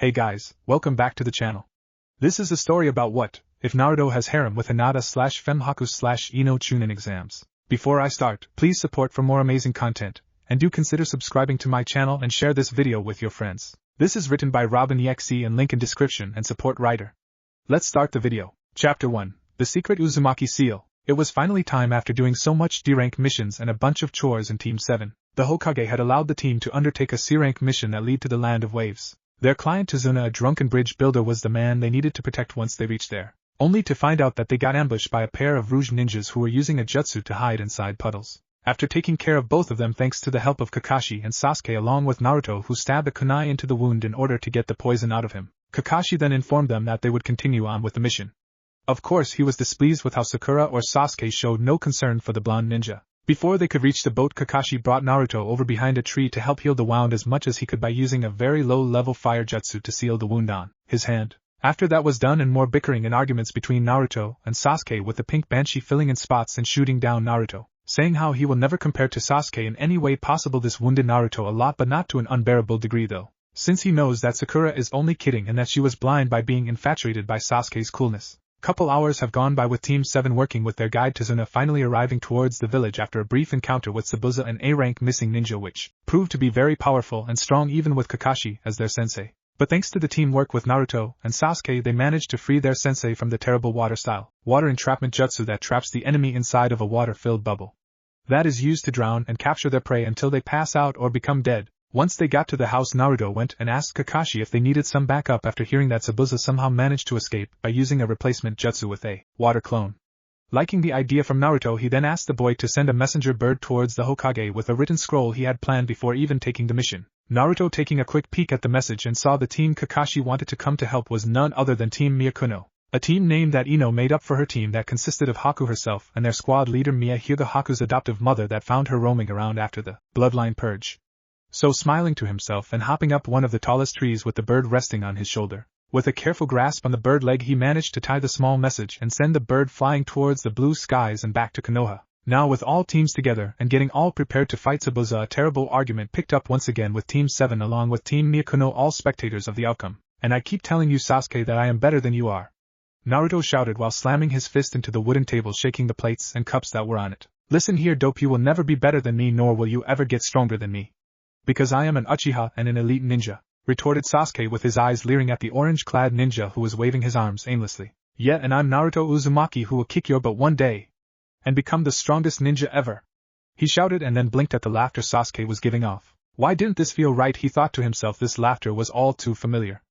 Hey guys, welcome back to the channel. This is a story about what if Naruto has harem with Hinata /fem haku / Chunin exams. Before I start, please support for more amazing content, and do consider subscribing to my channel and share this video with your friends. This is written by Robin.exe and link in description and support writer. Let's start the video. Chapter 1, The Secret Uzumaki Seal. It was finally time after doing so much D-rank missions and a bunch of chores in Team 7. The Hokage had allowed the team to undertake a C-rank mission that led to the Land of Waves. Their client Tazuna, a drunken bridge builder, was the man they needed to protect once they reached there, only to find out that they got ambushed by a pair of Rouge ninjas who were using a jutsu to hide inside puddles. After taking care of both of them thanks to the help of Kakashi and Sasuke along with Naruto, who stabbed a kunai into the wound in order to get the poison out of him, Kakashi then informed them that they would continue on with the mission. Of course, he was displeased with how Sakura or Sasuke showed no concern for the blonde ninja. Before they could reach the boat, Kakashi brought Naruto over behind a tree to help heal the wound as much as he could by using a very low-level fire jutsu to seal the wound on his hand. After that was done and more bickering and arguments between Naruto and Sasuke, with the pink banshee filling in spots and shooting down Naruto, saying how he will never compare to Sasuke in any way possible. This wounded Naruto a lot, but not to an unbearable degree though, since he knows that Sakura is only kidding and that she was blind by being infatuated by Sasuke's coolness. Couple hours have gone by with Team 7 working with their guide Tazuna finally arriving towards the village after a brief encounter with Sabuza, an A-rank missing ninja which proved to be very powerful and strong even with Kakashi as their sensei. But thanks to the teamwork with Naruto and Sasuke, they managed to free their sensei from the terrible water entrapment jutsu that traps the enemy inside of a water-filled bubble that is used to drown and capture their prey until they pass out or become dead. Once they got to the house, Naruto went and asked Kakashi if they needed some backup after hearing that Sabuza somehow managed to escape by using a replacement jutsu with a water clone. Liking the idea from Naruto, he then asked the boy to send a messenger bird towards the Hokage with a written scroll he had planned before even taking the mission. Naruto, taking a quick peek at the message and saw the team Kakashi wanted to come to help was none other than Team Miyakuno, a team name that Ino made up for her team that consisted of Haku herself and their squad leader Miya Hyuga, Haku's adoptive mother that found her roaming around after the bloodline purge. So smiling to himself and hopping up one of the tallest trees with the bird resting on his shoulder, with a careful grasp on the bird leg he managed to tie the small message and send the bird flying towards the blue skies and back to Konoha. Now with all teams together and getting all prepared to fight Sabuza, a terrible argument picked up once again with Team 7 along with Team Miyakuno, all spectators of the outcome. And I keep telling you, Sasuke, that I am better than you are, Naruto shouted while slamming his fist into the wooden table, shaking the plates and cups that were on it. Listen here, dope, you will never be better than me, nor will you ever get stronger than me. Because I am an Uchiha and an elite ninja, retorted Sasuke with his eyes leering at the orange-clad ninja who was waving his arms aimlessly. Yet, and I'm Naruto Uzumaki, who will kick your butt one day and become the strongest ninja ever, he shouted and then blinked at the laughter Sasuke was giving off. Why didn't this feel right, he thought to himself. This laughter was all too familiar.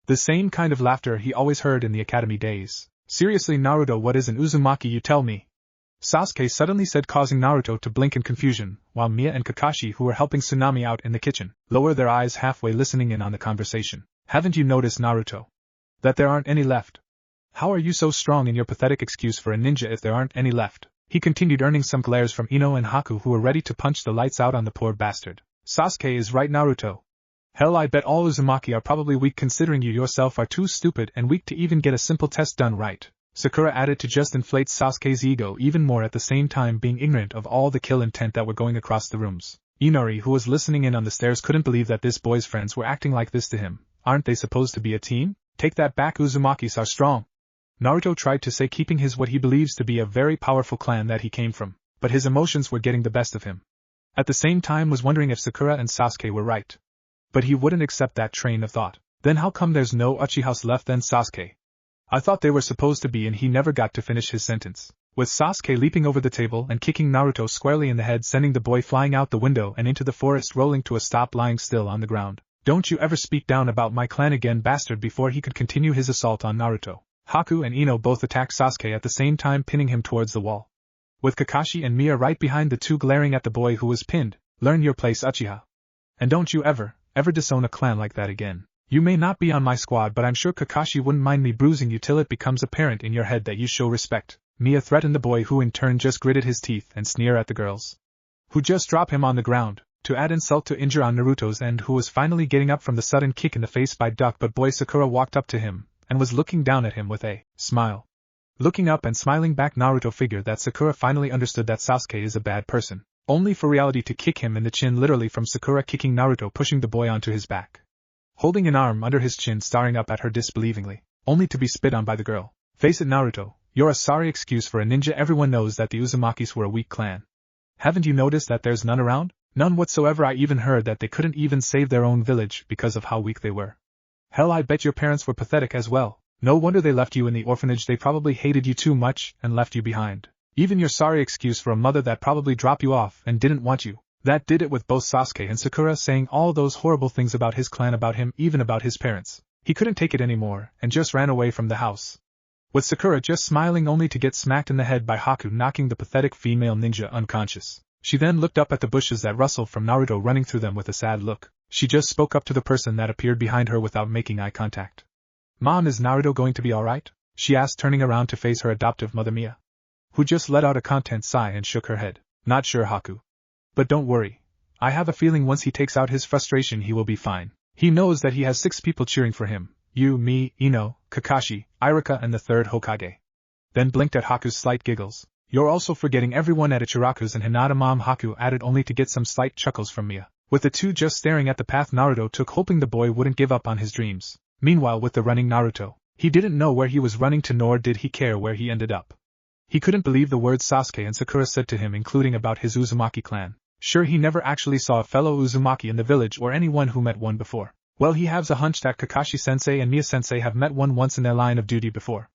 The same kind of laughter he always heard in the academy days. Seriously, Naruto, what is an Uzumaki, you tell me? Sasuke suddenly said, causing Naruto to blink in confusion, while Miya and Kakashi, who were helping Tsunami out in the kitchen, lowered their eyes halfway, listening in on the conversation. Haven't you noticed, Naruto, that there aren't any left? How are you so strong in your pathetic excuse for a ninja if there aren't any left? He continued, earning some glares from Ino and Haku, who were ready to punch the lights out on the poor bastard. Sasuke is right, Naruto. Hell, I bet all Uzumaki are probably weak, considering you yourself are too stupid and weak to even get a simple test done right. Sakura added to just inflate Sasuke's ego even more, at the same time being ignorant of all the kill intent that were going across the rooms. Inori, who was listening in on the stairs, couldn't believe that this boy's friends were acting like this to him. Aren't they supposed to be a team? Take that back, Uzumakis are strong, Naruto tried to say, keeping his what he believes to be a very powerful clan that he came from, but his emotions were getting the best of him. At the same time was wondering if Sakura and Sasuke were right. But he wouldn't accept that train of thought. Then how come there's no Uchihas left then, Sasuke? I thought they were supposed to be, and he never got to finish his sentence, with Sasuke leaping over the table and kicking Naruto squarely in the head, sending the boy flying out the window and into the forest, rolling to a stop, lying still on the ground. Don't you ever speak down about my clan again, bastard! Before he could continue his assault on Naruto, Haku and Ino both attacked Sasuke at the same time, pinning him towards the wall, with Kakashi and Miya right behind the two, glaring at the boy who was pinned. Learn your place, Uchiha. And don't you ever disown a clan like that again. You may not be on my squad, but I'm sure Kakashi wouldn't mind me bruising you till it becomes apparent in your head that you show respect. Miya threatened the boy, who in turn just gritted his teeth and sneer at the girls, who just drop him on the ground, to add insult to injure on Naruto's end, who was finally getting up from the sudden kick in the face by Duck. But boy Sakura walked up to him and was looking down at him with a smile. Looking up and smiling back, Naruto figured that Sakura finally understood that Sasuke is a bad person, only for reality to kick him in the chin, literally from Sakura kicking Naruto, pushing the boy onto his back. holding an arm under his chin, staring up at her disbelievingly, only to be spit on by the girl. Face it, Naruto, you're a sorry excuse for a ninja. Everyone knows that the Uzumakis were a weak clan. Haven't you noticed that there's none around? None whatsoever. I even heard that they couldn't even save their own village because of how weak they were. Hell, I bet your parents were pathetic as well. No wonder they left you in the orphanage. They probably hated you too much and left you behind. Even your sorry excuse for a mother that probably dropped you off and didn't want you. That did it with both Sasuke and Sakura saying all those horrible things about his clan, about him, even about his parents. He couldn't take it anymore and just ran away from the house. With Sakura just smiling only to get smacked in the head by Haku, knocking the pathetic female ninja unconscious. She then looked up at the bushes that rustled from Naruto running through them with a sad look. She just spoke up to the person that appeared behind her without making eye contact. Mom, is Naruto going to be alright? She asked, turning around to face her adoptive mother Mia, who just let out a content sigh and shook her head. Not sure, Haku. But don't worry. I have a feeling once he takes out his frustration he will be fine. He knows that he has 6 people cheering for him. You, me, Ino, Kakashi, Iruka and the 3rd Hokage. Then blinked at Haku's slight giggles. You're also forgetting everyone at Ichiraku's and Hinata. Mom, Haku added, only to get some slight chuckles from Mia. With the two just staring at the path Naruto took, hoping the boy wouldn't give up on his dreams. Meanwhile, with the running Naruto, he didn't know where he was running to, nor did he care where he ended up. He couldn't believe the words Sasuke and Sakura said to him, including about his Uzumaki clan. Sure, he never actually saw a fellow Uzumaki in the village or anyone who met one before. Well, he has a hunch that Kakashi-sensei and Mia-sensei have met one once in their line of duty before.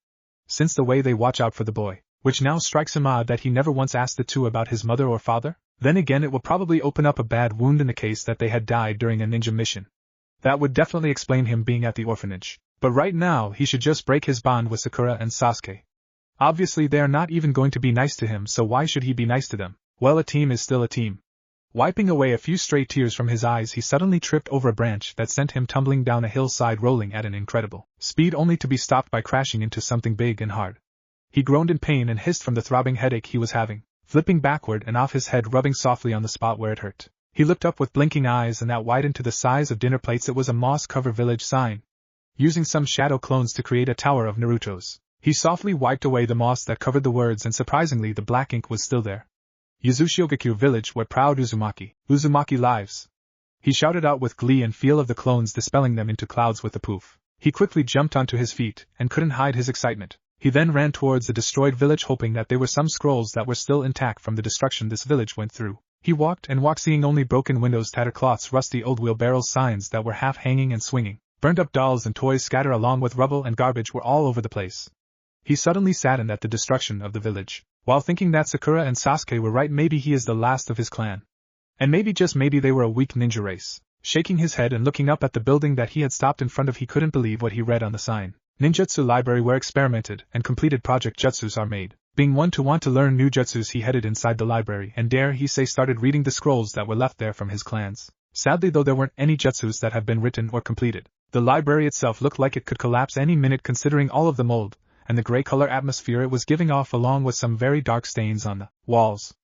Since the way they watch out for the boy, which now strikes him odd that he never once asked the two about his mother or father. Then again, it will probably open up a bad wound in the case that they had died during a ninja mission. That would definitely explain him being at the orphanage. But right now, he should just break his bond with Sakura and Sasuke. Obviously, they are not even going to be nice to him, so why should he be nice to them? Well, a team is still a team. Wiping away a few stray tears from his eyes, he suddenly tripped over a branch that sent him tumbling down a hillside, rolling at an incredible speed, only to be stopped by crashing into something big and hard. He groaned in pain and hissed from the throbbing headache he was having, flipping backward and off his head, rubbing softly on the spot where it hurt. He looked up with blinking eyes, and that widened to the size of dinner plates. It was a moss-covered village sign, using some shadow clones to create a tower of Naruto's. He softly wiped away the moss that covered the words, and surprisingly the black ink was still there. Yuzushiogakure village, where proud Uzumaki lives. He shouted out with glee and feel of the clones dispelling them into clouds with a poof. He quickly jumped onto his feet, and couldn't hide his excitement. He then ran towards the destroyed village, hoping that there were some scrolls that were still intact from the destruction this village went through. He walked and walked, seeing only broken windows, tattered cloths, rusty old wheelbarrows, signs that were half hanging and swinging, burned up dolls and toys scattered along with rubble and garbage were all over the place. He suddenly saddened at the destruction of the village, while thinking that Sakura and Sasuke were right. Maybe he is the last of his clan. And maybe, just maybe, they were a weak ninja race. Shaking his head and looking up at the building that he had stopped in front of, he couldn't believe what he read on the sign. Ninjutsu library, where experimented and completed project jutsus are made. Being one to want to learn new jutsus, he headed inside the library and, dare he say, started reading the scrolls that were left there from his clans. Sadly, though, there weren't any jutsus that have been written or completed. The library itself looked like it could collapse any minute, considering all of the mold and the gray color atmosphere it was giving off, along with some very dark stains on the walls.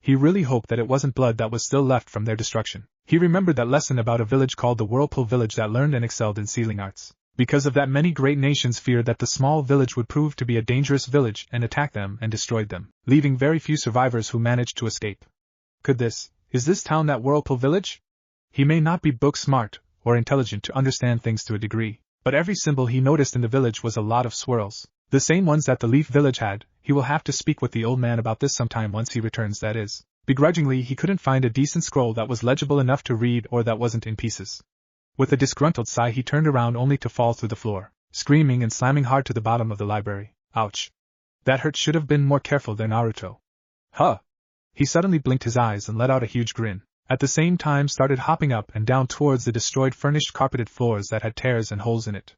He really hoped that it wasn't blood that was still left from their destruction. He remembered that lesson about a village called the Whirlpool Village that learned and excelled in sealing arts. Because of that, many great nations feared that the small village would prove to be a dangerous village and attack them and destroyed them, leaving very few survivors who managed to escape. Is this town that Whirlpool Village? He may not be book smart or intelligent to understand things to a degree, but every symbol he noticed in the village was a lot of swirls. The same ones that the Leaf Village had. He will have to speak with the old man about this sometime once he returns, that is. Begrudgingly, he couldn't find a decent scroll that was legible enough to read or that wasn't in pieces. With a disgruntled sigh, he turned around only to fall through the floor, screaming and slamming hard to the bottom of the library. Ouch. That hurt. Should have been more careful there, Naruto. Huh. He suddenly blinked his eyes and let out a huge grin. At the same time, started hopping up and down towards the destroyed furnished carpeted floors that had tears and holes in it.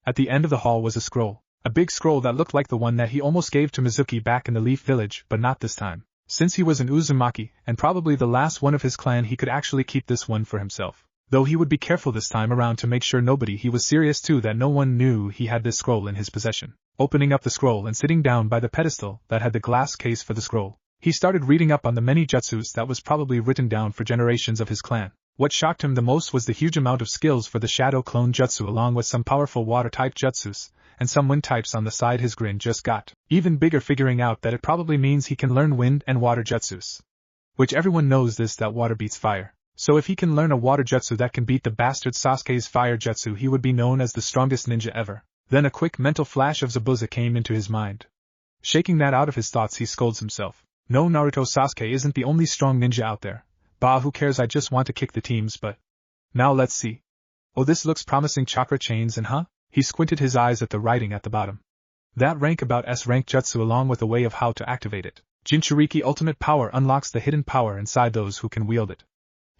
At the end of the hall was a scroll. A big scroll that looked like the one that he almost gave to Mizuki back in the Leaf Village, but not this time. Since he was an Uzumaki, and probably the last one of his clan, he could actually keep this one for himself. Though he would be careful this time around to make sure nobody, he was serious too, that no one knew he had this scroll in his possession. Opening up the scroll and sitting down by the pedestal that had the glass case for the scroll, he started reading up on the many jutsus that was probably written down for generations of his clan. What shocked him the most was the huge amount of skills for the shadow clone jutsu, along with some powerful water-type jutsus, and some wind types on the side. His grin just got even bigger, figuring out that it probably means he can learn wind and water jutsus. Which everyone knows this, that water beats fire. So if he can learn a water jutsu that can beat the bastard Sasuke's fire jutsu, he would be known as the strongest ninja ever. Then a quick mental flash of Zabuza came into his mind. Shaking that out of his thoughts, he scolds himself. No, Naruto, Sasuke isn't the only strong ninja out there. Bah, who cares, I just want to kick the teams, but... Now let's see. Oh, this looks promising, chakra chains and huh? He squinted his eyes at the writing at the bottom. That rank about S-rank jutsu along with a way of how to activate it. Jinchuriki ultimate power unlocks the hidden power inside those who can wield it.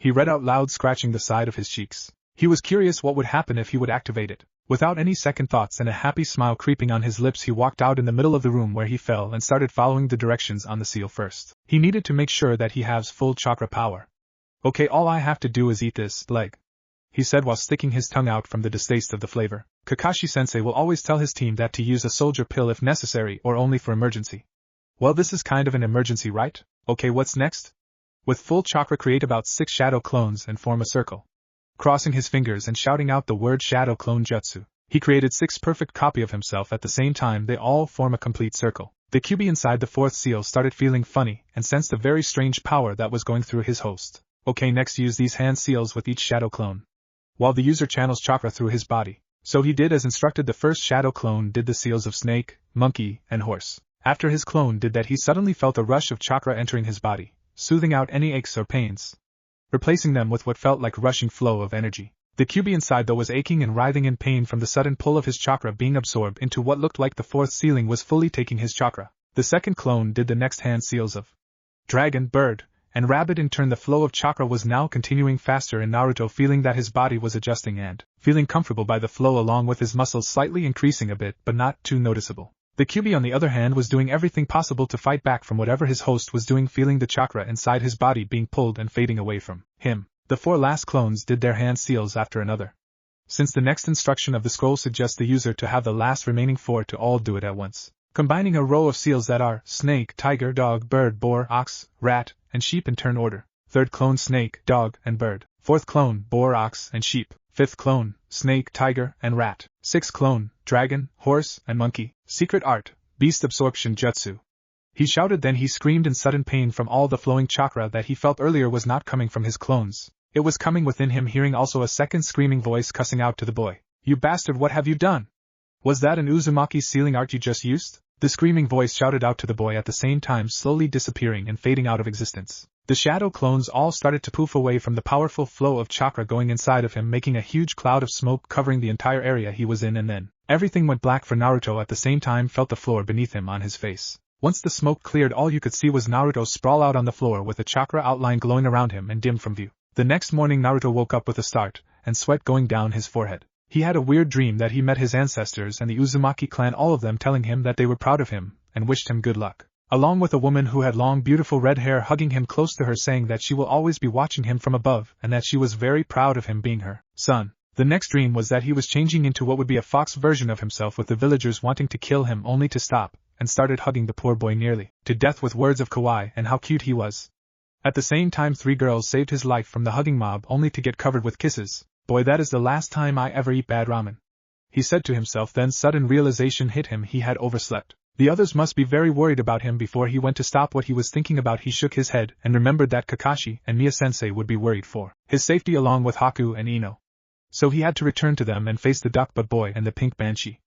He read out loud, scratching the side of his cheeks. He was curious what would happen if he would activate it. Without any second thoughts and a happy smile creeping on his lips, he walked out in the middle of the room where he fell and started following the directions on the seal first. He needed to make sure that he has full chakra power. Okay, all I have to do is eat this leg, he said while sticking his tongue out from the distaste of the flavor. Kakashi-sensei will always tell his team that to use a soldier pill if necessary or only for emergency. Well, this is kind of an emergency, right? Okay, what's next? With full chakra, create about 6 shadow clones and form a circle. Crossing his fingers and shouting out the word shadow clone jutsu, he created 6 perfect copies of himself at the same time. They all form a complete circle. The QB inside the 4th seal started feeling funny and sensed a very strange power that was going through his host. Okay, next use these hand seals with each shadow clone, while the user channels chakra through his body. So he did as instructed. The first shadow clone did the seals of snake, monkey, and horse. After his clone did that, he suddenly felt a rush of chakra entering his body, soothing out any aches or pains, replacing them with what felt like rushing flow of energy. The QB inside though was aching and writhing in pain from the sudden pull of his chakra being absorbed into what looked like the 4th ceiling was fully taking his chakra. The second clone did the next hand seals of dragon, bird, and rabbit. In turn, the flow of chakra was now continuing faster, and Naruto, feeling that his body was adjusting and feeling comfortable by the flow along with his muscles slightly increasing a bit but not too noticeable. The QB on the other hand was doing everything possible to fight back from whatever his host was doing, feeling the chakra inside his body being pulled and fading away from him. The 4 last clones did their hand seals after another, since the next instruction of the scroll suggests the user to have the last remaining 4 to all do it at once, combining a row of seals that are snake, tiger, dog, bird, boar, ox, rat, and sheep in turn order. 3rd clone snake, dog, and bird. 4th clone boar, ox, and sheep. 5th clone snake, tiger, and rat. 6th clone dragon, horse, and monkey. Secret art, beast absorption jutsu. He shouted, then he screamed in sudden pain from all the flowing chakra that he felt earlier was not coming from his clones. It was coming within him, hearing also a second screaming voice cussing out to the boy. You bastard, what have you done? Was that an Uzumaki sealing art you just used? The screaming voice shouted out to the boy, at the same time slowly disappearing and fading out of existence. The shadow clones all started to poof away from the powerful flow of chakra going inside of him, making a huge cloud of smoke covering the entire area he was in, and then everything went black for Naruto. At the same time felt the floor beneath him on his face. Once the smoke cleared, all you could see was Naruto sprawl out on the floor with a chakra outline glowing around him and dim from view. The next morning Naruto woke up with a start, and sweat going down his forehead. He had a weird dream that he met his ancestors and the Uzumaki clan, all of them telling him that they were proud of him and wished him good luck, along with a woman who had long beautiful red hair hugging him close to her, saying that she will always be watching him from above and that she was very proud of him being her son. The next dream was that he was changing into what would be a fox version of himself, with the villagers wanting to kill him only to stop, and started hugging the poor boy nearly to death with words of kawaii and how cute he was. At the same time 3 girls saved his life from the hugging mob only to get covered with kisses. Boy, that is the last time I ever eat bad ramen, he said to himself. Then sudden realization hit him, he had overslept. The others must be very worried about him. Before he went to stop what he was thinking about, he shook his head and remembered that Kakashi and Miya-sensei would be worried for his safety along with Haku and Ino. So he had to return to them and face the duck butt boy and the pink banshee.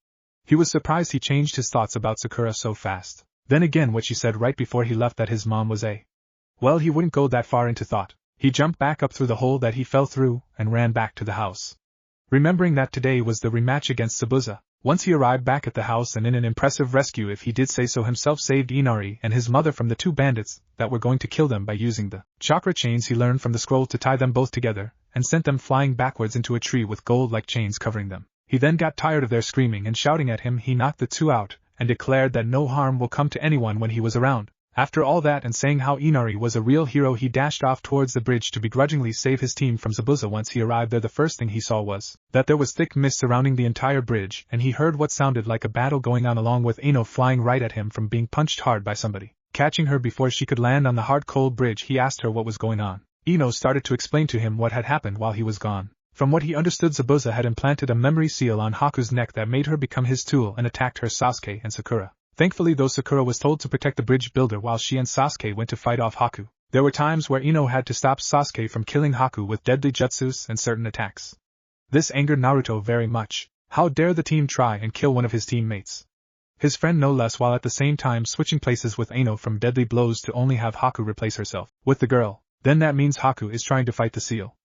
He was surprised he changed his thoughts about Sakura so fast. Then again what she said right before he left, that his mom was a... Well, he wouldn't go that far into thought. He jumped back up through the hole that he fell through and ran back to the house, remembering that today was the rematch against Zabuza. Once he arrived back at the house, and in an impressive rescue, if he did say so himself, saved Inari and his mother from the 2 bandits that were going to kill them by using the chakra chains he learned from the scroll to tie them both together, and sent them flying backwards into a tree with gold-like chains covering them. He then got tired of their screaming and shouting at him. He knocked the 2 out and declared that no harm will come to anyone when he was around. After all that, and saying how Inari was a real hero, he dashed off towards the bridge to begrudgingly save his team from Zabuza. Once he arrived there, the first thing he saw was that there was thick mist surrounding the entire bridge, and he heard what sounded like a battle going on, along with Ino flying right at him from being punched hard by somebody. Catching her before she could land on the hard cold bridge, he asked her what was going on. Ino started to explain to him what had happened while he was gone. From what he understood, Zabuza had implanted a memory seal on Haku's neck that made her become his tool and attacked her Sasuke and Sakura. Thankfully though, Sakura was told to protect the bridge builder while she and Sasuke went to fight off Haku. There were times where Ino had to stop Sasuke from killing Haku with deadly jutsus and certain attacks. This angered Naruto very much. How dare the team try and kill one of his teammates? His friend no less, while at the same time switching places with Ino from deadly blows to only have Haku replace herself with the girl. Then that means Haku is trying to fight the seal.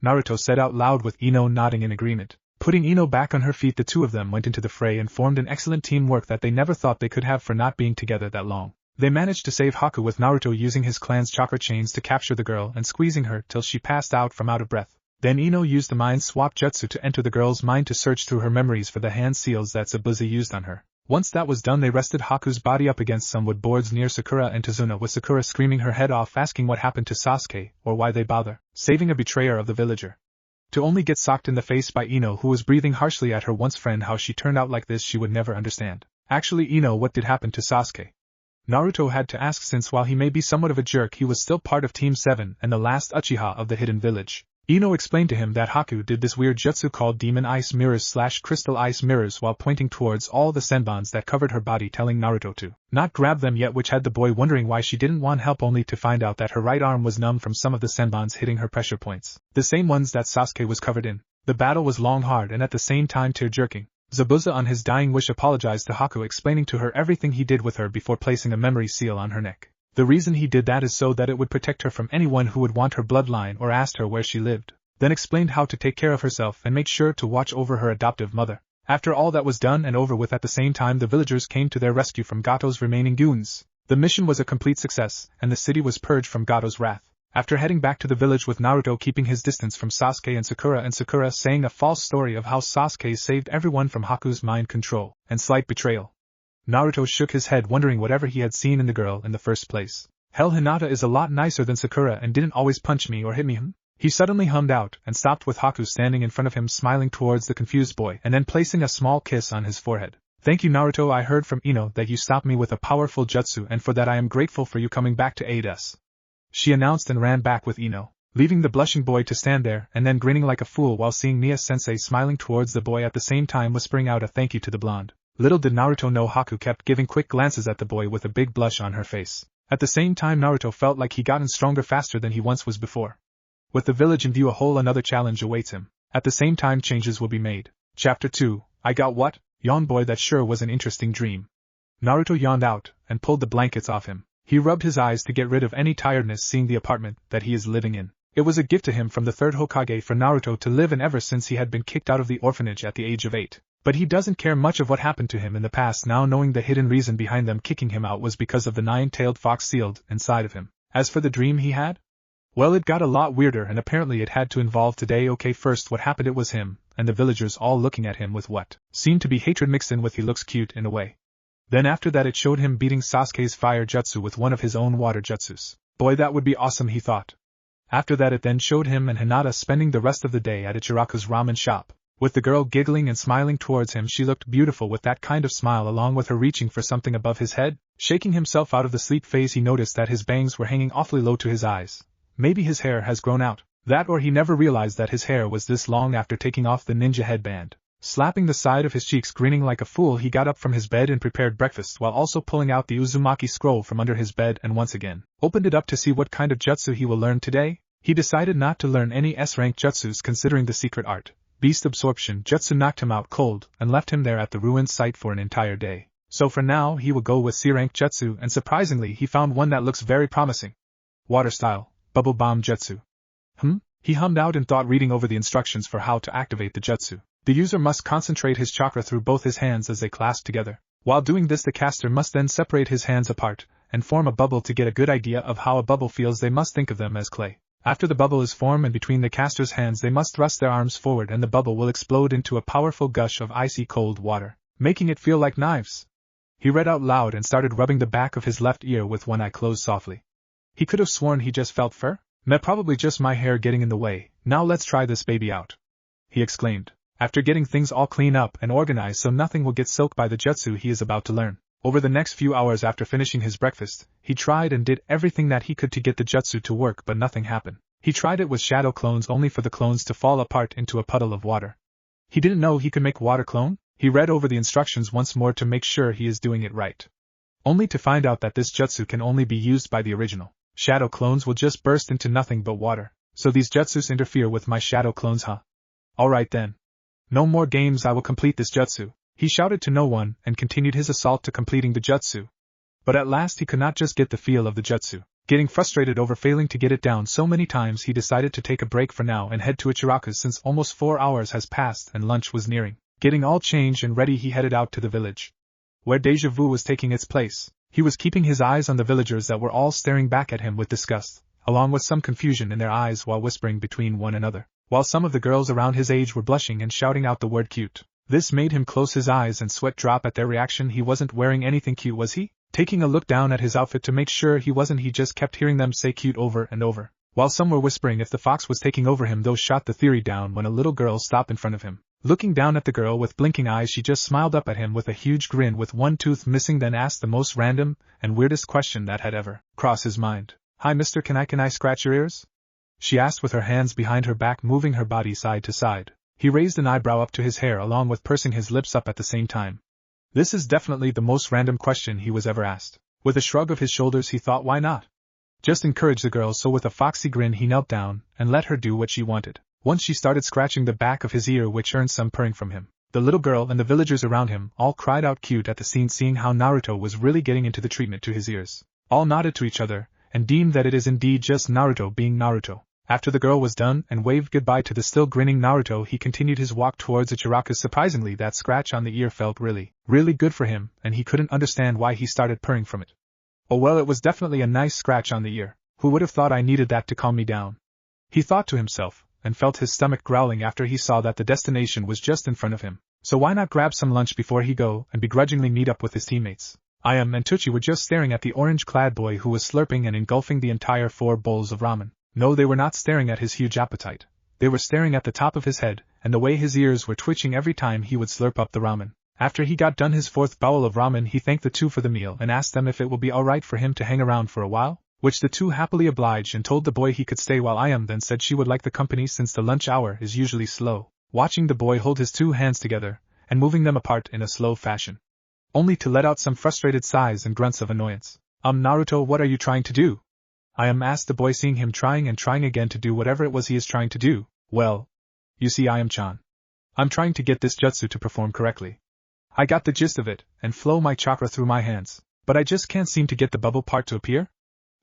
Naruto said out loud with Ino nodding in agreement. Putting Ino back on her feet, the two of them went into the fray and formed an excellent teamwork that they never thought they could have for not being together that long. They managed to save Haku with Naruto using his clan's chakra chains to capture the girl and squeezing her till she passed out from out of breath. Then Ino used the mind swap jutsu to enter the girl's mind to search through her memories for the hand seals that Zabuza used on her. Once that was done, they rested Haku's body up against some wood boards near Sakura and Tazuna, with Sakura screaming her head off, asking what happened to Sasuke, or why they bother saving a betrayer of the villager. To only get socked in the face by Ino, who was breathing harshly at her once friend. How she turned out like this she would never understand. Actually, Ino, what did happen to Sasuke? Naruto had to ask, since while he may be somewhat of a jerk, he was still part of Team 7 and the last Uchiha of the Hidden Village. Ino explained to him that Haku did this weird jutsu called Demon Ice Mirrors / Crystal Ice Mirrors while pointing towards all the senbons that covered her body, telling Naruto to not grab them yet, which had the boy wondering why she didn't want help, only to find out that her right arm was numb from some of the senbons hitting her pressure points, the same ones that Sasuke was covered in. The battle was long, hard, and at the same time tear-jerking. Zabuza on his dying wish apologized to Haku, explaining to her everything he did with her before placing a memory seal on her neck. The reason he did that is so that it would protect her from anyone who would want her bloodline or asked her where she lived. Then explained how to take care of herself and make sure to watch over her adoptive mother. After all that was done and over with, at the same time the villagers came to their rescue from Gato's remaining goons. The mission was a complete success, and the city was purged from Gato's wrath. After heading back to the village with Naruto keeping his distance from Sasuke and Sakura saying a false story of how Sasuke saved everyone from Haku's mind control and slight betrayal. Naruto shook his head, wondering whatever he had seen in the girl in the first place. Hell, Hinata is a lot nicer than Sakura and didn't always punch me or hit me. He suddenly hummed out and stopped with Haku standing in front of him, smiling towards the confused boy and then placing a small kiss on his forehead. Thank you, Naruto. I heard from Ino that you stopped me with a powerful jutsu, and for that I am grateful for you coming back to aid us. She announced and ran back with Ino, leaving the blushing boy to stand there and then grinning like a fool while seeing Nia-sensei smiling towards the boy, at the same time whispering out a thank you to the blonde. Little did Naruto know Haku kept giving quick glances at the boy with a big blush on her face. At the same time, Naruto felt like he gotten stronger faster than he once was before. With the village in view, a whole another challenge awaits him. At the same time, changes will be made. Chapter 2. I got what? Yawned boy. That sure was an interesting dream. Naruto yawned out and pulled the blankets off him. He rubbed his eyes to get rid of any tiredness, seeing the apartment that he is living in. It was a gift to him from the third Hokage for Naruto to live in ever since he had been kicked out of the orphanage at the age of 8. But he doesn't care much of what happened to him in the past now, knowing the hidden reason behind them kicking him out was because of the 9-tailed fox sealed inside of him. As for the dream he had, well, it got a lot weirder, and apparently it had to involve today. Okay, first what happened, it was him and the villagers all looking at him with what seemed to be hatred mixed in with he looks cute in a way. Then after that it showed him beating Sasuke's fire jutsu with one of his own water jutsus. Boy, that would be awesome, he thought. After that it then showed him and Hinata spending the rest of the day at Ichiraku's ramen shop. With the girl giggling and smiling towards him, she looked beautiful with that kind of smile, along with her reaching for something above his head. Shaking himself out of the sleep phase, he noticed that his bangs were hanging awfully low to his eyes. Maybe his hair has grown out. That, or he never realized that his hair was this long after taking off the ninja headband. Slapping the side of his cheeks, grinning like a fool, he got up from his bed and prepared breakfast, while also pulling out the Uzumaki scroll from under his bed and once again opened it up to see what kind of jutsu he will learn today. He decided not to learn any S-rank jutsus, considering the secret art beast absorption jutsu knocked him out cold and left him there at the ruined site for an entire day. So for now he will go with C-rank jutsu, and surprisingly he found one that looks very promising. Water style bubble bomb jutsu. He hummed out in thought, reading over the instructions for how to activate the jutsu. The user must concentrate his chakra through both his hands as they clasp together. While doing this, the caster must then separate his hands apart and form a bubble. To get a good idea of how a bubble feels, they must think of them as clay. After the bubble is formed and between the caster's hands, they must thrust their arms forward and the bubble will explode into a powerful gush of icy cold water, making it feel like knives. He read out loud and started rubbing the back of his left ear with one eye closed softly. He could have sworn he just felt fur. Probably just my hair getting in the way. Now let's try this baby out, he exclaimed, after getting things all clean up and organized so nothing will get soaked by the jutsu he is about to learn. Over the next few hours after finishing his breakfast, he tried and did everything that he could to get the jutsu to work, but nothing happened. He tried it with shadow clones, only for the clones to fall apart into a puddle of water. He didn't know he could make water clone? He read over the instructions once more to make sure he is doing it right, only to find out that this jutsu can only be used by the original. Shadow clones will just burst into nothing but water, so these jutsus interfere with my shadow clones, huh? Alright then. No more games, I will complete this jutsu, he shouted to no one and continued his assault to completing the jutsu. But at last he could not just get the feel of the jutsu. Getting frustrated over failing to get it down so many times, he decided to take a break for now and head to Ichiraku's since almost 4 hours has passed and lunch was nearing. Getting all changed and ready, he headed out to the village, where Deja Vu was taking its place. He was keeping his eyes on the villagers that were all staring back at him with disgust, along with some confusion in their eyes while whispering between one another, while some of the girls around his age were blushing and shouting out the word cute. This made him close his eyes and sweat drop at their reaction. He wasn't wearing anything cute, was he? Taking a look down at his outfit to make sure he wasn't, he just kept hearing them say cute over and over. While some were whispering if the fox was taking over him, those shot the theory down when a little girl stopped in front of him. Looking down at the girl with blinking eyes, she just smiled up at him with a huge grin with one tooth missing, then asked the most random and weirdest question that had ever crossed his mind. Hi mister, can I scratch your ears? She asked with her hands behind her back, moving her body side to side. He raised an eyebrow up to his hair along with pursing his lips up at the same time. This is definitely the most random question he was ever asked. With a shrug of his shoulders he thought, why not? Just encourage the girl, so with a foxy grin he knelt down and let her do what she wanted. Once she started scratching the back of his ear, which earned some purring from him. The little girl and the villagers around him all cried out cute at the scene, seeing how Naruto was really getting into the treatment to his ears. All nodded to each other and deemed that it is indeed just Naruto being Naruto. After the girl was done and waved goodbye to the still grinning Naruto, he continued his walk towards Ichiraku. Surprisingly, that scratch on the ear felt really good for him, and he couldn't understand why he started purring from it. Oh well, it was definitely a nice scratch on the ear. Who would have thought I needed that to calm me down? He thought to himself, and felt his stomach growling after he saw that the destination was just in front of him. So why not grab some lunch before he go and begrudgingly meet up with his teammates? Ayam and Tucci were just staring at the orange-clad boy who was slurping and engulfing the entire 4 bowls of ramen. No, they were not staring at his huge appetite. They were staring at the top of his head, and the way his ears were twitching every time he would slurp up the ramen. After he got done his 4th bowl of ramen, he thanked the 2 for the meal and asked them if it will be alright for him to hang around for a while, which the 2 happily obliged and told the boy he could stay, while Ayam then said she would like the company since the lunch hour is usually slow, watching the boy hold his 2 hands together and moving them apart in a slow fashion, only to let out some frustrated sighs and grunts of annoyance. Naruto, what are you trying to do? Ayam asked the boy, seeing him trying and trying again to do whatever it was he is trying to do. Well, you see, Ayam-chan, I'm trying to get this jutsu to perform correctly. I got the gist of it, and flow my chakra through my hands, but I just can't seem to get the bubble part to appear,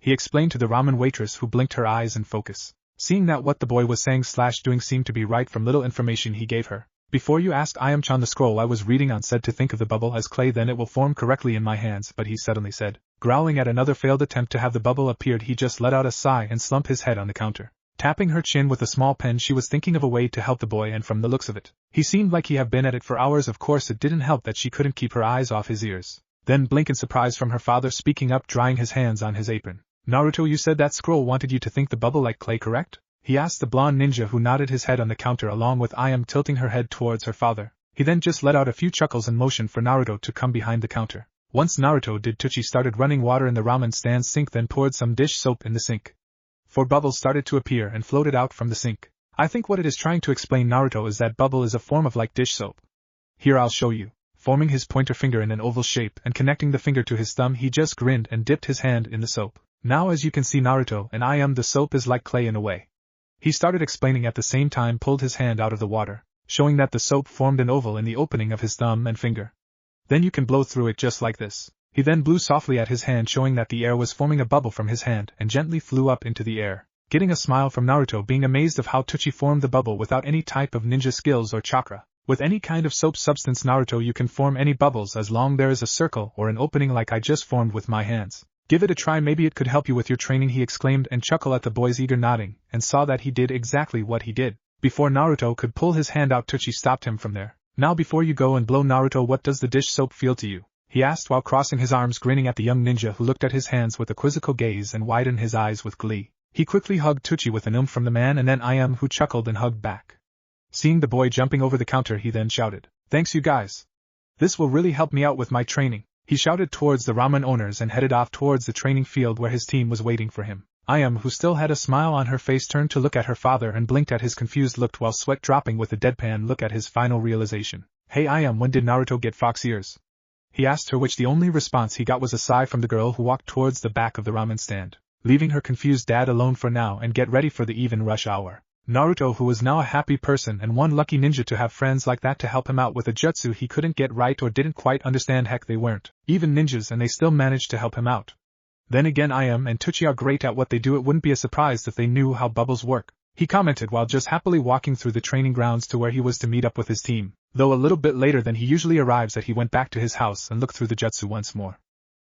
he explained to the ramen waitress, who blinked her eyes in focus. Seeing that what the boy was saying / doing seemed to be right from little information he gave her. Before you ask, Ayam-chan, the scroll I was reading on said to think of the bubble as clay, then it will form correctly in my hands, but he suddenly said, growling at another failed attempt to have the bubble appeared. He just let out a sigh and slumped his head on the counter. Tapping her chin with a small pen, she was thinking of a way to help the boy, and from the looks of it, he seemed like he had been at it for hours. Of course it didn't help that she couldn't keep her eyes off his ears. Then blink in surprise from her father, speaking up, drying his hands on his apron. Naruto, you said that scroll wanted you to think the bubble like clay, correct? He asked the blonde ninja, who nodded his head on the counter along with Ayam tilting her head towards her father. He then just let out a few chuckles and motioned for Naruto to come behind the counter. Once Naruto did, Tucci started running water in the ramen stand sink, then poured some dish soap in the sink. 4 bubbles started to appear and floated out from the sink. I think what it is trying to explain, Naruto, is that bubble is a form of like dish soap. Here, I'll show you. Forming his pointer finger in an oval shape and connecting the finger to his thumb, he just grinned and dipped his hand in the soap. Now as you can see, Naruto and Ayam, the soap is like clay in a way. He started explaining, at the same time pulled his hand out of the water, showing that the soap formed an oval in the opening of his thumb and finger. Then you can blow through it just like this. He then blew softly at his hand, showing that the air was forming a bubble from his hand and gently flew up into the air, getting a smile from Naruto, being amazed of how Tucci formed the bubble without any type of ninja skills or chakra. With any kind of soap substance, Naruto, you can form any bubbles as long there is a circle or an opening like I just formed with my hands. Give it a try, maybe it could help you with your training, he exclaimed, and chuckled at the boy's eager nodding, and saw that he did exactly what he did. Before Naruto could pull his hand out, Tucci stopped him from there. Now before you go and blow, Naruto, what does the dish soap feel to you? He asked while crossing his arms, grinning at the young ninja, who looked at his hands with a quizzical gaze and widened his eyes with glee. He quickly hugged Tucci with an from the man, and then Ayam, who chuckled and hugged back. Seeing the boy jumping over the counter, he then shouted, "Thanks you guys. This will really help me out with my training." He shouted towards the ramen owners and headed off towards the training field where his team was waiting for him. Ayam, who still had a smile on her face, turned to look at her father and blinked at his confused look while sweat dropping with a deadpan look at his final realization. "Hey Ayam, when did Naruto get fox ears?" he asked her, which the only response he got was a sigh from the girl who walked towards the back of the ramen stand. leaving her confused dad alone for now and get ready for the even rush hour. Naruto, who was now a happy person and one lucky ninja to have friends like that to help him out with a jutsu he couldn't get right or didn't quite understand. Heck, they weren't even ninjas and they still managed to help him out. Then again, I am and Tucci are great at what they do. It wouldn't be a surprise if they knew how bubbles work, he commented while just happily walking through the training grounds to where he was to meet up with his team. Though a little bit later than he usually arrives at, he went back to his house and looked through the jutsu once more,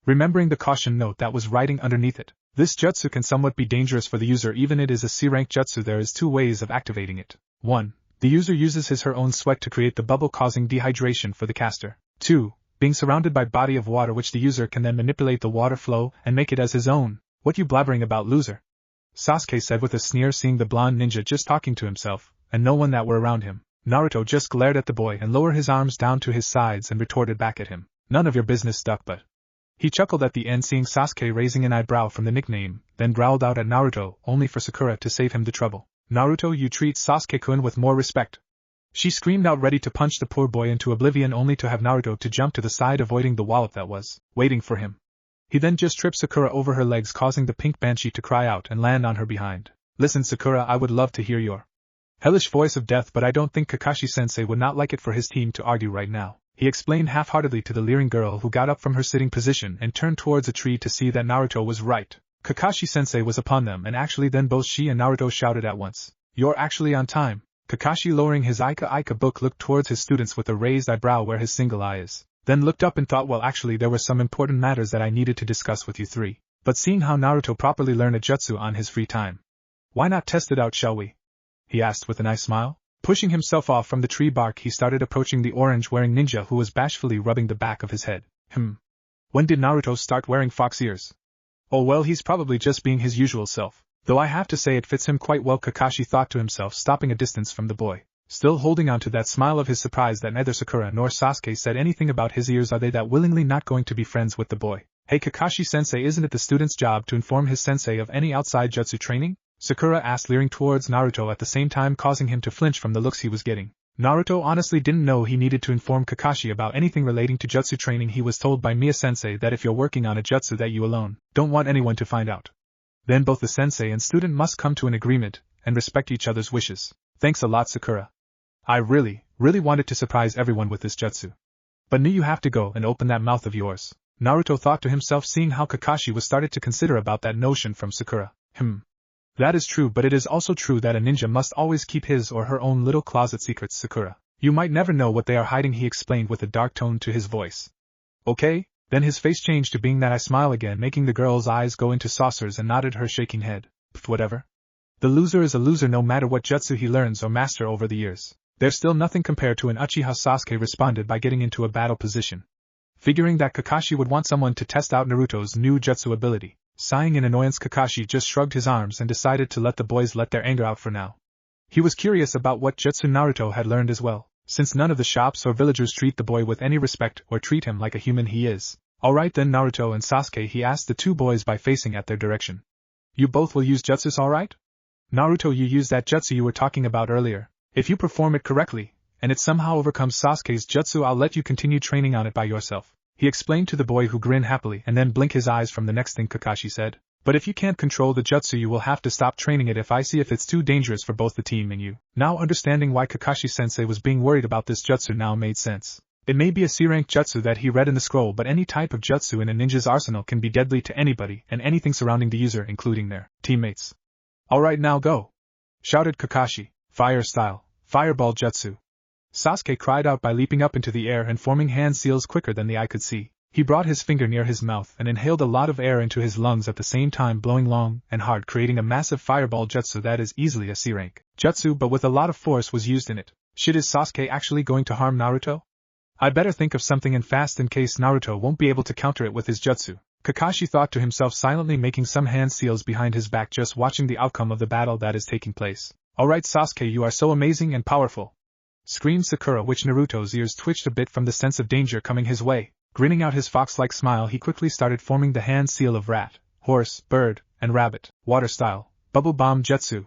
remembering the caution note that was writing underneath it. This jutsu can somewhat be dangerous for the user. Even it is a C-rank jutsu, there is two ways of activating it. 1. The user uses his/her own sweat to create the bubble, causing dehydration for the caster. 2. Being surrounded by body of water, which the user can then manipulate the water flow and make it as his own. What you blabbering about, loser? Sasuke said with a sneer, seeing the blonde ninja just talking to himself, and no one that were around him. Naruto just glared at the boy and lowered his arms down to his sides and retorted back at him. None of your business, duck butt. He chuckled at the end, seeing Sasuke raising an eyebrow from the nickname, then growled out at Naruto, only for Sakura to save him the trouble. Naruto, you treat Sasuke-kun with more respect. She screamed out, ready to punch the poor boy into oblivion, only to have Naruto to jump to the side, avoiding the wallop that was waiting for him. He then just tripped Sakura over her legs, causing the pink banshee to cry out and land on her behind. Listen, Sakura, I would love to hear your hellish voice of death, but I don't think Kakashi-sensei would not like it for his team to argue right now, he explained half-heartedly to the leering girl, who got up from her sitting position and turned towards a tree to see that Naruto was right. Kakashi-sensei was upon them, and actually then both she and Naruto shouted at once. You're actually on time. Kakashi, lowering his Ika book, looked towards his students with a raised eyebrow where his single eye is, then looked up and thought, well, actually there were some important matters that I needed to discuss with you three. But seeing how Naruto properly learned a jutsu on his free time, why not test it out, shall we? He asked with a nice smile. Pushing himself off from the tree bark, he started approaching the orange-wearing ninja, who was bashfully rubbing the back of his head. When did Naruto start wearing fox ears? Oh well, he's probably just being his usual self, though I have to say it fits him quite well, Kakashi thought to himself, stopping a distance from the boy, still holding on to that smile of his surprise that neither Sakura nor Sasuke said anything about his ears. Are they that willingly not going to be friends with the boy? Hey Kakashi-sensei, isn't it the student's job to inform his sensei of any outside jutsu training? Sakura asked, leering towards Naruto at the same time causing him to flinch from the looks he was getting. Naruto honestly didn't know he needed to inform Kakashi about anything relating to jutsu training. He was told by Mia-sensei that if you're working on a jutsu that you alone don't want anyone to find out, then both the sensei and student must come to an agreement and respect each other's wishes. Thanks a lot, Sakura. I really wanted to surprise everyone with this jutsu, but knew you have to go and open that mouth of yours, Naruto thought to himself, seeing how Kakashi was started to consider about that notion from Sakura. That is true, but it is also true that a ninja must always keep his or her own little closet secrets, Sakura. You might never know what they are hiding, he explained with a dark tone to his voice. Okay, then his face changed to being that I smile again, making the girl's eyes go into saucers, and nodded her shaking head. Whatever. The loser is a loser no matter what jutsu he learns or master over the years. There's still nothing compared to an Uchiha. Sasuke responded by getting into a battle position, figuring that Kakashi would want someone to test out Naruto's new jutsu ability. Sighing in annoyance, Kakashi just shrugged his arms and decided to let the boys let their anger out for now. He was curious about what jutsu Naruto had learned as well, since none of the shops or villagers treat the boy with any respect or treat him like a human he is. Alright then, Naruto and Sasuke, he asked the two boys by facing at their direction. You both will use jutsus, alright? Naruto, you use that jutsu you were talking about earlier. If you perform it correctly, and it somehow overcomes Sasuke's jutsu, I'll let you continue training on it by yourself, he explained to the boy, who grinned happily and then blinked his eyes from the next thing Kakashi said. But if you can't control the jutsu, you will have to stop training it if I see if it's too dangerous for both the team and you. Now understanding why Kakashi-sensei was being worried about this jutsu now made sense. It may be a C-rank jutsu that he read in the scroll, but any type of jutsu in a ninja's arsenal can be deadly to anybody and anything surrounding the user, including their teammates. Alright, now go! Shouted Kakashi. Fire style, fireball jutsu. Sasuke cried out by leaping up into the air and forming hand seals quicker than the eye could see. He brought his finger near his mouth and inhaled a lot of air into his lungs at the same time, blowing long and hard, creating a massive fireball jutsu that is easily a C-rank jutsu, but with a lot of force was used in it. Shit, is Sasuke actually going to harm Naruto? I better think of something and fast in case Naruto won't be able to counter it with his jutsu, Kakashi thought to himself, silently making some hand seals behind his back, just watching the outcome of the battle that is taking place. Alright Sasuke, you are so amazing and powerful, screamed Sakura, which Naruto's ears twitched a bit from the sense of danger coming his way. Grinning out his fox-like smile, he quickly started forming the hand seal of rat, horse, bird, and rabbit, water style, bubble bomb jutsu.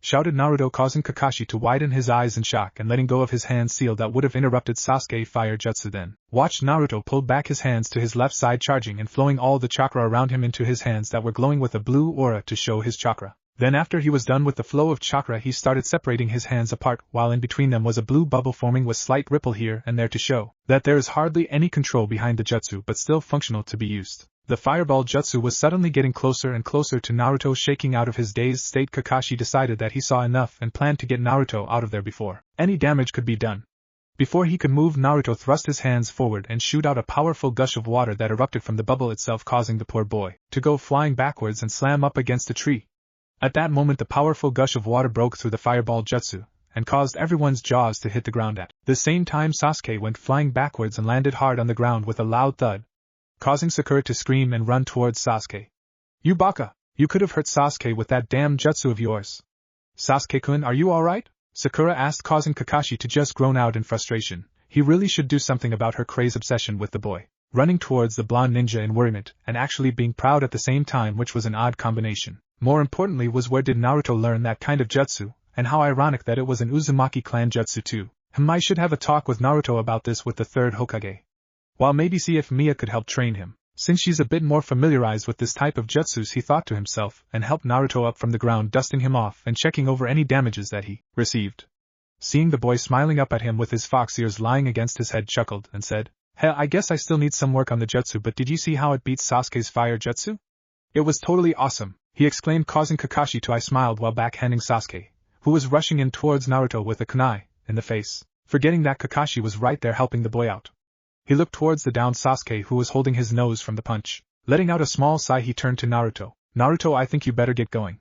shouted Naruto, causing Kakashi to widen his eyes in shock and letting go of his hand seal that would have interrupted Sasuke fire jutsu. Then watched Naruto pull back his hands to his left side, charging and flowing all the chakra around him into his hands that were glowing with a blue aura to show his chakra. Then after he was done with the flow of chakra, he started separating his hands apart, while in between them was a blue bubble forming with slight ripple here and there to show that there is hardly any control behind the jutsu but still functional to be used. The fireball jutsu was suddenly getting closer and closer to Naruto. Shaking out of his dazed state, Kakashi decided that he saw enough and planned to get Naruto out of there before any damage could be done. Before he could move, Naruto thrust his hands forward and shoot out a powerful gush of water that erupted from the bubble itself, causing the poor boy to go flying backwards and slam up against a tree. At that moment, the powerful gush of water broke through the fireball jutsu and caused everyone's jaws to hit the ground. At the same time, Sasuke went flying backwards and landed hard on the ground with a loud thud, causing Sakura to scream and run towards Sasuke. "You baka! You could have hurt Sasuke with that damn jutsu of yours." "Sasuke-kun, are you alright?" Sakura asked, causing Kakashi to just groan out in frustration. He really should do something about her crazy obsession with the boy. Running towards the blonde ninja in worriment and actually being proud at the same time, which was an odd combination. More importantly was, where did Naruto learn that kind of jutsu, and how ironic that it was an Uzumaki clan jutsu too. I should have a talk with Naruto about this with the third Hokage. While maybe see if Mia could help train him, since she's a bit more familiarized with this type of jutsus, he thought to himself, and helped Naruto up from the ground, dusting him off and checking over any damages that he received. Seeing the boy smiling up at him with his fox ears lying against his head, chuckled and said, "Hell, I guess I still need some work on the jutsu, but did you see how it beats Sasuke's fire jutsu? It was totally awesome," he exclaimed, causing Kakashi to smile while backhanding Sasuke, who was rushing in towards Naruto with a kunai in the face, forgetting that Kakashi was right there helping the boy out. He looked towards the downed Sasuke, who was holding his nose from the punch. Letting out a small sigh, he turned to Naruto. "Naruto, I think you better get going.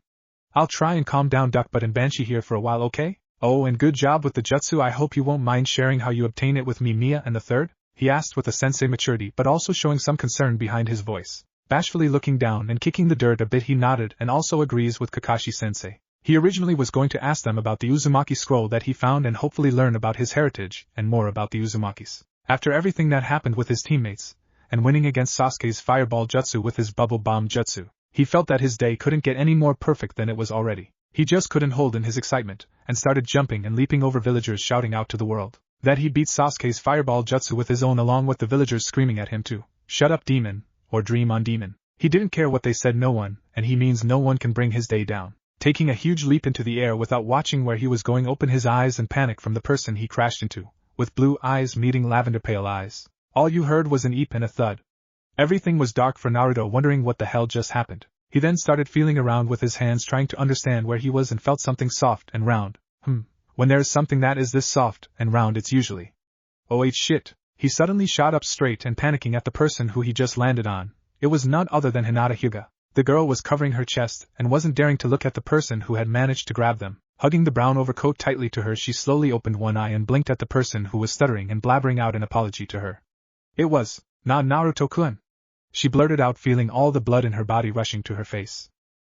I'll try and calm down Duck Butt and Banshee here for a while, okay? Oh, and good job with the jutsu. I hope you won't mind sharing how you obtain it with me, Mia and the third?" he asked with a sensei maturity, but also showing some concern behind his voice. Bashfully looking down and kicking the dirt a bit, he nodded and also agrees with Kakashi-sensei. He originally was going to ask them about the Uzumaki scroll that he found and hopefully learn about his heritage and more about the Uzumakis. After everything that happened with his teammates, and winning against Sasuke's fireball jutsu with his bubble bomb jutsu, he felt that his day couldn't get any more perfect than it was already. He just couldn't hold in his excitement, and started jumping and leaping over villagers, shouting out to the world that he beat Sasuke's fireball jutsu with his own, along with the villagers screaming at him to "Shut up, demon," or "Dream on, demon." He didn't care what they said, no one, and he means no one can bring his day down. Taking a huge leap into the air without watching where he was going, opened his eyes in panic from the person he crashed into, with blue eyes meeting lavender pale eyes. All you heard was an eep and a thud. Everything was dark for Naruto, wondering what the hell just happened. He then started feeling around with his hands, trying to understand where he was, and felt something soft and round. When there is something that is this soft and round, it's usually... Oh shit. He suddenly shot up straight and panicking at the person who he just landed on. It was none other than Hinata Hyuga. The girl was covering her chest and wasn't daring to look at the person who had managed to grab them. Hugging the brown overcoat tightly to her, she slowly opened one eye and blinked at the person who was stuttering and blabbering out an apology to her. "It was not Naruto-kun," she blurted out, feeling all the blood in her body rushing to her face.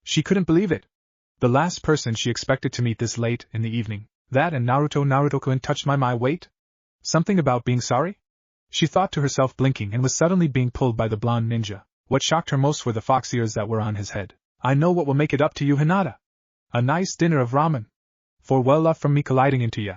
She couldn't believe it. The last person she expected to meet this late in the evening. That and Naruto-kun touched my wait? Something about being sorry? She thought to herself, blinking, and was suddenly being pulled by the blonde ninja. What shocked her most were the fox ears that were on his head. "I know what will make it up to you, Hinata. A nice dinner of ramen. For well love from me colliding into ya."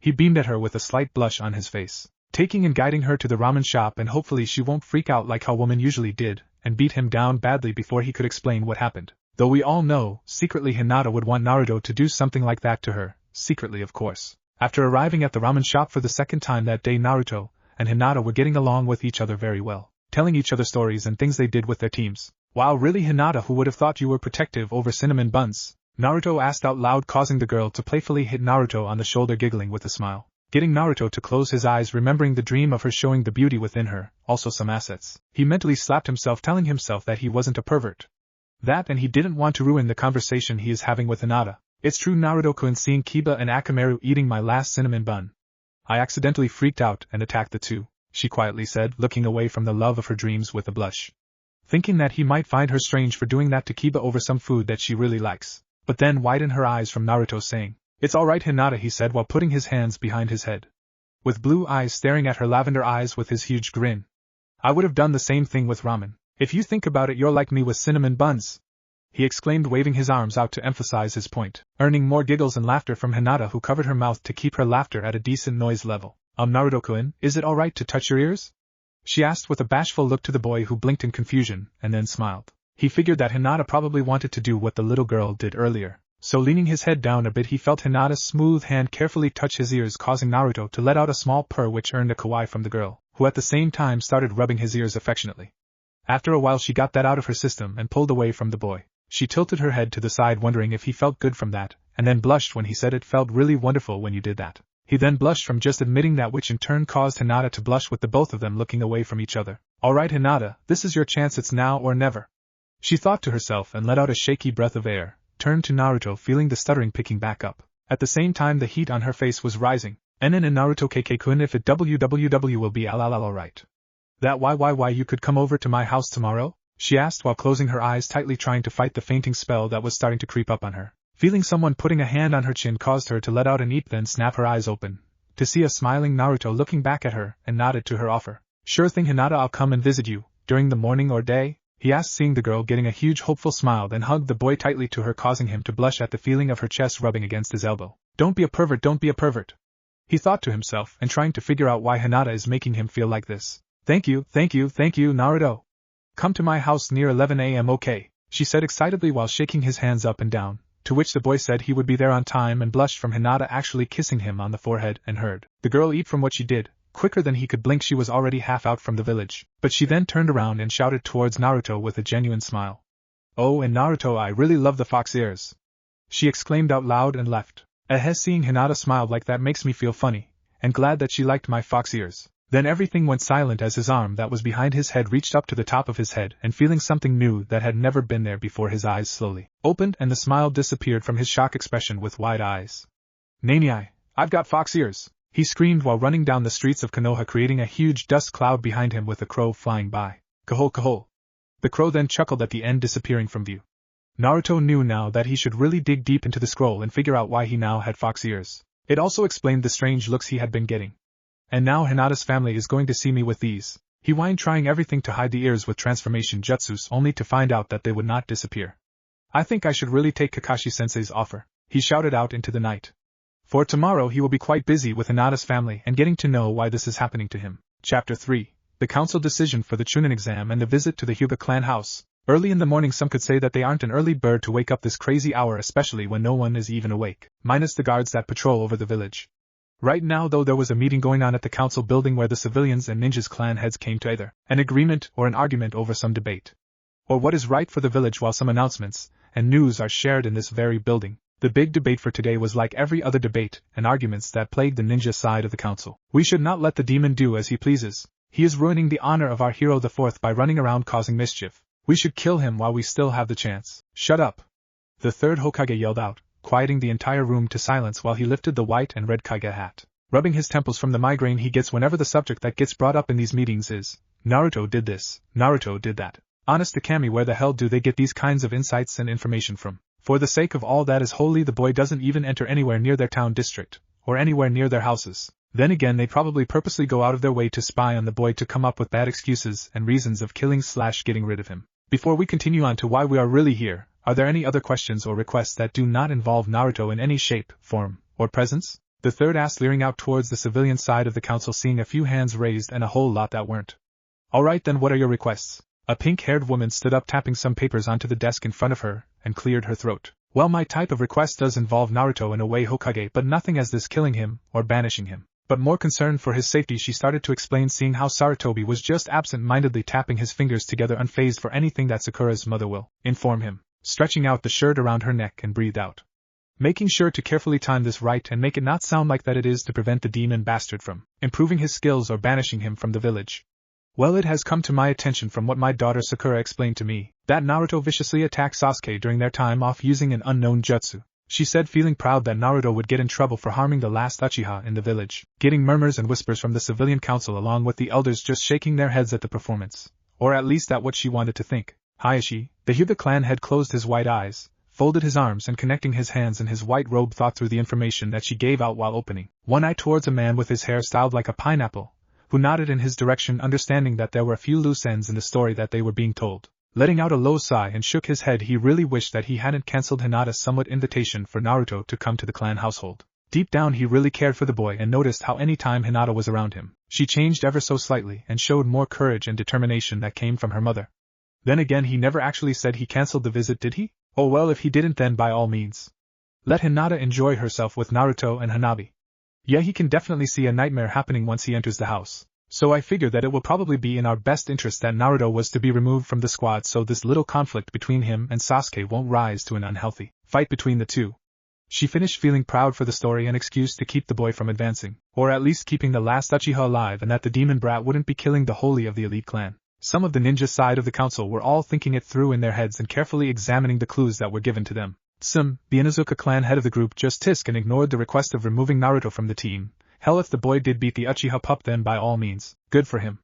He beamed at her with a slight blush on his face, taking and guiding her to the ramen shop, and hopefully she won't freak out like how women usually did, and beat him down badly before he could explain what happened. Though we all know, secretly Hinata would want Naruto to do something like that to her, secretly of course. After arriving at the ramen shop for the second time that day, Naruto and Hinata were getting along with each other very well, telling each other stories and things they did with their teams. "Wow, really, Hinata, who would have thought you were protective over cinnamon buns?" Naruto asked out loud, causing the girl to playfully hit Naruto on the shoulder, giggling with a smile, getting Naruto to close his eyes, remembering the dream of her showing the beauty within her, also some assets. He mentally slapped himself, telling himself that he wasn't a pervert. That, and he didn't want to ruin the conversation he is having with Hinata. "It's true, Naruto-kun, seeing Kiba and Akamaru eating my last cinnamon bun. I accidentally freaked out and attacked the two," she quietly said, looking away from the love of her dreams with a blush, thinking that he might find her strange for doing that to Kiba over some food that she really likes. But then widened her eyes from Naruto, saying, "It's alright, Hinata," he said while putting his hands behind his head, with blue eyes staring at her lavender eyes with his huge grin. "I would have done the same thing with ramen. If you think about it, you're like me with cinnamon buns." he exclaimed, waving his arms out to emphasize his point, earning more giggles and laughter from Hinata, who covered her mouth to keep her laughter at a decent noise level. Naruto-kun, is it alright to touch your ears? She asked with a bashful look to the boy, who blinked in confusion, and then smiled. He figured that Hinata probably wanted to do what the little girl did earlier, so leaning his head down a bit, he felt Hinata's smooth hand carefully touch his ears, causing Naruto to let out a small purr, which earned a kawaii from the girl, who at the same time started rubbing his ears affectionately. After a while she got that out of her system and pulled away from the boy. She tilted her head to the side, wondering if he felt good from that, and then blushed when he said, "It felt really wonderful when you did that." He then blushed from just admitting that, which in turn caused Hinata to blush, with the both of them looking away from each other. "Alright Hinata, this is your chance, it's now or never," she thought to herself, and let out a shaky breath of air, turned to Naruto, feeling the stuttering picking back up. At the same time the heat on her face was rising. And Naruto KK-kun, if it www will be alright. That why you could come over to my house tomorrow? She asked while closing her eyes tightly, trying to fight the fainting spell that was starting to creep up on her. Feeling someone putting a hand on her chin caused her to let out an eep, then snap her eyes open, to see a smiling Naruto looking back at her, and nodded to her offer. "Sure thing Hinata, I'll come and visit you, during the morning or day?" he asked, seeing the girl getting a huge hopeful smile, then hugged the boy tightly to her, causing him to blush at the feeling of her chest rubbing against his elbow. Don't be a pervert, he thought to himself, and trying to figure out why Hinata is making him feel like this. Thank you, Naruto. Come to my house near 11 a.m. okay, she said excitedly while shaking his hands up and down, to which the boy said he would be there on time, and blushed from Hinata actually kissing him on the forehead, and heard the girl eat from what she did. Quicker than he could blink she was already half out from the village, but she then turned around and shouted towards Naruto with a genuine smile. "Oh, and Naruto, I really love the fox ears," she exclaimed out loud, and left. Seeing Hinata smiled like that makes me feel funny, and glad that she liked my fox ears. Then everything went silent as his arm that was behind his head reached up to the top of his head, and feeling something new that had never been there before, his eyes slowly opened and the smile disappeared from his shock expression with wide eyes. "Nani, I've got fox ears!" he screamed while running down the streets of Konoha, creating a huge dust cloud behind him with a crow flying by. "Kahol kahol." The crow then chuckled at the end, disappearing from view. Naruto knew now that he should really dig deep into the scroll and figure out why he now had fox ears. It also explained the strange looks he had been getting. "And now Hinata's family is going to see me with these," he whined, trying everything to hide the ears with transformation jutsus, only to find out that they would not disappear. "I think I should really take Kakashi-sensei's offer," he shouted out into the night. For tomorrow he will be quite busy with Hinata's family and getting to know why this is happening to him. Chapter 3. The council decision for the Chunin exam and the visit to the Hyuga clan house. Early in the morning. Some could say that they aren't an early bird to wake up this crazy hour, especially when no one is even awake, minus the guards that patrol over the village. Right now though, there was a meeting going on at the council building where the civilians and ninjas clan heads came to either an agreement or an argument over some debate, or what is right for the village, while some announcements and news are shared in this very building. The big debate for today was like every other debate and arguments that plagued the ninja side of the council. "We should not let the demon do as he pleases. He is ruining the honor of our hero the fourth by running around causing mischief. We should kill him while we still have the chance." "Shut up!" the third Hokage yelled out, quieting the entire room to silence while he lifted the white and red Kage hat, rubbing his temples from the migraine he gets whenever the subject that gets brought up in these meetings is, "Naruto did this, Naruto did that." Honest to Kami, where the hell do they get these kinds of insights and information from? For the sake of all that is holy, the boy doesn't even enter anywhere near their town district, or anywhere near their houses. Then again, they probably purposely go out of their way to spy on the boy to come up with bad excuses and reasons of killing/getting rid of him. Before we continue on to why we are really here, are there any other questions or requests that do not involve Naruto in any shape, form, or presence? The third asked, leering out towards the civilian side of the council, seeing a few hands raised and a whole lot that weren't. "Alright then, what are your requests?" A pink-haired woman stood up, tapping some papers onto the desk in front of her, and cleared her throat. "Well, my type of request does involve Naruto in a way, Hokage, but nothing as this killing him, or banishing him. But more concerned for his safety," she started to explain, seeing how Sarutobi was just absent-mindedly tapping his fingers together, unfazed for anything that Sakura's mother will inform him, stretching out the shirt around her neck, and breathed out, making sure to carefully time this right and make it not sound like that it is to prevent the demon bastard from improving his skills or banishing him from the village. "Well, it has come to my attention from what my daughter Sakura explained to me, that Naruto viciously attacked Sasuke during their time off using an unknown jutsu," she said, feeling proud that Naruto would get in trouble for harming the last Uchiha in the village, getting murmurs and whispers from the civilian council, along with the elders just shaking their heads at the performance, or at least at what she wanted to think. Hayashi, the Hyuga clan head, closed his white eyes, folded his arms, and connecting his hands in his white robe, thought through the information that she gave out while opening one eye towards a man with his hair styled like a pineapple, who nodded in his direction, understanding that there were a few loose ends in the story that they were being told. Letting out a low sigh and shook his head, he really wished that he hadn't cancelled Hinata's somewhat invitation for Naruto to come to the clan household. Deep down he really cared for the boy and noticed how any time Hinata was around him, she changed ever so slightly and showed more courage and determination that came from her mother. Then again, he never actually said he cancelled the visit, did he? Oh well, if he didn't, then by all means. Let Hinata enjoy herself with Naruto and Hanabi. Yeah, he can definitely see a nightmare happening once he enters the house. So I figure that it will probably be in our best interest that Naruto was to be removed from the squad, so this little conflict between him and Sasuke won't rise to an unhealthy fight between the two. She finished feeling proud for the story and excuse to keep the boy from advancing, or at least keeping the last Uchiha alive, and that the demon brat wouldn't be killing the holy of the elite clan. Some of the ninja side of the council were all thinking it through in their heads and carefully examining the clues that were given to them. Tsum, the Inuzuka clan head of the group, just hissed and ignored the request of removing Naruto from the team. Hell, if the boy did beat the Uchiha pup, then by all means, good for him.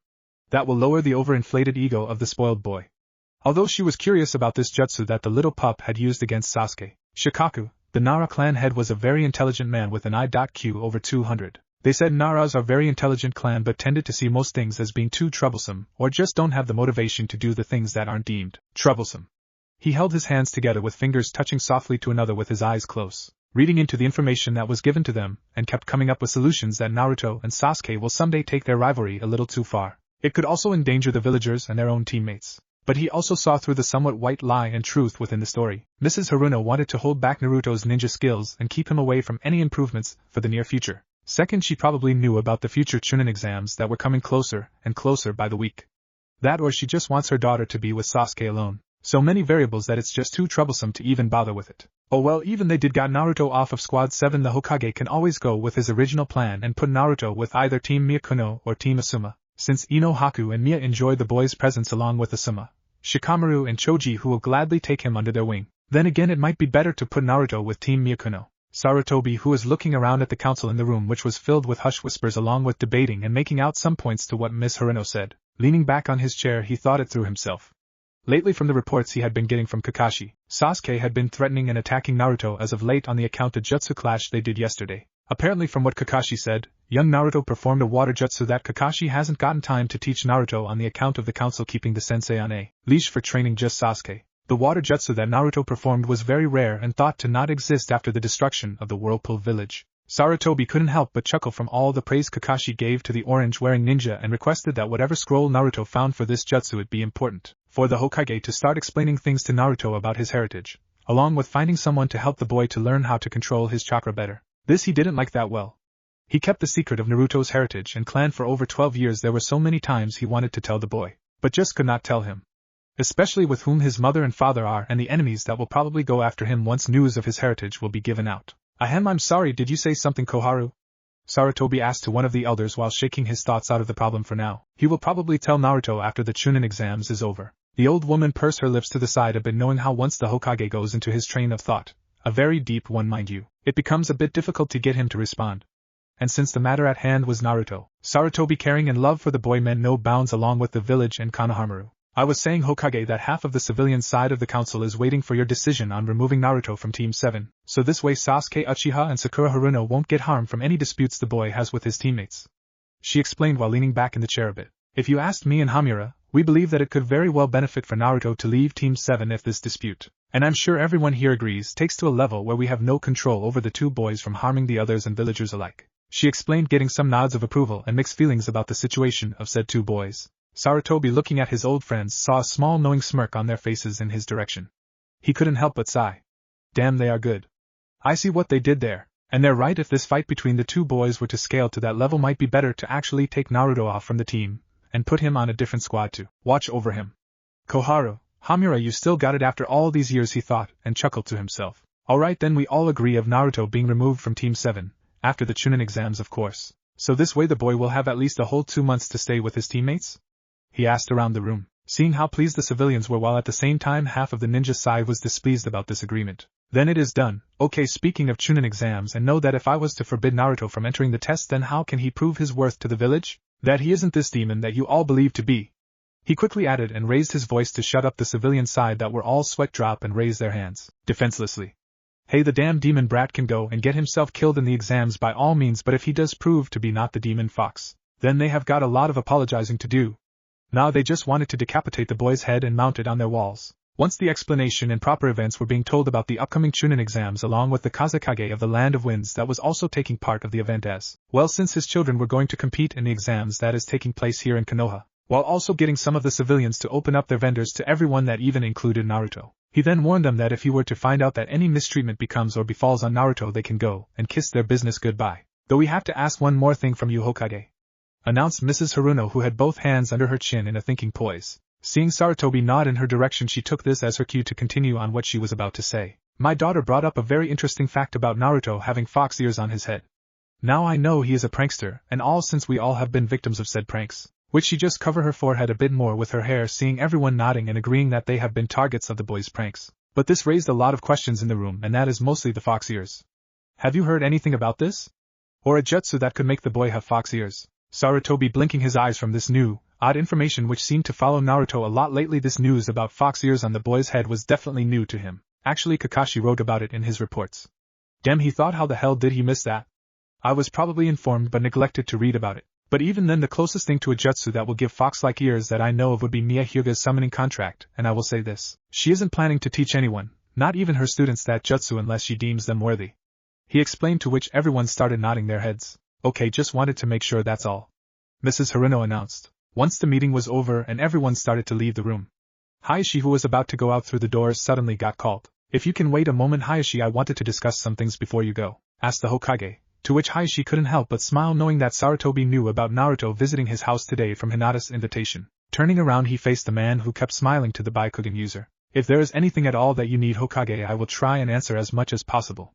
That will lower the overinflated ego of the spoiled boy. Although she was curious about this jutsu that the little pup had used against Sasuke, Shikaku, the Nara clan head, was a very intelligent man with an IQ over 200. They said Naras are very intelligent clan but tended to see most things as being too troublesome, or just don't have the motivation to do the things that aren't deemed troublesome. He held his hands together with fingers touching softly to another with his eyes close, reading into the information that was given to them, and kept coming up with solutions that Naruto and Sasuke will someday take their rivalry a little too far. It could also endanger the villagers and their own teammates. But he also saw through the somewhat white lie and truth within the story. Mrs. Haruno wanted to hold back Naruto's ninja skills and keep him away from any improvements for the near future. Second, she probably knew about the future Chunin exams that were coming closer and closer by the week. That, or she just wants her daughter to be with Sasuke alone. So many variables that it's just too troublesome to even bother with it. Oh well, even they did got Naruto off of Squad 7, the Hokage can always go with his original plan and put Naruto with either Team Miyukuno or Team Asuma, since Ino, Haku and Miya enjoy the boy's presence along with Asuma, Shikamaru and Choji, who will gladly take him under their wing. Then again, it might be better to put Naruto with Team Miyukuno. Sarutobi, who was looking around at the council in the room, which was filled with hushed whispers along with debating and making out some points to what Miss Haruno said. Leaning back on his chair, he thought it through himself. Lately, from the reports he had been getting from Kakashi, Sasuke had been threatening and attacking Naruto as of late on the account of jutsu clash they did yesterday. Apparently, from what Kakashi said, young Naruto performed a water jutsu that Kakashi hasn't gotten time to teach Naruto on the account of the council keeping the sensei on a leash for training just Sasuke. The water jutsu that Naruto performed was very rare and thought to not exist after the destruction of the Whirlpool village. Sarutobi couldn't help but chuckle from all the praise Kakashi gave to the orange-wearing ninja and requested that whatever scroll Naruto found for this jutsu, it be important for the Hokage to start explaining things to Naruto about his heritage, along with finding someone to help the boy to learn how to control his chakra better. This he didn't like that well. He kept the secret of Naruto's heritage and clan for over 12 years. There were so many times he wanted to tell the boy, but just could not tell him. Especially with whom his mother and father are and the enemies that will probably go after him once news of his heritage will be given out. Ahem, I'm sorry, did you say something, Koharu? Sarutobi asked to one of the elders while shaking his thoughts out of the problem for now. He will probably tell Naruto after the Chunin exams is over. The old woman pursed her lips to the side a bit, knowing how once the Hokage goes into his train of thought, a very deep one mind you, it becomes a bit difficult to get him to respond. And since the matter at hand was Naruto, Sarutobi caring and love for the boy meant no bounds along with the village and Konohamaru. I was saying, Hokage, that half of the civilian side of the council is waiting for your decision on removing Naruto from Team 7, so this way Sasuke, Uchiha and Sakura Haruno won't get harmed from any disputes the boy has with his teammates. She explained while leaning back in the chair a bit. If you asked me and Hamura, we believe that it could very well benefit for Naruto to leave Team 7 if this dispute, and I'm sure everyone here agrees, takes to a level where we have no control over the two boys from harming the others and villagers alike. She explained, getting some nods of approval and mixed feelings about the situation of said two boys. Sarutobi, looking at his old friends, saw a small knowing smirk on their faces in his direction. He couldn't help but sigh. Damn, they are good. I see what they did there, and they're right. If this fight between the two boys were to scale to that level, might be better to actually take Naruto off from the team, and put him on a different squad to watch over him. Koharu, Hamura, you still got it after all these years, he thought, and chuckled to himself. Alright, then we all agree of Naruto being removed from Team 7, after the Chunin exams of course. So this way the boy will have at least a whole 2 months to stay with his teammates? He asked around the room, seeing how pleased the civilians were while at the same time half of the ninja side was displeased about this agreement. Then it is done. Okay, speaking of Chunin exams, and know that if I was to forbid Naruto from entering the test, then how can he prove his worth to the village? That he isn't this demon that you all believe to be. He quickly added and raised his voice to shut up the civilian side that were all sweat drop and raise their hands, defenselessly. Hey, the damn demon brat can go and get himself killed in the exams by all means, but if he does prove to be not the demon fox, then they have got a lot of apologizing to do. Now they just wanted to decapitate the boy's head and mount it on their walls. Once the explanation and proper events were being told about the upcoming Chunin exams along with the Kazekage of the Land of Winds that was also taking part of the event as well, since his children were going to compete in the exams that is taking place here in Konoha, while also getting some of the civilians to open up their vendors to everyone, that even included Naruto. He then warned them that if he were to find out that any mistreatment becomes or befalls on Naruto, they can go and kiss their business goodbye. Though we have to ask one more thing from you, Hokage, announced Mrs. Haruno, who had both hands under her chin in a thinking poise. Seeing Sarutobi nod in her direction, she took this as her cue to continue on what she was about to say. My daughter brought up a very interesting fact about Naruto having fox ears on his head. Now I know he is a prankster and all, since we all have been victims of said pranks, which she just covered her forehead a bit more with her hair, seeing everyone nodding and agreeing that they have been targets of the boy's pranks. But this raised a lot of questions in the room, and that is mostly the fox ears. Have you heard anything about this? Or a jutsu that could make the boy have fox ears? Sarutobi blinking his eyes from this new, odd information which seemed to follow Naruto a lot lately. This news about fox ears on the boy's head was definitely new to him. Actually, Kakashi wrote about it in his reports. Damn, he thought, how the hell did he miss that? I was probably informed but neglected to read about it. But even then, the closest thing to a jutsu that will give fox-like ears that I know of would be Mia Hyuga's summoning contract, and I will say this. She isn't planning to teach anyone, not even her students, that jutsu unless she deems them worthy. He explained, to which everyone started nodding their heads. Okay, just wanted to make sure, that's all. Mrs. Haruno announced. Once the meeting was over and everyone started to leave the room, Hayashi, who was about to go out through the doors, suddenly got called. If you can wait a moment, Hayashi, I wanted to discuss some things before you go, asked the Hokage, to which Hayashi couldn't help but smile, knowing that Sarutobi knew about Naruto visiting his house today from Hinata's invitation. Turning around, he faced the man who kept smiling to the Byakugan user. If there is anything at all that you need, Hokage, I will try and answer as much as possible.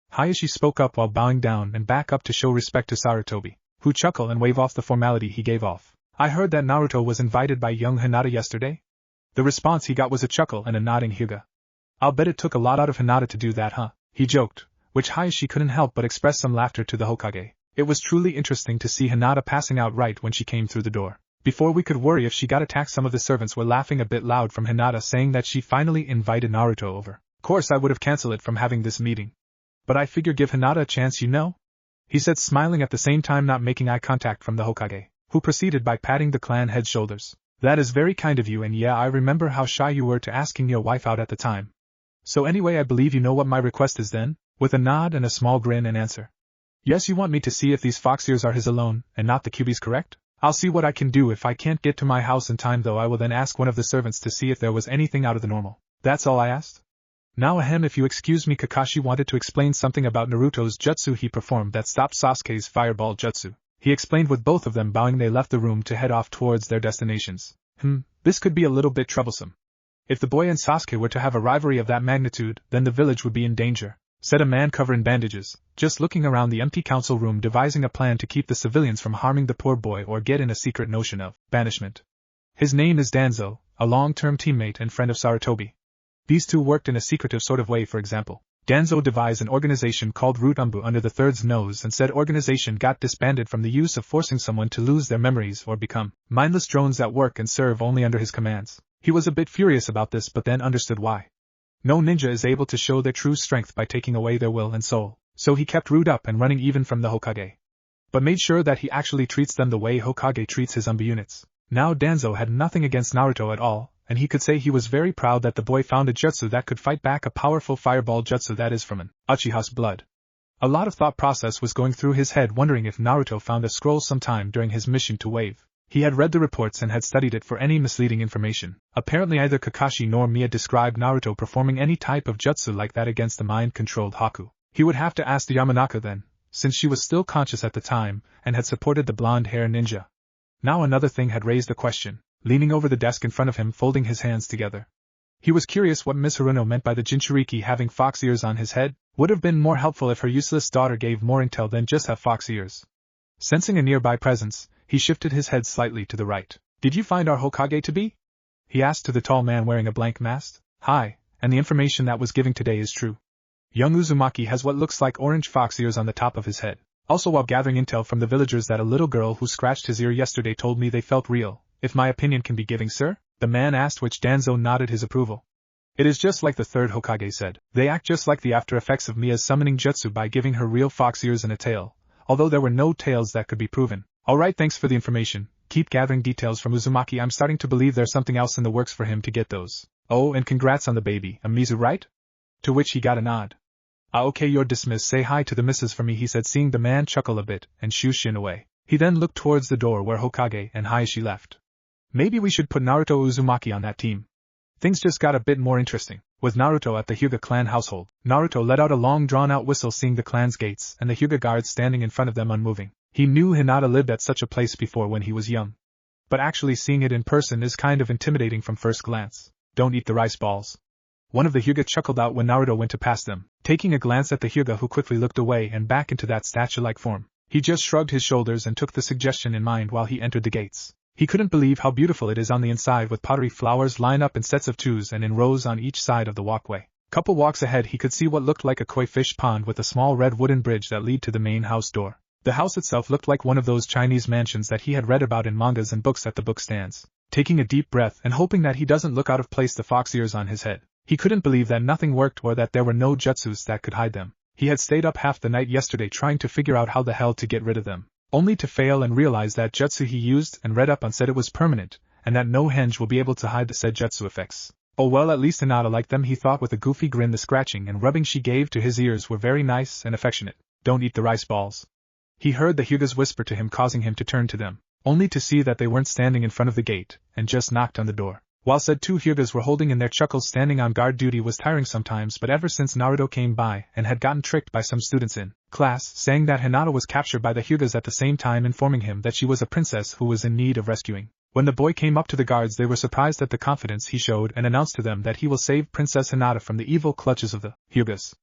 Hayashi spoke up while bowing down and back up to show respect to Sarutobi, who chuckled and waved off the formality he gave off. I heard that Naruto was invited by young Hinata yesterday? The response he got was a chuckle and a nodding Hyuga. I'll bet it took a lot out of Hinata to do that, huh? He joked, which Hayashi couldn't help but express some laughter to the Hokage. It was truly interesting to see Hinata passing out right when she came through the door. Before we could worry if she got attacked, some of the servants were laughing a bit loud from Hinata, saying that she finally invited Naruto over. Of course I would have cancelled it from having this meeting. But I figure give Hinata a chance, you know? He said, smiling at the same time not making eye contact from the Hokage, who proceeded by patting the clan head's shoulders. That is very kind of you, and yeah, I remember how shy you were to asking your wife out at the time. So anyway, I believe you know what my request is then? With a nod and a small grin and answer. Yes, you want me to see if these fox ears are his alone, and not the Kyuubi's, correct? I'll see what I can do. If I can't get to my house in time though, I will then ask one of the servants to see if there was anything out of the normal. That's all I asked? Now ahem, if you excuse me, Kakashi wanted to explain something about Naruto's jutsu he performed that stopped Sasuke's fireball jutsu. He explained. With both of them bowing, they left the room to head off towards their destinations. This could be a little bit troublesome. If the boy and Sasuke were to have a rivalry of that magnitude, then the village would be in danger, said a man covered in bandages, just looking around the empty council room, devising a plan to keep the civilians from harming the poor boy or get in a secret notion of banishment. His name is Danzo, a long-term teammate and friend of Sarutobi. These two worked in a secretive sort of way. For example, Danzo devised an organization called Root Umbu under the third's nose, and said organization got disbanded from the use of forcing someone to lose their memories or become mindless drones that work and serve only under his commands. He was a bit furious about this, but then understood why. No ninja is able to show their true strength by taking away their will and soul, so he kept Root up and running even from the Hokage. But made sure that he actually treats them the way Hokage treats his Umbu units. Now Danzo had nothing against Naruto at all, and he could say he was very proud that the boy found a jutsu that could fight back a powerful fireball jutsu that is from an Uchiha's blood. A lot of thought process was going through his head, wondering if Naruto found a scroll sometime during his mission to Wave. He had read the reports and had studied it for any misleading information. Apparently neither Kakashi nor Mia described Naruto performing any type of jutsu like that against the mind-controlled Haku. He would have to ask the Yamanaka then, since she was still conscious at the time, and had supported the blonde-hair ninja. Now another thing had raised the question, leaning over the desk in front of him, folding his hands together. He was curious what Miss Haruno meant by the Jinchuriki having fox ears on his head. Would have been more helpful if her useless daughter gave more intel than just have fox ears. Sensing a nearby presence, he shifted his head slightly to the right. Did you find our Hokage to be? He asked to the tall man wearing a blank mask. Hi, and the information that was given today is true. Young Uzumaki has what looks like orange fox ears on the top of his head. Also, while gathering intel from the villagers that a little girl who scratched his ear yesterday told me they felt real. If my opinion can be given, sir? The man asked, which Danzo nodded his approval. It is just like the third Hokage said. They act just like the after effects of Mia's summoning jutsu by giving her real fox ears and a tail, although there were no tails that could be proven. Alright, thanks for the information, keep gathering details from Uzumaki. I'm starting to believe there's something else in the works for him to get those. Oh, and congrats on the baby, Mizu, right? To which he got a nod. Ah, okay, you're dismissed. Say hi to the missus for me, he said, seeing the man chuckle a bit and shoo Shin away. He then looked towards the door where Hokage and Hayashi left. Maybe we should put Naruto Uzumaki on that team. Things just got a bit more interesting. With Naruto at the Hyuga clan household, Naruto let out a long drawn-out whistle seeing the clan's gates and the Hyuga guards standing in front of them unmoving. He knew Hinata lived at such a place before when he was young. But actually seeing it in person is kind of intimidating from first glance. Don't eat the rice balls. One of the Hyuga chuckled out when Naruto went to pass them, taking a glance at the Hyuga, who quickly looked away and back into that statue-like form. He just shrugged his shoulders and took the suggestion in mind while he entered the gates. He couldn't believe how beautiful it is on the inside, with pottery flowers lined up in sets of twos and in rows on each side of the walkway. Couple walks ahead he could see what looked like a koi fish pond with a small red wooden bridge that led to the main house door. The house itself looked like one of those Chinese mansions that he had read about in mangas and books at the book stands. Taking a deep breath and hoping that he doesn't look out of place the fox ears on his head, he couldn't believe that nothing worked or that there were no jutsus that could hide them. He had stayed up half the night yesterday trying to figure out how the hell to get rid of them, only to fail and realize that jutsu he used and read up on said it was permanent, and that no henge will be able to hide the said jutsu effects. Oh well, at least Hinata liked them, he thought with a goofy grin. The scratching and rubbing she gave to his ears were very nice and affectionate. Don't eat the rice balls. He heard the Hyugas whisper to him, causing him to turn to them, only to see that they weren't standing in front of the gate, and just knocked on the door. While said two Hyugas were holding in their chuckles, standing on guard duty was tiring sometimes, but ever since Naruto came by and had gotten tricked by some students in class, saying that Hinata was captured by the Hyugas at the same time informing him that she was a princess who was in need of rescuing. When the boy came up to the guards, they were surprised at the confidence he showed and announced to them that he will save Princess Hinata from the evil clutches of the Hyugas.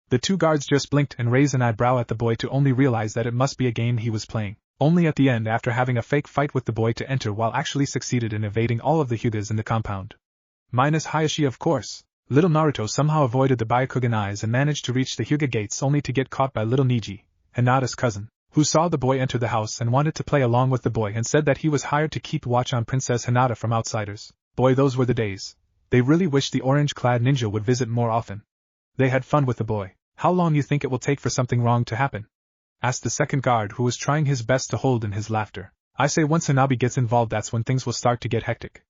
The two guards just blinked and raised an eyebrow at the boy, to only realize that it must be a game he was playing. Only at the end, after having a fake fight with the boy, to enter while actually succeeded in evading all of the Hyugas in the compound. Minus Hayashi, of course. Little Naruto somehow avoided the Byakugan eyes and managed to reach the Hyuga gates, only to get caught by little Niji, Hinata's cousin, who saw the boy enter the house and wanted to play along with the boy and said that he was hired to keep watch on Princess Hinata from outsiders. Boy, those were the days. They really wished the orange-clad ninja would visit more often. They had fun with the boy. How long you think it will take for something wrong to happen? Asked the second guard, who was trying his best to hold in his laughter. I say once Hanabi gets involved, that's when things will start to get hectic.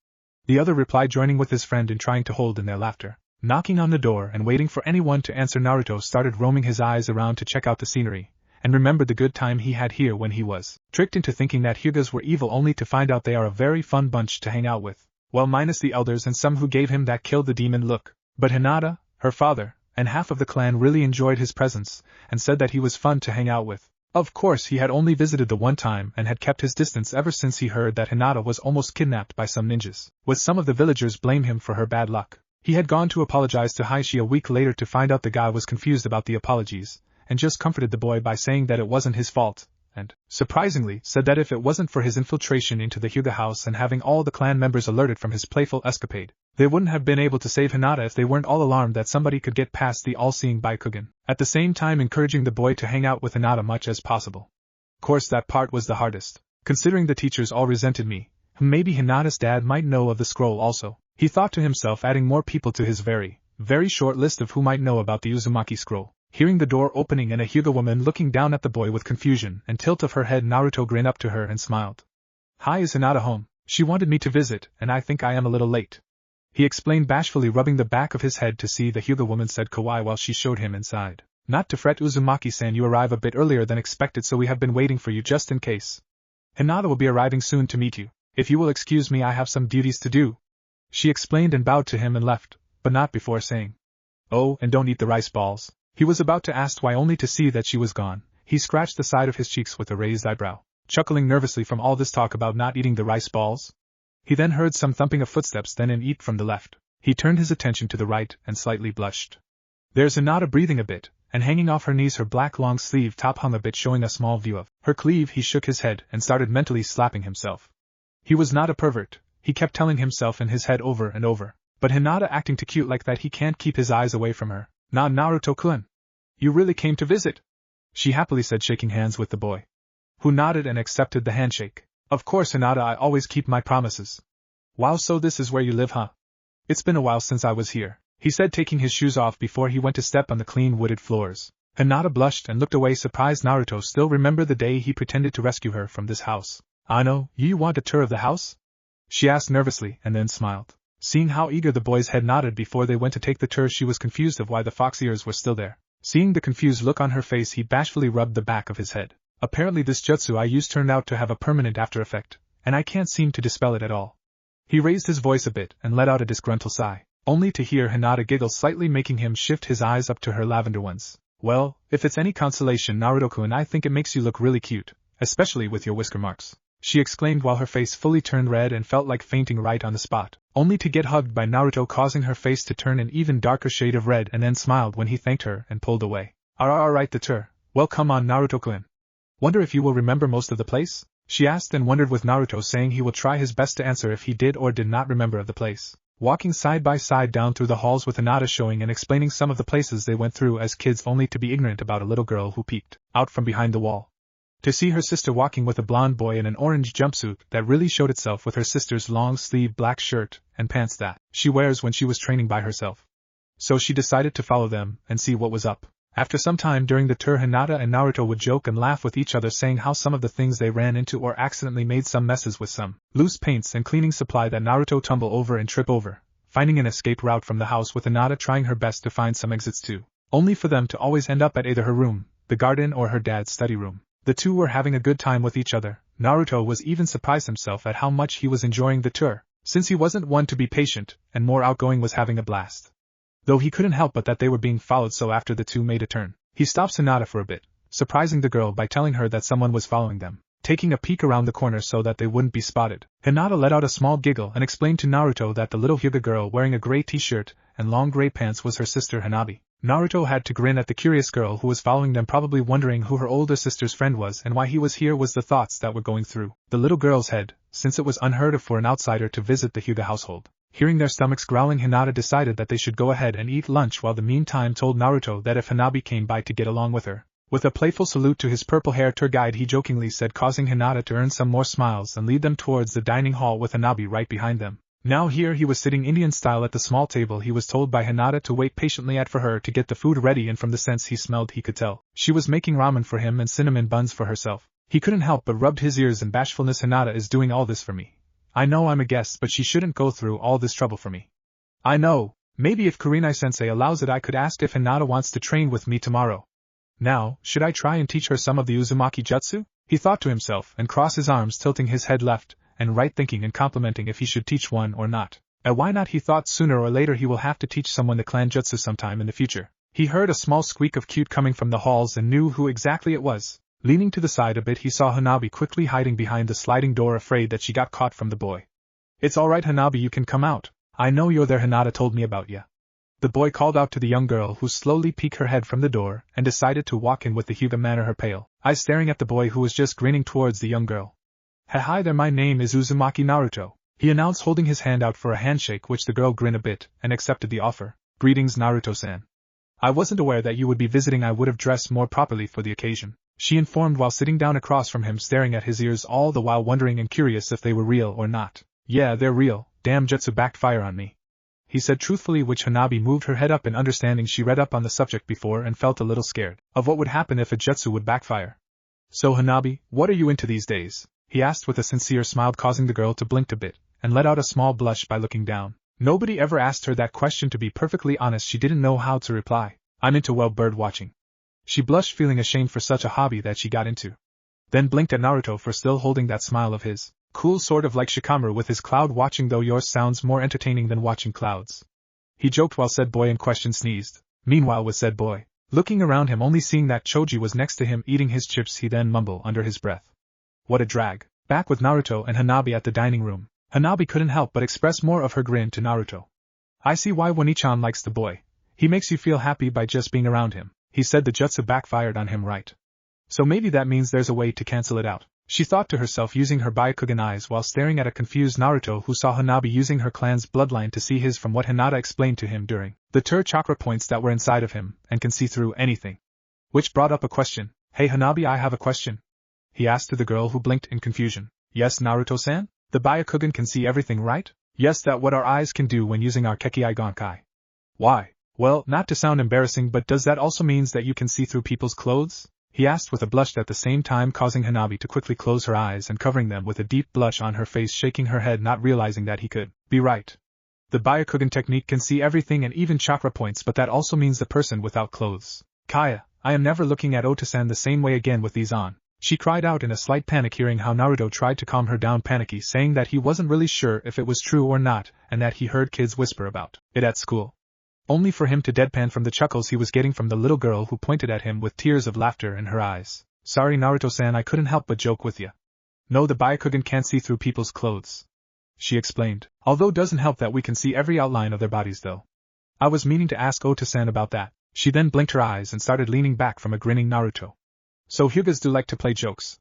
The other replied, joining with his friend in trying to hold in their laughter. Knocking on the door and waiting for anyone to answer, Naruto started roaming his eyes around to check out the scenery, and remembered the good time he had here when he was tricked into thinking that Hyugas were evil, only to find out they are a very fun bunch to hang out with. Well, minus the elders and some who gave him that kill the demon look. But Hinata, her father, and half of the clan really enjoyed his presence, and said that he was fun to hang out with. Of course, he had only visited the one time and had kept his distance ever since he heard that Hinata was almost kidnapped by some ninjas, with some of the villagers blame him for her bad luck. He had gone to apologize to Hayashi a week later to find out the guy was confused about the apologies, and just comforted the boy by saying that it wasn't his fault, and, surprisingly, said that if it wasn't for his infiltration into the Hyuga house and having all the clan members alerted from his playful escapade, they wouldn't have been able to save Hinata if they weren't all alarmed that somebody could get past the all-seeing Byakugan, at the same time encouraging the boy to hang out with Hinata much as possible. Of course, that part was the hardest, considering the teachers all resented me. Maybe Hinata's dad might know of the scroll also, he thought to himself, adding more people to his very short list of who might know about the Uzumaki scroll. Hearing the door opening and a Hyuga woman looking down at the boy with confusion and tilt of her head, Naruto grinned up to her and smiled. Hi, is Hinata home? She wanted me to visit, and I think I am a little late. He explained bashfully, rubbing the back of his head to see the Hyuga woman said kawaii while she showed him inside. Not to fret, Uzumaki-san, you arrive a bit earlier than expected, so we have been waiting for you just in case. Hinata will be arriving soon to meet you. If you will excuse me, I have some duties to do. She explained and bowed to him and left, but not before saying, oh, and don't eat the rice balls. He was about to ask why, only to see that she was gone. He scratched the side of his cheeks with a raised eyebrow, chuckling nervously from all this talk about not eating the rice balls. He then heard some thumping of footsteps, then an eat from the left. He turned his attention to the right and slightly blushed. There's Hinata breathing a bit, and hanging off her knees her black long sleeve top hung a bit, showing a small view of her cleave. He shook his head and started mentally slapping himself. He was not a pervert, he kept telling himself in his head over and over. But Hinata acting too cute like that, he can't keep his eyes away from her. Nah, Naruto-kun. You really came to visit? She happily said, shaking hands with the boy, who nodded and accepted the handshake. Of course, Hinata, I always keep my promises. Wow, so this is where you live, huh? It's been a while since I was here, he said, taking his shoes off before he went to step on the clean wooded floors. Hinata blushed and looked away, surprised. Naruto still remembered the day he pretended to rescue her from this house. "Ano, you want a tour of the house?" she asked nervously and then smiled. Seeing how eager the boy's head nodded before they went to take the tour, she was confused of why the fox ears were still there. Seeing the confused look on her face, he bashfully rubbed the back of his head. "Apparently this jutsu I used turned out to have a permanent after effect, and I can't seem to dispel it at all." He raised his voice a bit and let out a disgruntled sigh, only to hear Hinata giggle slightly, making him shift his eyes up to her lavender ones. "Well, if it's any consolation, Naruto-kun, I think it makes you look really cute, especially with your whisker marks," she exclaimed while her face fully turned red and felt like fainting right on the spot, only to get hugged by Naruto, causing her face to turn an even darker shade of red, and then smiled when he thanked her and pulled away. Alright, the tour. Well, come on, Naruto-kun. Wonder if you will remember most of the place?" she asked, and wondered with Naruto saying he will try his best to answer if he did or did not remember of the place. Walking side by side down through the halls with Hinata showing and explaining some of the places they went through as kids, only to be ignorant about a little girl who peeked out from behind the wall to see her sister walking with a blonde boy in an orange jumpsuit that really showed itself with her sister's long-sleeved black shirt and pants that she wears when she was training by herself. So she decided to follow them and see what was up. After some time during the tour, Hinata and Naruto would joke and laugh with each other, saying how some of the things they ran into or accidentally made some messes with some loose paints and cleaning supply that Naruto tumble over and trip over, finding an escape route from the house with Hinata trying her best to find some exits too, only for them to always end up at either her room, the garden, or her dad's study room. The two were having a good time with each other. Naruto was even surprised himself at how much he was enjoying the tour, since he wasn't one to be patient and more outgoing, was having a blast. Though he couldn't help but that they were being followed, so after the two made a turn, he stops Hinata for a bit, surprising the girl by telling her that someone was following them, taking a peek around the corner so that they wouldn't be spotted. Hinata let out a small giggle and explained to Naruto that the little Hyuga girl wearing a gray t-shirt and long gray pants was her sister Hanabi. Naruto had to grin at the curious girl who was following them, probably wondering who her older sister's friend was and why he was here. Was the thoughts that were going through the little girl's head, since it was unheard of for an outsider to visit the Hyuga household. Hearing their stomachs growling, Hinata decided that they should go ahead and eat lunch, while the meantime told Naruto that if Hanabi came by to get along with her. With a playful salute to his purple-haired tour guide, he jokingly said, causing Hinata to earn some more smiles and lead them towards the dining hall with Hanabi right behind them. Now here he was sitting Indian style at the small table he was told by Hinata to wait patiently at for her to get the food ready, and from the scents he smelled he could tell she was making ramen for him and cinnamon buns for herself. He couldn't help but rubbed his ears in bashfulness. "Hinata is doing all this for me. I know I'm a guest, but she shouldn't go through all this trouble for me. I know, maybe if Kurenai-sensei allows it, I could ask if Hinata wants to train with me tomorrow. Now, should I try and teach her some of the Uzumaki jutsu?" he thought to himself, and crossed his arms, tilting his head left and right, thinking and complimenting if he should teach one or not. Why not, he thought, sooner or later he will have to teach someone the clan jutsu sometime in the future. He heard a small squeak of cute coming from the halls and knew who exactly it was. Leaning to the side a bit, he saw Hanabi quickly hiding behind the sliding door, afraid that she got caught from the boy. "It's alright, Hanabi, you can come out. I know you're there, Hinata told me about ya," the boy called out to the young girl, who slowly peeked her head from the door and decided to walk in with the Hyuga manner, her pale eyes staring at the boy who was just grinning towards the young girl. "Hi there, my name is Uzumaki Naruto," he announced, holding his hand out for a handshake, which the girl grinned a bit and accepted the offer. "Greetings, Naruto-san. I wasn't aware that you would be visiting. I would have dressed more properly for the occasion," she informed while sitting down across from him, staring at his ears, all the while wondering and curious if they were real or not. "Yeah, they're real. Damn jutsu backfire on me," he said truthfully, which Hanabi moved her head up in understanding. She read up on the subject before and felt a little scared of what would happen if a jutsu would backfire. "So Hanabi, what are you into these days?" he asked with a sincere smile, causing the girl to blink a bit and let out a small blush by looking down. Nobody ever asked her that question. To be perfectly honest, she didn't know how to reply. "I'm into bird watching." She blushed, feeling ashamed for such a hobby that she got into. Then blinked at Naruto for still holding that smile of his. "Cool, sort of like Shikamaru with his cloud watching, though yours sounds more entertaining than watching clouds," he joked while said boy in question sneezed. Meanwhile, with said boy looking around him, only seeing that Choji was next to him eating his chips, he then mumbled under his breath, "What a drag." Back with Naruto and Hanabi at the dining room, Hanabi couldn't help but express more of her grin to Naruto. "I see why One-chan likes the boy. He makes you feel happy by just being around him," he said. "The jutsu backfired on him, right? So maybe that means there's a way to cancel it out," she thought to herself, using her Byakugan eyes while staring at a confused Naruto who saw Hanabi using her clan's bloodline to see his from what Hinata explained to him during the tour, chakra points that were inside of him and can see through anything. Which brought up a question. "Hey Hanabi, I have a question," he asked to the girl, who blinked in confusion. "Yes, Naruto-san? The Byakugan can see everything, right?" "Yes, that what our eyes can do when using our Kekkei Gonkai." "Why? Well, not to sound embarrassing, but does that also means that you can see through people's clothes?" he asked with a blush at the same time causing Hanabi to quickly close her eyes and covering them with a deep blush on her face, shaking her head, not realizing that he could be right. The Byakugan technique can see everything and even chakra points, but that also means the person without clothes. Kaya, I am never looking at Otosan the same way again with these on. She cried out in a slight panic, hearing how Naruto tried to calm her down, panicky, saying that he wasn't really sure if it was true or not, and that he heard kids whisper about it at school. Only for him to deadpan from the chuckles he was getting from the little girl who pointed at him with tears of laughter in her eyes. Sorry Naruto-san, I couldn't help but joke with ya. No, the Byakugan can't see through people's clothes, she explained. Although doesn't help that we can see every outline of their bodies though. I was meaning to ask Ota-san about that. She then blinked her eyes and started leaning back from a grinning Naruto. So Hyugas do like to play jokes.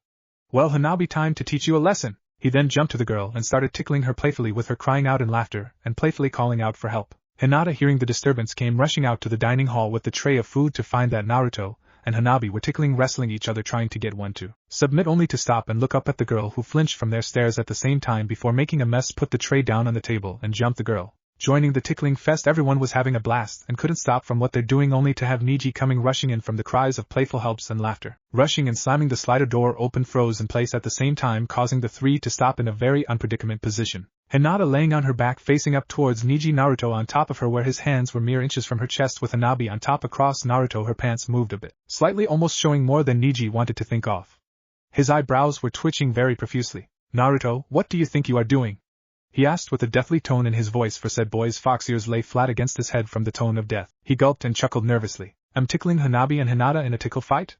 Well, Hanabi, time to teach you a lesson. He then jumped to the girl and started tickling her playfully, with her crying out in laughter and playfully calling out for help. Hinata, hearing the disturbance, came rushing out to the dining hall with the tray of food to find that Naruto and Hanabi were tickling, wrestling each other, trying to get one to submit, only to stop and look up at the girl, who flinched from their stares at the same time before making a mess, put the tray down on the table and jumped the girl. Joining the tickling fest, everyone was having a blast and couldn't stop from what they're doing, only to have Niji coming rushing in from the cries of playful helps and laughter. Rushing and slamming the slider door open froze in place at the same time, causing the three to stop in a very unpredicament position. Hinata laying on her back facing up towards Niji, Naruto on top of her where his hands were mere inches from her chest, with Hanabi on top across Naruto. Her pants moved a bit, slightly, almost showing more than Niji wanted to think off. His eyebrows were twitching very profusely. Naruto, what do you think you are doing? He asked with a deathly tone in his voice, for said boy's fox ears lay flat against his head from the tone of death. He gulped and chuckled nervously. I'm tickling Hanabi and Hinata in a tickle fight?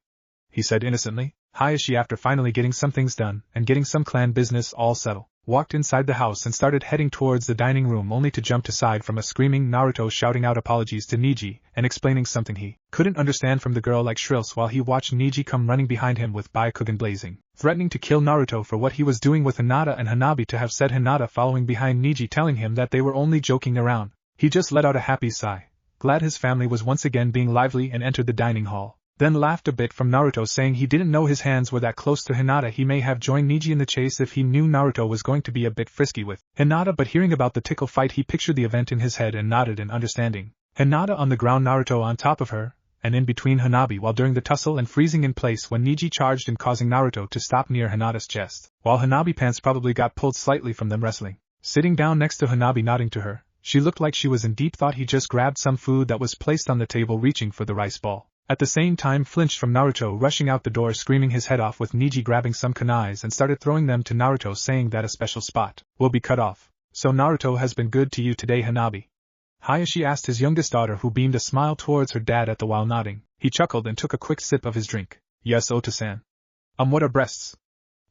He said innocently. Hayashi, after finally getting some things done and getting some clan business all settled, walked inside the house and started heading towards the dining room, only to jump aside from a screaming Naruto shouting out apologies to Niji and explaining something he couldn't understand from the girl like shrills, while he watched Niji come running behind him with Byakugan blazing, threatening to kill Naruto for what he was doing with Hinata and Hanabi. To have said Hinata following behind Niji telling him that they were only joking around, he just let out a happy sigh, glad his family was once again being lively, and entered the dining hall. Then laughed a bit from Naruto, saying he didn't know his hands were that close to Hinata. He may have joined Niji in the chase if he knew Naruto was going to be a bit frisky with Hinata, but hearing about the tickle fight he pictured the event in his head and nodded in understanding. Hinata on the ground, Naruto on top of her, and in between Hanabi, while during the tussle and freezing in place when Niji charged and causing Naruto to stop near Hinata's chest, while Hanabi pants probably got pulled slightly from them wrestling. Sitting down next to Hanabi nodding to her, she looked like she was in deep thought. He just grabbed some food that was placed on the table, reaching for the rice ball. At the same time flinched from Naruto rushing out the door screaming his head off, with Niji grabbing some kunais and started throwing them to Naruto, saying that a special spot will be cut off. So Naruto has been good to you today, Hanabi? Hayashi asked his youngest daughter, who beamed a smile towards her dad at the while nodding. He chuckled and took a quick sip of his drink. Yes, Ota-san. What are breasts?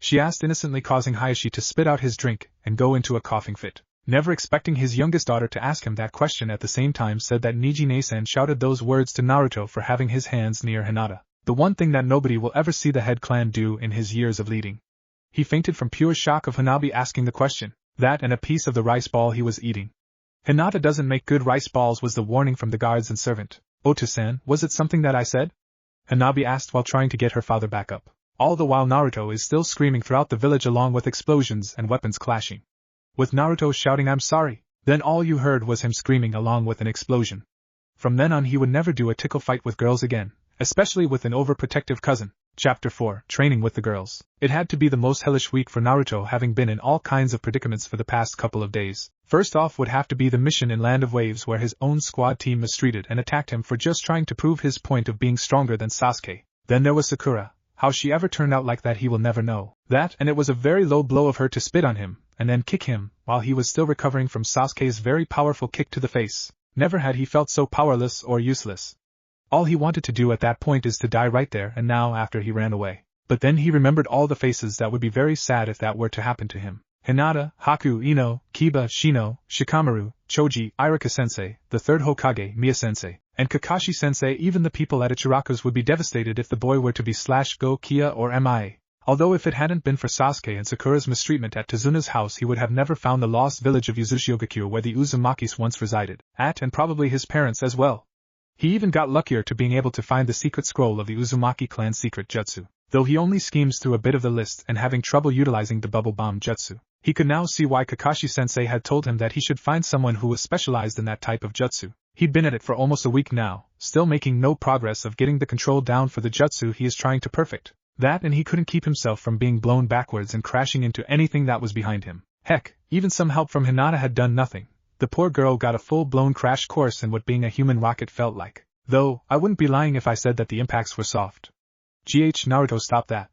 She asked innocently, causing Hayashi to spit out his drink and go into a coughing fit. Never expecting his youngest daughter to ask him that question, at the same time said that Niji-ne-san shouted those words to Naruto for having his hands near Hinata. The one thing that nobody will ever see the head clan do in his years of leading. He fainted from pure shock of Hanabi asking the question. That and a piece of the rice ball he was eating. Hinata doesn't make good rice balls, was the warning from the guards and servant. Ota-san, was it something that I said? Hanabi asked while trying to get her father back up. All the while Naruto is still screaming throughout the village, along with explosions and weapons clashing. With Naruto shouting I'm sorry, then all you heard was him screaming along with an explosion. From then on he would never do a tickle fight with girls again, especially with an overprotective cousin. Chapter 4, Training with the Girls. It had to be the most hellish week for Naruto, having been in all kinds of predicaments for the past couple of days. First off would have to be the mission in Land of Waves, where his own squad team mistreated and attacked him for just trying to prove his point of being stronger than Sasuke. Then there was Sakura. How she ever turned out like that he will never know. That, and it was a very low blow of her to spit on him, and then kick him, while he was still recovering from Sasuke's very powerful kick to the face. Never had he felt so powerless or useless. All he wanted to do at that point is to die right there and now after he ran away. But then he remembered all the faces that would be very sad if that were to happen to him. Hinata, Haku, Ino, Kiba, Shino, Shikamaru, Choji, Iruka-sensei, the third Hokage, Miya-sensei, and Kakashi-sensei. Even the people at Ichiraku's would be devastated if the boy were to be /go Kia or MIA. Although if it hadn't been for Sasuke and Sakura's mistreatment at Tazuna's house, he would have never found the lost village of Uzushiogakure where the Uzumakis once resided, and probably his parents as well. He even got luckier to being able to find the secret scroll of the Uzumaki clan's secret jutsu. Though he only schemes through a bit of the list and having trouble utilizing the bubble bomb jutsu, he could now see why Kakashi-sensei had told him that he should find someone who was specialized in that type of jutsu. He'd been at it for almost a week now, still making no progress of getting the control down for the jutsu he is trying to perfect. That, and he couldn't keep himself from being blown backwards and crashing into anything that was behind him. Heck, even some help from Hinata had done nothing. The poor girl got a full-blown crash course in what being a human rocket felt like. Though, I wouldn't be lying if I said that the impacts were soft. Naruto, stop that.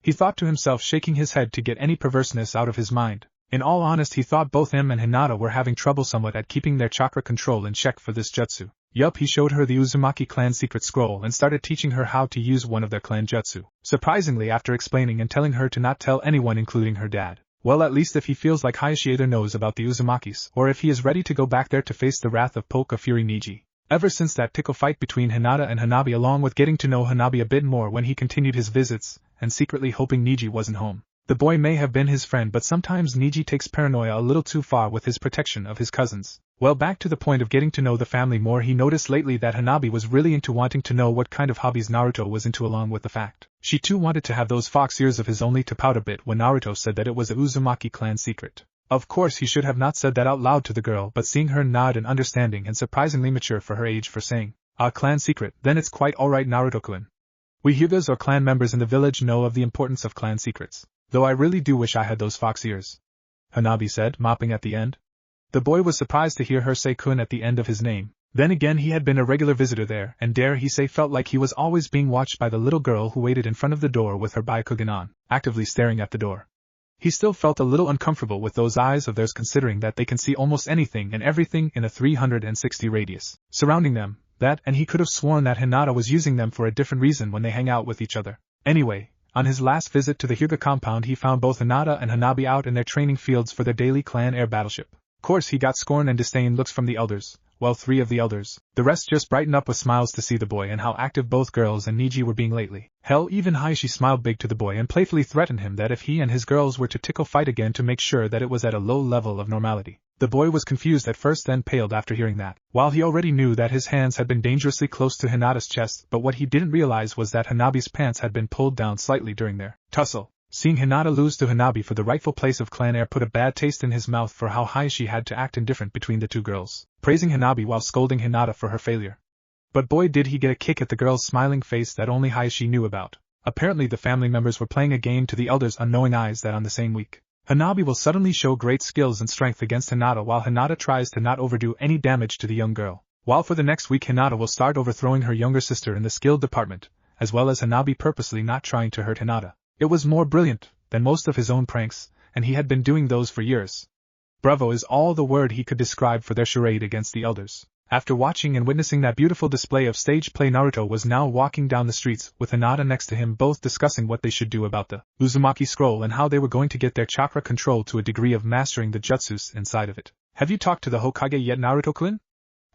He thought to himself, shaking his head to get any perverseness out of his mind. In all honesty, he thought both him and Hinata were having trouble somewhat at keeping their chakra control in check for this jutsu. Yup, he showed her the Uzumaki clan secret scroll and started teaching her how to use one of their clan jutsu. Surprisingly, after explaining and telling her to not tell anyone including her dad. Well, at least if he feels like Hayashi either knows about the Uzumakis, or if he is ready to go back there to face the wrath of Polka Fury Niji. Ever since that tickle fight between Hinata and Hanabi, along with getting to know Hanabi a bit more when he continued his visits, and secretly hoping Niji wasn't home. The boy may have been his friend, but sometimes Niji takes paranoia a little too far with his protection of his cousins. Well, back to the point of getting to know the family more, he noticed lately that Hanabi was really into wanting to know what kind of hobbies Naruto was into, along with the fact she too wanted to have those fox ears of his, only to pout a bit when Naruto said that it was a Uzumaki clan secret. Of course, he should have not said that out loud to the girl, but seeing her nod in understanding and surprisingly mature for her age for saying, "A clan secret, then it's quite alright, Naruto-kun. We Hyugas or clan members in the village know of the importance of clan secrets. Though I really do wish I had those fox ears," Hanabi said, mopping at the end. The boy was surprised to hear her say kun at the end of his name. Then again, he had been a regular visitor there, and dare he say felt like he was always being watched by the little girl who waited in front of the door with her Byakugan on, actively staring at the door. He still felt a little uncomfortable with those eyes of theirs, considering that they can see almost anything and everything in a 360 radius surrounding them, and he could have sworn that Hinata was using them for a different reason when they hang out with each other. Anyway, on his last visit to the Hyuga compound, he found both Hinata and Hanabi out in their training fields for their daily clan air battleship. Of course, he got scorn and disdain looks from the elders, well, 3 of the elders. The rest just brightened up with smiles to see the boy and how active both girls and Niji were being lately. Hell, even Hayashi smiled big to the boy and playfully threatened him that if he and his girls were to tickle fight again, to make sure that it was at a low level of normality. The boy was confused at first, then paled after hearing that, while he already knew that his hands had been dangerously close to Hinata's chest, but what he didn't realize was that Hanabi's pants had been pulled down slightly during their tussle. Seeing Hinata lose to Hanabi for the rightful place of clan heir put a bad taste in his mouth for how Hayashi had to act indifferent between the two girls, praising Hanabi while scolding Hinata for her failure. But boy, did he get a kick at the girl's smiling face that only Hayashi knew about. Apparently the family members were playing a game to the elders' unknowing eyes that on the same week, Hanabi will suddenly show great skills and strength against Hinata, while Hinata tries to not overdo any damage to the young girl. While for the next week Hinata will start overthrowing her younger sister in the skill department, as well as Hanabi purposely not trying to hurt Hinata. It was more brilliant than most of his own pranks, and he had been doing those for years. Bravo is all the word he could describe for their charade against the elders. After watching and witnessing that beautiful display of stage play, Naruto was now walking down the streets with Hinata next to him, both discussing what they should do about the Uzumaki scroll and how they were going to get their chakra control to a degree of mastering the jutsus inside of it. "Have you talked to the Hokage yet, Naruto-kun?"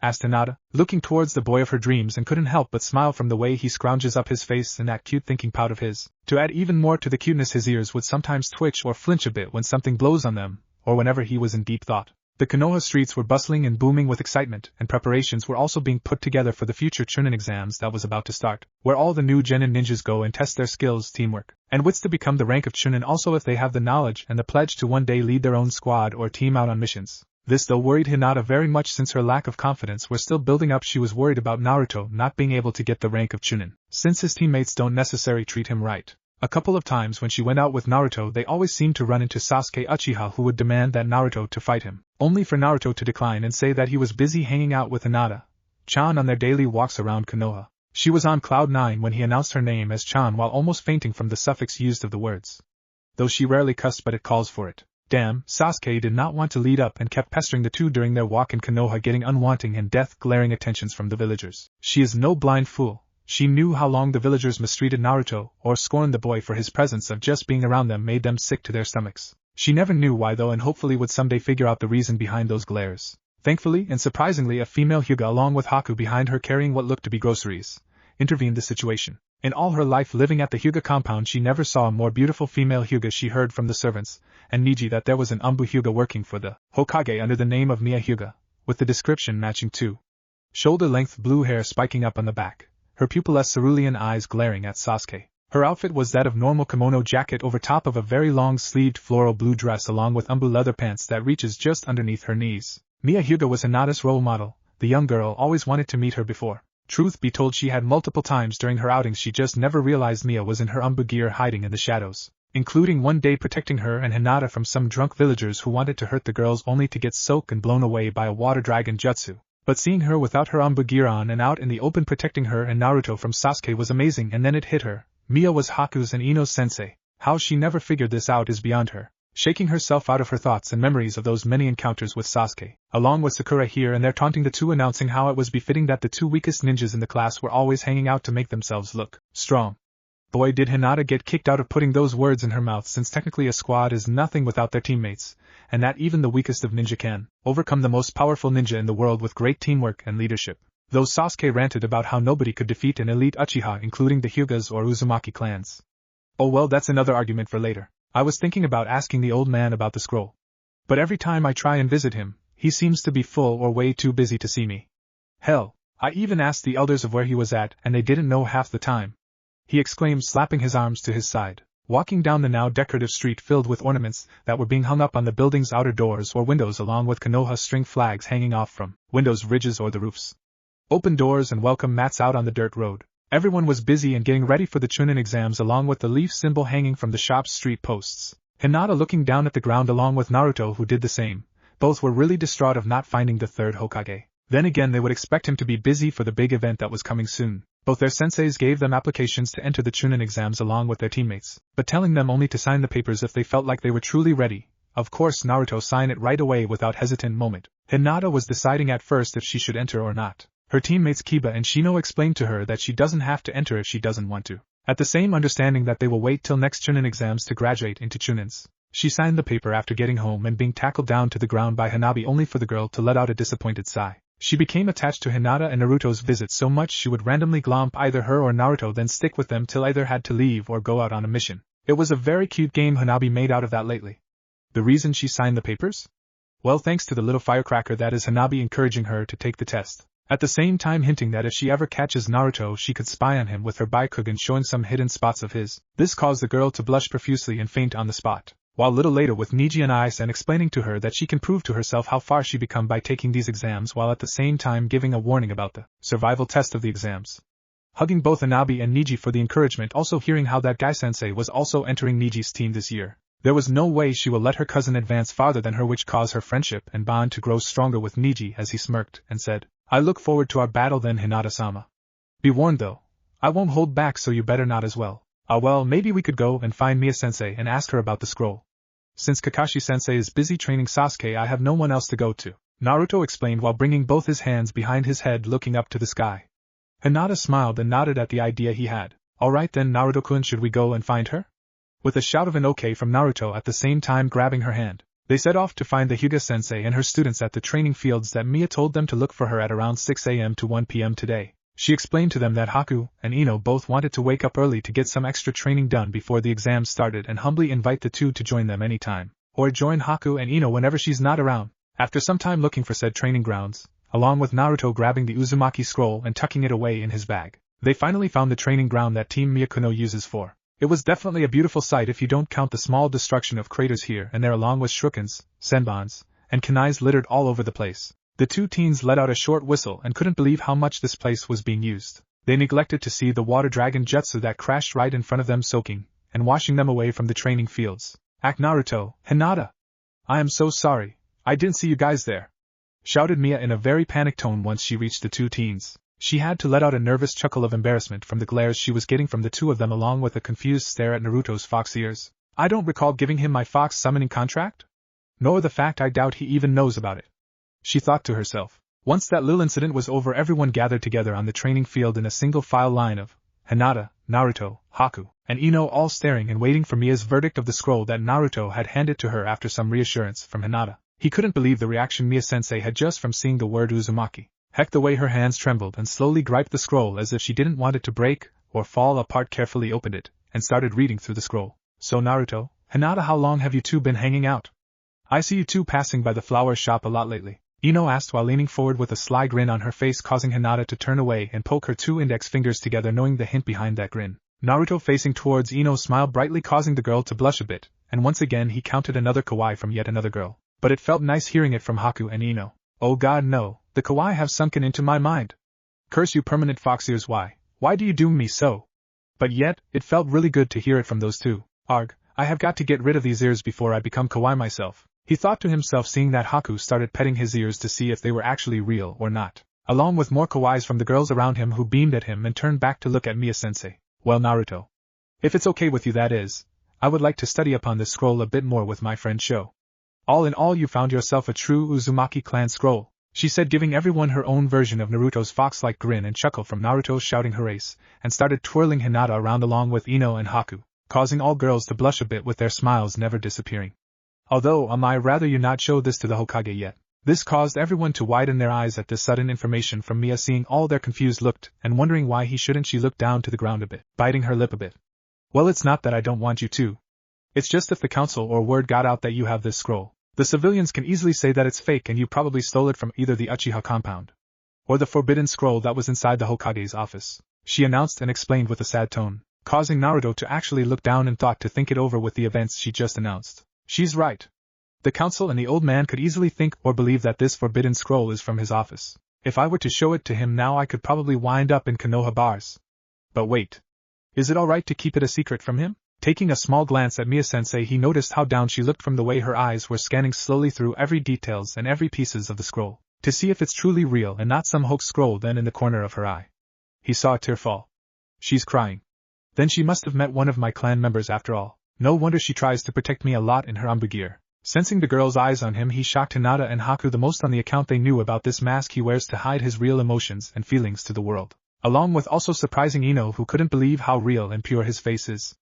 asked Hinata, looking towards the boy of her dreams, and couldn't help but smile from the way he scrounges up his face in that cute thinking pout of his. To add even more to the cuteness, his ears would sometimes twitch or flinch a bit when something blows on them, or whenever he was in deep thought. The Konoha streets were bustling and booming with excitement, and preparations were also being put together for the future Chunin exams that was about to start, where all the new genin ninjas go and test their skills, teamwork, and wits to become the rank of Chunin, also if they have the knowledge and the pledge to one day lead their own squad or team out on missions. This though worried Hinata very much, since her lack of confidence was still building up. She was worried about Naruto not being able to get the rank of Chunin, since his teammates don't necessarily treat him right. A couple of times when she went out with Naruto, they always seemed to run into Sasuke Uchiha, who would demand that Naruto to fight him, only for Naruto to decline and say that he was busy hanging out with Hinata-chan on their daily walks around Konoha. She was on cloud 9 when he announced her name as Chan, while almost fainting from the suffix used of the words. Though she rarely cussed, but it calls for it. Damn, Sasuke did not want to lead up and kept pestering the two during their walk in Konoha, getting unwanting and death-glaring attentions from the villagers. She is no blind fool. She knew how long the villagers mistreated Naruto, or scorned the boy for his presence of just being around them made them sick to their stomachs. She never knew why though, and hopefully would someday figure out the reason behind those glares. Thankfully and surprisingly, a female Hyuga along with Haku behind her carrying what looked to be groceries intervened the situation. In all her life living at the Hyuga compound, she never saw a more beautiful female Hyuga. She heard from the servants and Niji that there was an Umbu Hyuga working for the Hokage under the name of Mia Hyuga, with the description matching too. Shoulder-length blue hair spiking up on the back, her pupilless cerulean eyes glaring at Sasuke. Her outfit was that of normal kimono jacket over top of a very long-sleeved floral blue dress, along with Umbu leather pants that reaches just underneath her knees. Mia Hyuga was Hinata's role model, the young girl always wanted to meet her before. Truth be told, she had multiple times during her outings she just never realized Mia was in her gear hiding in the shadows, including one day protecting her and Hinata from some drunk villagers who wanted to hurt the girls only to get soaked and blown away by a water dragon jutsu. But seeing her without her gear on and out in the open protecting her and Naruto from Sasuke was amazing, and then it hit her. Mia was Haku's and Ino's sensei. How she never figured this out is beyond her. Shaking herself out of her thoughts and memories of those many encounters with Sasuke, along with Sakura here and there taunting the two, announcing how it was befitting that the two weakest ninjas in the class were always hanging out to make themselves look strong. Boy, did Hinata get kicked out of putting those words in her mouth, since technically a squad is nothing without their teammates, and that even the weakest of ninja can overcome the most powerful ninja in the world with great teamwork and leadership. Though Sasuke ranted about how nobody could defeat an elite Uchiha including the Hyugas or Uzumaki clans. Oh well, that's another argument for later. I was thinking about asking the old man about the scroll. But every time I try and visit him, he seems to be full or way too busy to see me. Hell, I even asked the elders of where he was at and they didn't know half the time. He exclaimed, slapping his arms to his side, walking down the now decorative street filled with ornaments that were being hung up on the building's outer doors or windows, along with Konoha string flags hanging off from windows ridges or the roofs. Open doors and welcome mats out on the dirt road. Everyone was busy and getting ready for the Chunin exams, along with the leaf symbol hanging from the shop's street posts. Hinata looking down at the ground along with Naruto, who did the same. Both were really distraught of not finding the third Hokage. Then again, they would expect him to be busy for the big event that was coming soon. Both their senseis gave them applications to enter the Chunin exams along with their teammates, but telling them only to sign the papers if they felt like they were truly ready. Of course, Naruto signed it right away without hesitant moment. Hinata was deciding at first if she should enter or not. Her teammates Kiba and Shino explained to her that she doesn't have to enter if she doesn't want to. At the same understanding that they will wait till next Chunin exams to graduate into Chunins. She signed the paper after getting home and being tackled down to the ground by Hanabi, only for the girl to let out a disappointed sigh. She became attached to Hinata and Naruto's visit so much she would randomly glomp either her or Naruto, then stick with them till either had to leave or go out on a mission. It was a very cute game Hanabi made out of that lately. The reason she signed the papers? Well, thanks to the little firecracker that is Hanabi encouraging her to take the test. At the same time hinting that if she ever catches Naruto she could spy on him with her Byakugan, showing some hidden spots of his. This caused the girl to blush profusely and faint on the spot. While little later with Niji and Ice and explaining to her that she can prove to herself how far she become by taking these exams, while at the same time giving a warning about the survival test of the exams. Hugging both Hanabi and Niji for the encouragement, also hearing how that guy sensei was also entering Niji's team this year. There was no way she will let her cousin advance farther than her, which caused her friendship and bond to grow stronger with Niji as he smirked and said, I look forward to our battle then, Hinata-sama. Be warned though, I won't hold back, so you better not as well. Ah well, maybe we could go and find Mia-sensei and ask her about the scroll. Since Kakashi-sensei is busy training Sasuke, I have no one else to go to, Naruto explained while bringing both his hands behind his head looking up to the sky. Hinata smiled and nodded at the idea he had. Alright then, Naruto-kun, should we go and find her? With a shout of an okay from Naruto at the same time grabbing her hand, they set off to find the Hyuga-sensei and her students at the training fields that Mia told them to look for her at around 6 a.m. to 1 p.m. today. She explained to them that Haku and Ino both wanted to wake up early to get some extra training done before the exams started, and humbly invite the two to join them anytime, or join Haku and Ino whenever she's not around. After some time looking for said training grounds, along with Naruto grabbing the Uzumaki scroll and tucking it away in his bag, they finally found the training ground that Team Miyukuno uses for. It was definitely a beautiful sight if you don't count the small destruction of craters here and there, along with shurikens, senbons, and kunais littered all over the place. The two teens let out a short whistle and couldn't believe how much this place was being used. They neglected to see the water dragon jutsu that crashed right in front of them, soaking and washing them away from the training fields. Act Naruto, Hinata! I am so sorry, I didn't see you guys there, shouted Mia in a very panicked tone once she reached the two teens. She had to let out a nervous chuckle of embarrassment from the glares she was getting from the two of them, along with a confused stare at Naruto's fox ears. I don't recall giving him my fox summoning contract? Nor the fact I doubt he even knows about it, she thought to herself. Once that little incident was over, everyone gathered together on the training field in a single file line of Hinata, Naruto, Haku, and Ino, all staring and waiting for Mia's verdict of the scroll that Naruto had handed to her after some reassurance from Hinata. He couldn't believe the reaction Mia-sensei had just from seeing the word Uzumaki. Heck, the way her hands trembled and slowly griped the scroll as if she didn't want it to break or fall apart, carefully opened it and started reading through the scroll. So Naruto, Hinata, how long have you two been hanging out? I see you two passing by the flower shop a lot lately, Ino asked while leaning forward with a sly grin on her face, causing Hinata to turn away and poke her two index fingers together, knowing the hint behind that grin. Naruto, facing towards Ino, smiled brightly, causing the girl to blush a bit, and once again he counted another kawaii from yet another girl. But it felt nice hearing it from Haku and Ino. Oh god no, the kawaii have sunken into my mind. Curse you permanent fox ears, why do you doom me so? But yet, it felt really good to hear it from those two. Arg, I have got to get rid of these ears before I become kawaii myself. He thought to himself, seeing that Haku started petting his ears to see if they were actually real or not, along with more kawaiis from the girls around him who beamed at him and turned back to look at Miya-sensei. Well, Naruto, if it's okay with you, that is, I would like to study upon this scroll a bit more with my friend Sho. All in all, you found yourself a true Uzumaki clan scroll, she said, giving everyone her own version of Naruto's fox-like grin and chuckle from Naruto's shouting hoorays, and started twirling Hinata around along with Ino and Haku, causing all girls to blush a bit with their smiles never disappearing. Although, I rather you not show this to the Hokage yet. This caused everyone to widen their eyes at this sudden information from Miya, seeing all their confused looked, and wondering why shouldn't she look down to the ground a bit, biting her lip a bit. Well, it's not that I don't want you to. It's just if the council or word got out that you have this scroll, the civilians can easily say that it's fake and you probably stole it from either the Uchiha compound or the forbidden scroll that was inside the Hokage's office, she announced and explained with a sad tone, causing Naruto to actually look down and thought to think it over with the events she just announced. She's right. The council and the old man could easily think or believe that this forbidden scroll is from his office. If I were to show it to him now, I could probably wind up in Konoha bars. But wait. Is it alright to keep it a secret from him? Taking a small glance at Miya-sensei, he noticed how down she looked from the way her eyes were scanning slowly through every details and every pieces of the scroll, to see if it's truly real and not some hoax scroll. Then in the corner of her eye, he saw a tear fall. She's crying. Then she must have met one of my clan members after all. No wonder she tries to protect me a lot in her Umbra gear. Sensing the girl's eyes on him, he shocked Hinata and Haku the most on the account they knew about this mask he wears to hide his real emotions and feelings to the world, along with also surprising Ino, who couldn't believe how real and pure his face is.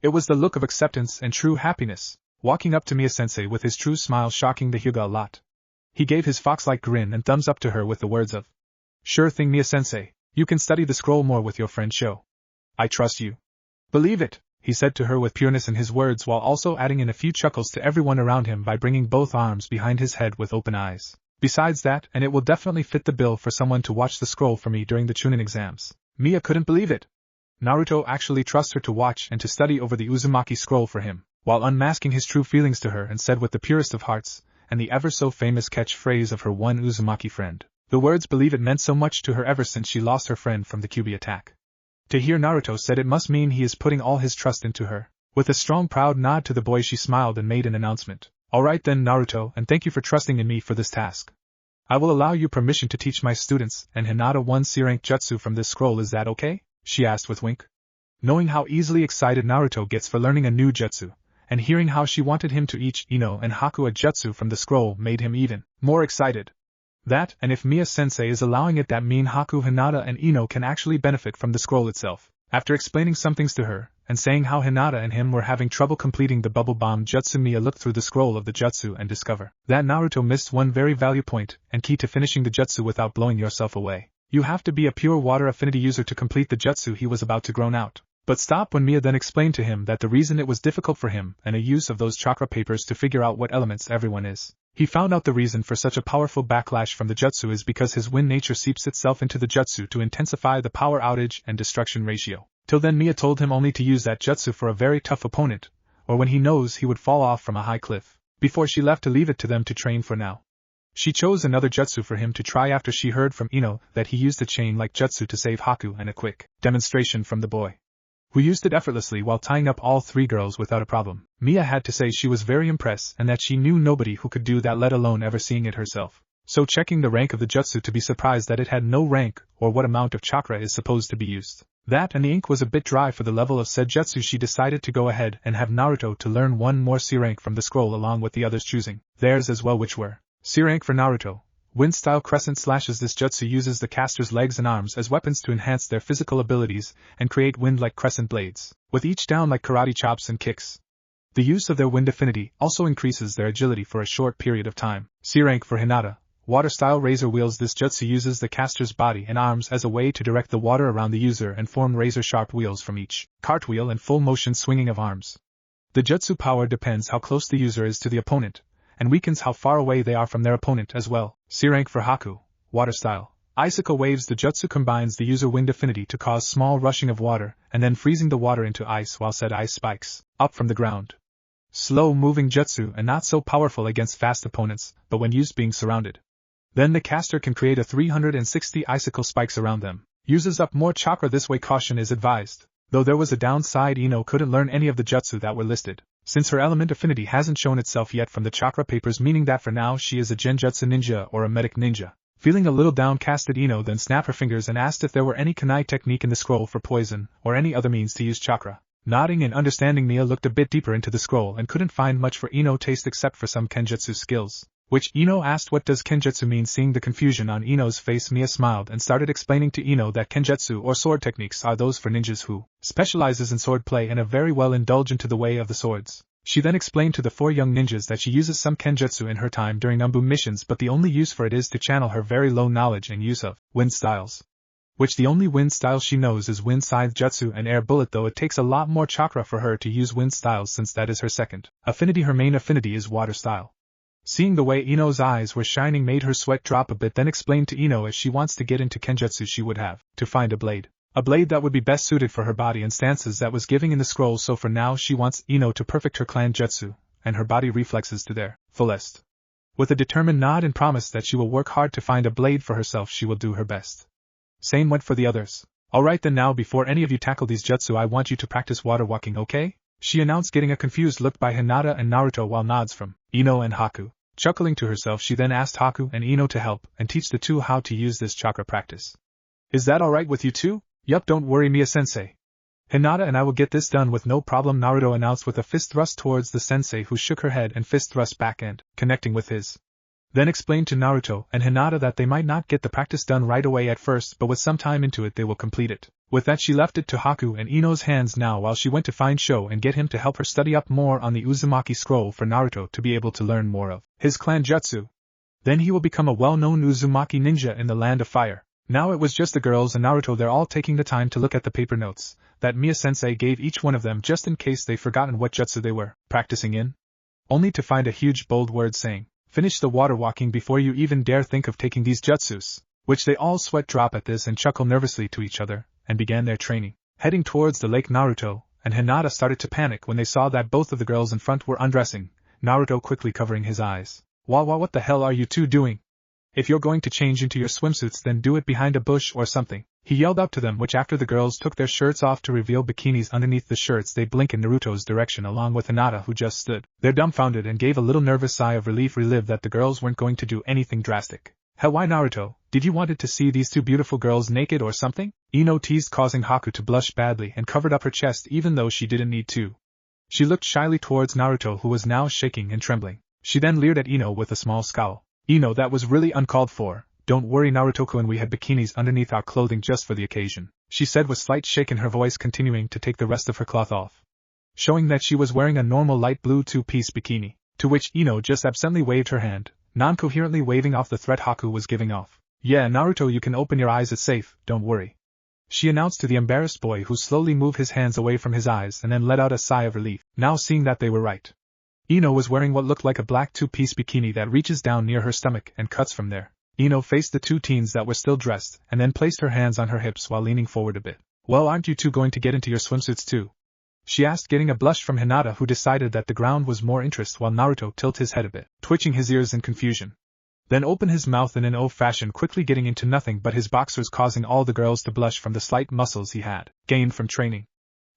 It was the look of acceptance and true happiness, walking up to Miya-sensei with his true smile, shocking the Hyuga a lot. He gave his fox-like grin and thumbs up to her with the words of, "Sure thing, Miya-sensei, you can study the scroll more with your friend Sho. I trust you. Believe it," he said to her with pureness in his words, while also adding in a few chuckles to everyone around him by bringing both arms behind his head with open eyes. "Besides that, and it will definitely fit the bill for someone to watch the scroll for me during the Chunin exams." Miya couldn't believe it. Naruto actually trusts her to watch and to study over the Uzumaki scroll for him, while unmasking his true feelings to her, and said with the purest of hearts, and the ever-so-famous catchphrase of her one Uzumaki friend. The words "believe it" meant so much to her ever since she lost her friend from the Kyuubi attack. To hear Naruto said it must mean he is putting all his trust into her. With a strong proud nod to the boy, she smiled and made an announcement. "Alright then, Naruto, and thank you for trusting in me for this task. I will allow you permission to teach my students and Hinata one C-rank jutsu from this scroll, is that okay?" she asked with wink. Knowing how easily excited Naruto gets for learning a new jutsu, and hearing how she wanted him to teach Ino and Haku a jutsu from the scroll made him even more excited. That, and if Miya-sensei is allowing it, that mean Haku, Hinata and Ino can actually benefit from the scroll itself. After explaining some things to her, and saying how Hinata and him were having trouble completing the bubble bomb jutsu, Miya looked through the scroll of the jutsu and discover that Naruto missed one very value point and key to finishing the jutsu without blowing yourself away. You have to be a pure water affinity user to complete the jutsu he was about to groan out. But stop when Miya then explained to him that the reason it was difficult for him and a use of those chakra papers to figure out what elements everyone is. He found out the reason for such a powerful backlash from the jutsu is because his wind nature seeps itself into the jutsu to intensify the power outage and destruction ratio. Till then Miya told him only to use that jutsu for a very tough opponent, or when he knows he would fall off from a high cliff, before she left to leave it to them to train for now. She chose another jutsu for him to try after she heard from Ino that he used a chain-like jutsu to save Haku, and a quick demonstration from the boy, who used it effortlessly while tying up all three girls without a problem. Miya had to say she was very impressed and that she knew nobody who could do that, let alone ever seeing it herself. So checking the rank of the jutsu to be surprised that it had no rank or what amount of chakra is supposed to be used. That and the ink was a bit dry for the level of said jutsu, she decided to go ahead and have Naruto to learn one more C rank from the scroll along with the others choosing theirs as well, which were C rank for Naruto. Wind-style crescent slashes. This jutsu uses the caster's legs and arms as weapons to enhance their physical abilities and create wind-like crescent blades, with each down like karate chops and kicks. The use of their wind affinity also increases their agility for a short period of time. C rank for Hinata. Water-style razor wheels. This jutsu uses the caster's body and arms as a way to direct the water around the user and form razor-sharp wheels from each cartwheel and full-motion swinging of arms. The jutsu power depends how close the user is to the opponent, and weakens how far away they are from their opponent as well. C rank for Haku. Water style. Icicle waves. The jutsu combines the user wind affinity to cause small rushing of water and then freezing the water into ice while said ice spikes up from the ground. Slow moving jutsu and not so powerful against fast opponents, but when used being surrounded. Then the caster can create a 360 icicle spikes around them. Uses up more chakra this way, caution is advised. Though there was a downside, Ino couldn't learn any of the jutsu that were listed, since her element affinity hasn't shown itself yet from the chakra papers, meaning that for now she is a genjutsu ninja or a medic ninja. Feeling a little downcasted, Ino then snapped her fingers and asked if there were any kunai technique in the scroll for poison, or any other means to use chakra. Nodding and understanding, Mia looked a bit deeper into the scroll and couldn't find much for Ino taste except for some kenjutsu skills. Which Ino asked what does kenjutsu mean. Seeing the confusion on Ino's face, Mia smiled and started explaining to Ino that kenjutsu or sword techniques are those for ninjas who specializes in sword play and are very well indulged into the way of the swords. She then explained to the 4 young ninjas that she uses some kenjutsu in her time during Umbu missions, but the only use for it is to channel her very low knowledge and use of wind styles. Which the only wind style she knows is wind scythe jutsu and air bullet, though it takes a lot more chakra for her to use wind styles since that is her second affinity. Her main affinity is water style. Seeing the way Ino's eyes were shining made her sweat drop a bit, then explained to Ino if she wants to get into kenjutsu she would have to find a blade that would be best suited for her body and stances that was giving in the scroll, so for now she wants Ino to perfect her clan jutsu and her body reflexes to their fullest. With a determined nod and promise that she will work hard to find a blade for herself, she will do her best. Same went for the others. Alright then, now before any of you tackle these jutsu I want you to practice water walking, okay? She announced, getting a confused look by Hinata and Naruto while nods from Ino and Haku. Chuckling to herself, she then asked Haku and Ino to help and teach the two how to use this chakra practice. Is that alright with you two? Yup, don't worry Mia-sensei. Hinata and I will get this done with no problem, Naruto announced with a fist thrust towards the sensei, who shook her head and fist thrust back and, connecting with his. Then explained to Naruto and Hinata that they might not get the practice done right away at first, but with some time into it they will complete it. With that she left it to Haku and Ino's hands now while she went to find Sho and get him to help her study up more on the Uzumaki scroll for Naruto to be able to learn more of his clan jutsu. Then he will become a well-known Uzumaki ninja in the Land of Fire. Now it was just the girls and Naruto there, all taking the time to look at the paper notes that Mia-sensei gave each one of them just in case they forgotten what jutsu they were practicing in. Only to find a huge bold word saying, "Finish the water walking before you even dare think of taking these jutsus," which they all sweat drop at this and chuckle nervously to each other, and began their training. Heading towards the lake, Naruto and Hinata started to panic when they saw that both of the girls in front were undressing, Naruto quickly covering his eyes. What the hell are you two doing? If you're going to change into your swimsuits then do it behind a bush or something, he yelled up to them, which after the girls took their shirts off to reveal bikinis underneath the shirts they blink in Naruto's direction along with Hinata, who just stood there dumbfounded and gave a little nervous sigh of relief, relieved that the girls weren't going to do anything drastic. Hell, why Naruto, did you wanted to see these two beautiful girls naked or something? Ino teased, causing Haku to blush badly and covered up her chest even though she didn't need to. She looked shyly towards Naruto, who was now shaking and trembling. She then leered at Ino with a small scowl. Ino, that was really uncalled for. Don't worry Naruto-kun, we had bikinis underneath our clothing just for the occasion, she said with slight shake in her voice, continuing to take the rest of her cloth off, showing that she was wearing a normal light blue 2-piece bikini, to which Ino just absently waved her hand, non-coherently waving off the threat Haku was giving off. Yeah Naruto, you can open your eyes, it's safe, don't worry, she announced to the embarrassed boy, who slowly moved his hands away from his eyes and then let out a sigh of relief, now seeing that they were right. Ino was wearing what looked like a black 2-piece bikini that reaches down near her stomach and cuts from there. Ino faced the two teens that were still dressed and then placed her hands on her hips while leaning forward a bit. Well, aren't you two going to get into your swimsuits too? She asked, getting a blush from Hinata, who decided that the ground was more interest, while Naruto tilted his head a bit, twitching his ears in confusion. Then opened his mouth in an O fashion, quickly getting into nothing but his boxers, causing all the girls to blush from the slight muscles he had gained from training.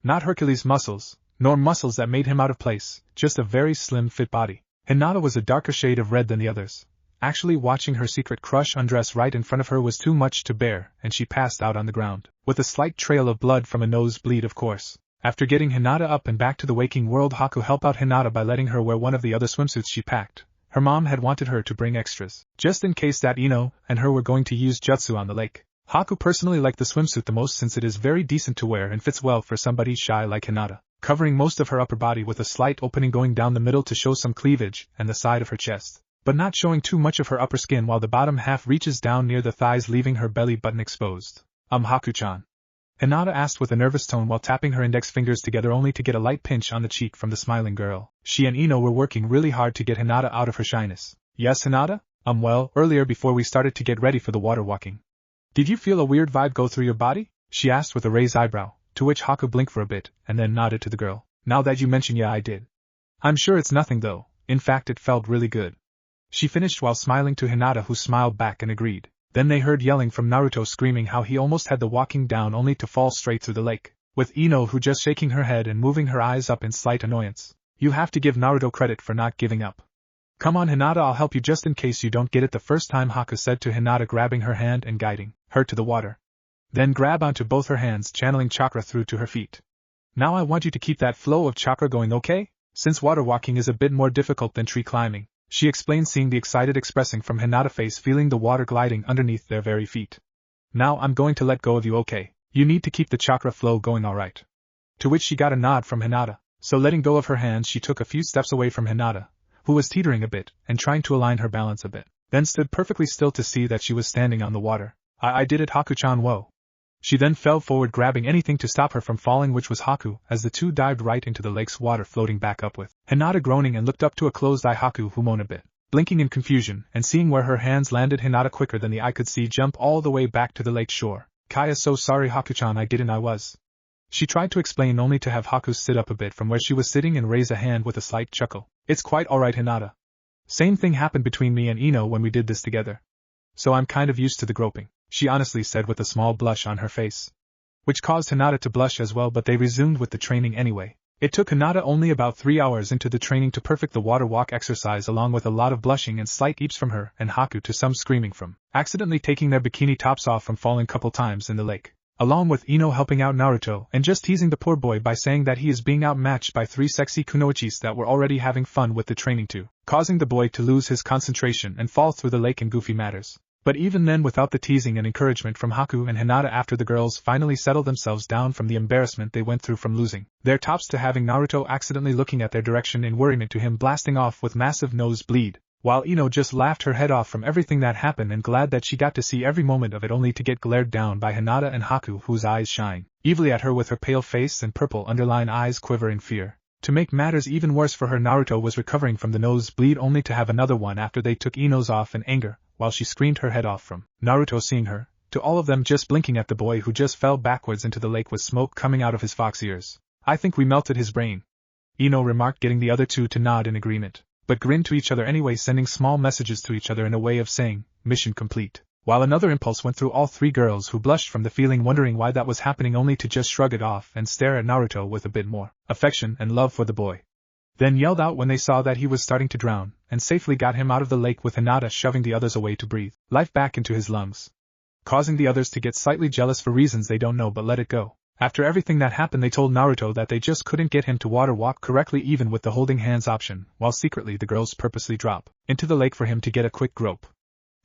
Not Hercules muscles, nor muscles that made him out of place, just a very slim fit body. Hinata was a darker shade of red than the others. Actually, watching her secret crush undress right in front of her was too much to bear, and she passed out on the ground, with a slight trail of blood from a nosebleed, of course. After getting Hinata up and back to the waking world, Haku helped out Hinata by letting her wear one of the other swimsuits she packed. Her mom had wanted her to bring extras, just in case that Ino and her were going to use jutsu on the lake. Haku personally liked the swimsuit the most since it is very decent to wear and fits well for somebody shy like Hinata, covering most of her upper body with a slight opening going down the middle to show some cleavage and the side of her chest, but not showing too much of her upper skin, while the bottom half reaches down near the thighs, leaving her belly button exposed. Haku-chan? Hinata asked with a nervous tone while tapping her index fingers together, only to get a light pinch on the cheek from the smiling girl. She and Ino were working really hard to get Hinata out of her shyness. Yes, Hinata? Well, earlier before we started to get ready for the water walking. Did you feel a weird vibe go through your body? She asked with a raised eyebrow, to which Haku blinked for a bit, and then nodded to the girl. Now that you mention, yeah, I did. I'm sure it's nothing though, in fact it felt really good. She finished while smiling to Hinata, who smiled back and agreed. Then they heard yelling from Naruto screaming how he almost had the walking down only to fall straight through the lake, with Ino who just shaking her head and moving her eyes up in slight annoyance. You have to give Naruto credit for not giving up. Come on Hinata, I'll help you just in case you don't get it the first time, Haku said to Hinata, grabbing her hand and guiding her to the water. Then grab onto both her hands, channeling chakra through to her feet. Now I want you to keep that flow of chakra going, okay? Since water walking is a bit more difficult than tree climbing, she explained, seeing the excited expressing from Hinata's face, feeling the water gliding underneath their very feet. Now I'm going to let go of you, okay? You need to keep the chakra flow going, alright? To which she got a nod from Hinata, so letting go of her hands she took a few steps away from Hinata, who was teetering a bit and trying to align her balance a bit, then stood perfectly still to see that she was standing on the water. I did it, Haku-chan, whoa. She then fell forward, grabbing anything to stop her from falling, which was Haku, as the two dived right into the lake's water, floating back up with Hinata groaning and looked up to a closed-eye Haku, who moaned a bit, blinking in confusion, and seeing where her hands landed, Hinata quicker than the eye could see jump all the way back to the lake shore. Kaya, so sorry Haku-chan, I was. She tried to explain, only to have Haku sit up a bit from where she was sitting and raise a hand with a slight chuckle. It's quite alright, Hinata. Same thing happened between me and Ino when we did this together. So I'm kind of used to the groping, she honestly said with a small blush on her face, which caused Hinata to blush as well, but they resumed with the training anyway. It took Hinata only about 3 hours into the training to perfect the water walk exercise, along with a lot of blushing and slight eeps from her and Haku, to some screaming from accidentally taking their bikini tops off from falling couple times in the lake, along with Ino helping out Naruto and just teasing the poor boy by saying that he is being outmatched by 3 sexy kunoichis that were already having fun with the training too, causing the boy to lose his concentration and fall through the lake in goofy matters. But even then, without the teasing and encouragement from Haku and Hinata, after the girls finally settled themselves down from the embarrassment they went through from losing their tops to having Naruto accidentally looking at their direction in worriment to him blasting off with massive nosebleed, while Ino just laughed her head off from everything that happened and glad that she got to see every moment of it, only to get glared down by Hinata and Haku, whose eyes shine evilly at her with her pale face and purple underline eyes quiver in fear. To make matters even worse for her, Naruto was recovering from the nosebleed only to have another one after they took Ino's off in anger, while she screamed her head off from Naruto seeing her, to all of them just blinking at the boy who just fell backwards into the lake with smoke coming out of his fox ears. I think we melted his brain, Ino remarked, getting the other two to nod in agreement, but grinned to each other anyway, sending small messages to each other in a way of saying, mission complete, while another impulse went through all 3 girls, who blushed from the feeling, wondering why that was happening, only to just shrug it off and stare at Naruto with a bit more affection and love for the boy. Then yelled out when they saw that he was starting to drown, and safely got him out of the lake, with Hinata shoving the others away to breathe life back into his lungs, causing the others to get slightly jealous for reasons they don't know, but let it go. After everything that happened, they told Naruto that they just couldn't get him to water walk correctly even with the holding hands option, while secretly the girls purposely drop into the lake for him to get a quick grope,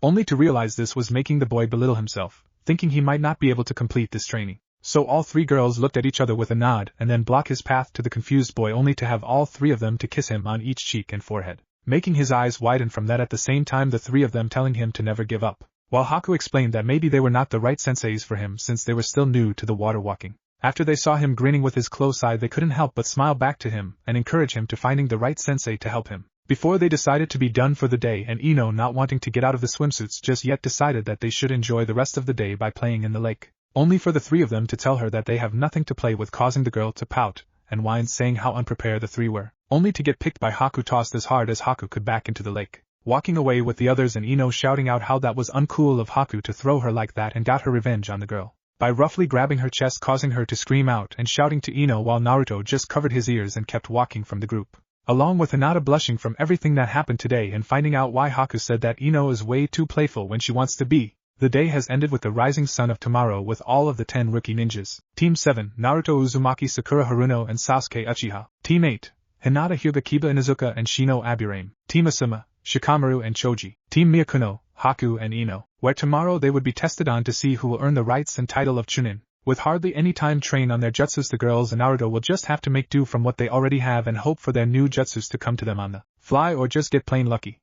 only to realize this was making the boy belittle himself, thinking he might not be able to complete this training. So all 3 girls looked at each other with a nod and then block his path to the confused boy, only to have all 3 of them to kiss him on each cheek and forehead, making his eyes widen from that, at the same time the 3 of them telling him to never give up, while Haku explained that maybe they were not the right senseis for him since they were still new to the water walking. After they saw him grinning with his close eye, they couldn't help but smile back to him and encourage him to finding the right sensei to help him. Before they decided to be done for the day, and Ino, not wanting to get out of the swimsuits just yet, decided that they should enjoy the rest of the day by playing in the lake, only for the 3 of them to tell her that they have nothing to play with, causing the girl to pout and whine, saying how unprepared the 3 were, only to get picked by Haku, tossed as hard as Haku could back into the lake, walking away with the others, and Ino shouting out how that was uncool of Haku to throw her like that, and got her revenge on the girl by roughly grabbing her chest, causing her to scream out and shouting to Ino, while Naruto just covered his ears and kept walking from the group, along with Hinata blushing from everything that happened today and finding out why Haku said that Ino is way too playful when she wants to be. The day has ended with the rising sun of tomorrow, with all of the 10 rookie ninjas. Team 7, Naruto, Uzumaki, Sakura, Haruno, and Sasuke Uchiha. Team 8, Hinata, Hyuga, Kiba, Inuzuka, and Shino Aburame. Team Asuma, Shikamaru, and Choji. Team Miyukuno, Haku, and Ino, where tomorrow they would be tested on to see who will earn the rights and title of Chunin. With hardly any time trained on their jutsus, the girls and Naruto will just have to make do from what they already have and hope for their new jutsus to come to them on the fly, or just get plain lucky.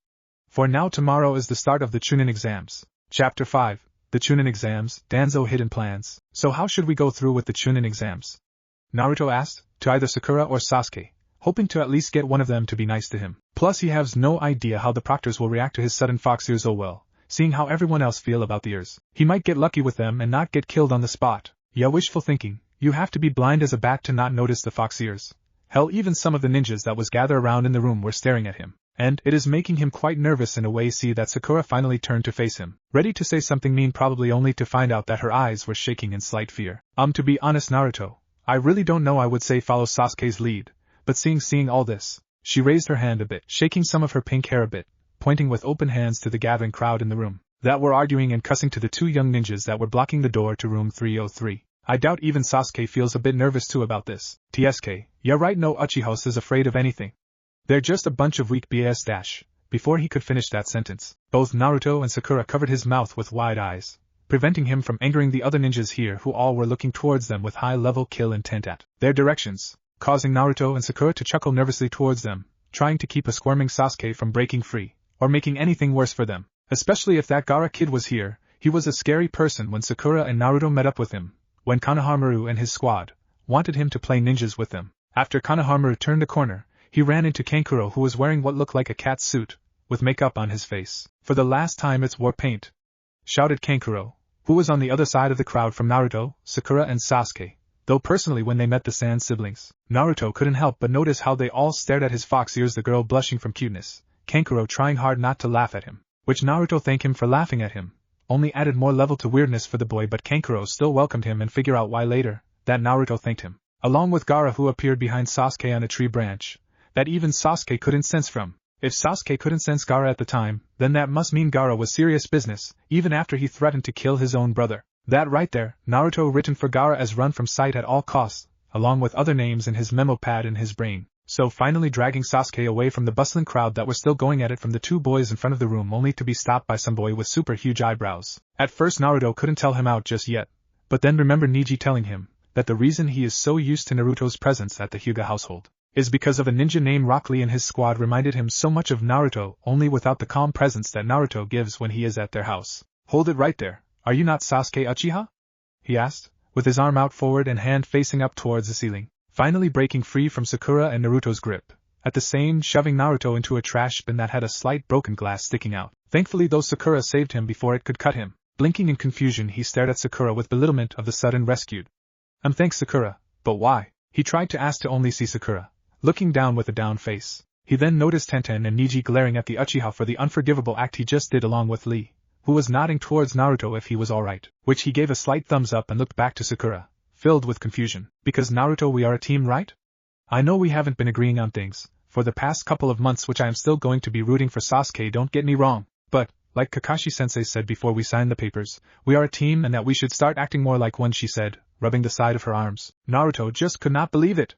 For now, tomorrow is the start of the Chunin exams. Chapter 5, the Chunin exams, Danzo hidden plans. So how should we go through with the Chunin exams? Naruto asked, to either Sakura or Sasuke, hoping to at least get one of them to be nice to him. Plus he has no idea how the proctors will react to his sudden fox ears. Oh well, seeing how everyone else feel about the ears, he might get lucky with them and not get killed on the spot. Yeah, wishful thinking. You have to be blind as a bat to not notice the fox ears. Hell, even some of the ninjas that was gathered around in the room were staring at him, and it is making him quite nervous in a way. See that Sakura finally turned to face him, ready to say something mean, probably only to find out that her eyes were shaking in slight fear. To be honest, Naruto, I really don't know. I would say follow Sasuke's lead, but seeing all this, she raised her hand a bit, shaking some of her pink hair a bit, pointing with open hands to the gathering crowd in the room, that were arguing and cussing to the two young ninjas that were blocking the door to room 303. I doubt even Sasuke feels a bit nervous too about this. TSK, yeah right, no Uchiha is afraid of anything. They're just a bunch of weak BS dash. Before he could finish that sentence, both Naruto and Sakura covered his mouth with wide eyes, preventing him from angering the other ninjas here, who all were looking towards them with high-level kill intent at their directions, causing Naruto and Sakura to chuckle nervously towards them, trying to keep a squirming Sasuke from breaking free, or making anything worse for them. Especially if that Gaara kid was here. He was a scary person when Sakura and Naruto met up with him, when Konohamaru and his squad wanted him to play ninjas with them. After Konohamaru turned the corner, he ran into Kankuro, who was wearing what looked like a cat suit, with makeup on his face. For the last time, it's war paint, shouted Kankuro, who was on the other side of the crowd from Naruto, Sakura and Sasuke. Though personally when they met the Sand siblings, Naruto couldn't help but notice how they all stared at his fox ears, the girl blushing from cuteness, Kankuro trying hard not to laugh at him, which Naruto thanked him for laughing at him, only added more level to weirdness for the boy, but Kankuro still welcomed him and figure out why later, that Naruto thanked him, along with Gaara, who appeared behind Sasuke on a tree branch, that even Sasuke couldn't sense from. If Sasuke couldn't sense Gaara at the time, then that must mean Gaara was serious business, even after he threatened to kill his own brother. That right there, Naruto written for Gaara as run from sight at all costs, along with other names in his memo pad in his brain. So finally dragging Sasuke away from the bustling crowd that were still going at it from the two boys in front of the room, only to be stopped by some boy with super huge eyebrows. At first Naruto couldn't tell him out just yet, but then remembered Neji telling him that the reason he is so used to Naruto's presence at the Hyuga household is because of a ninja named Rock Lee, and his squad reminded him so much of Naruto, only without the calm presence that Naruto gives when he is at their house. Hold it right there, are you not Sasuke Uchiha? He asked, with his arm out forward and hand facing up towards the ceiling, finally breaking free from Sakura and Naruto's grip, at the same shoving Naruto into a trash bin that had a slight broken glass sticking out. Thankfully though, Sakura saved him before it could cut him. Blinking in confusion, he stared at Sakura with belittlement of the sudden rescued. Thanks Sakura, but why? He tried to ask to only see Sakura, looking down with a down face. He then noticed Tenten and Neji glaring at the Uchiha for the unforgivable act he just did, along with Lee, who was nodding towards Naruto if he was alright, which he gave a slight thumbs up and looked back to Sakura, filled with confusion. Because Naruto, we are a team, right? I know we haven't been agreeing on things for the past couple of months, which I am still going to be rooting for Sasuke, don't get me wrong, but, like Kakashi-sensei said before we signed the papers, we are a team and that we should start acting more like one, she said, rubbing the side of her arms. Naruto just could not believe it.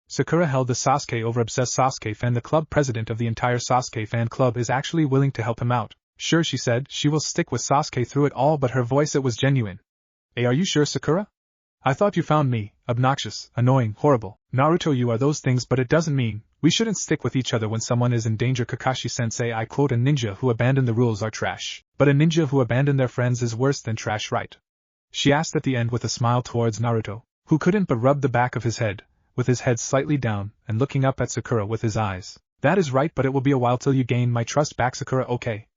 Sakura held the Sasuke over obsessed Sasuke fan. The club president of the entire Sasuke fan club is actually willing to help him out. Sure, she said, she will stick with Sasuke through it all, but her voice, it was genuine. Hey, are you sure, Sakura? I thought you found me obnoxious, annoying, horrible. Naruto, you are those things, but it doesn't mean we shouldn't stick with each other when someone is in danger. Kakashi-sensei, I quote, a ninja who abandon the rules are trash, but a ninja who abandon their friends is worse than trash, right? She asked at the end with a smile towards Naruto, who couldn't but rub the back of his head, with his head slightly down, and looking up at Sakura with his eyes. That is right, but it will be a while till you gain my trust back, Sakura, okay?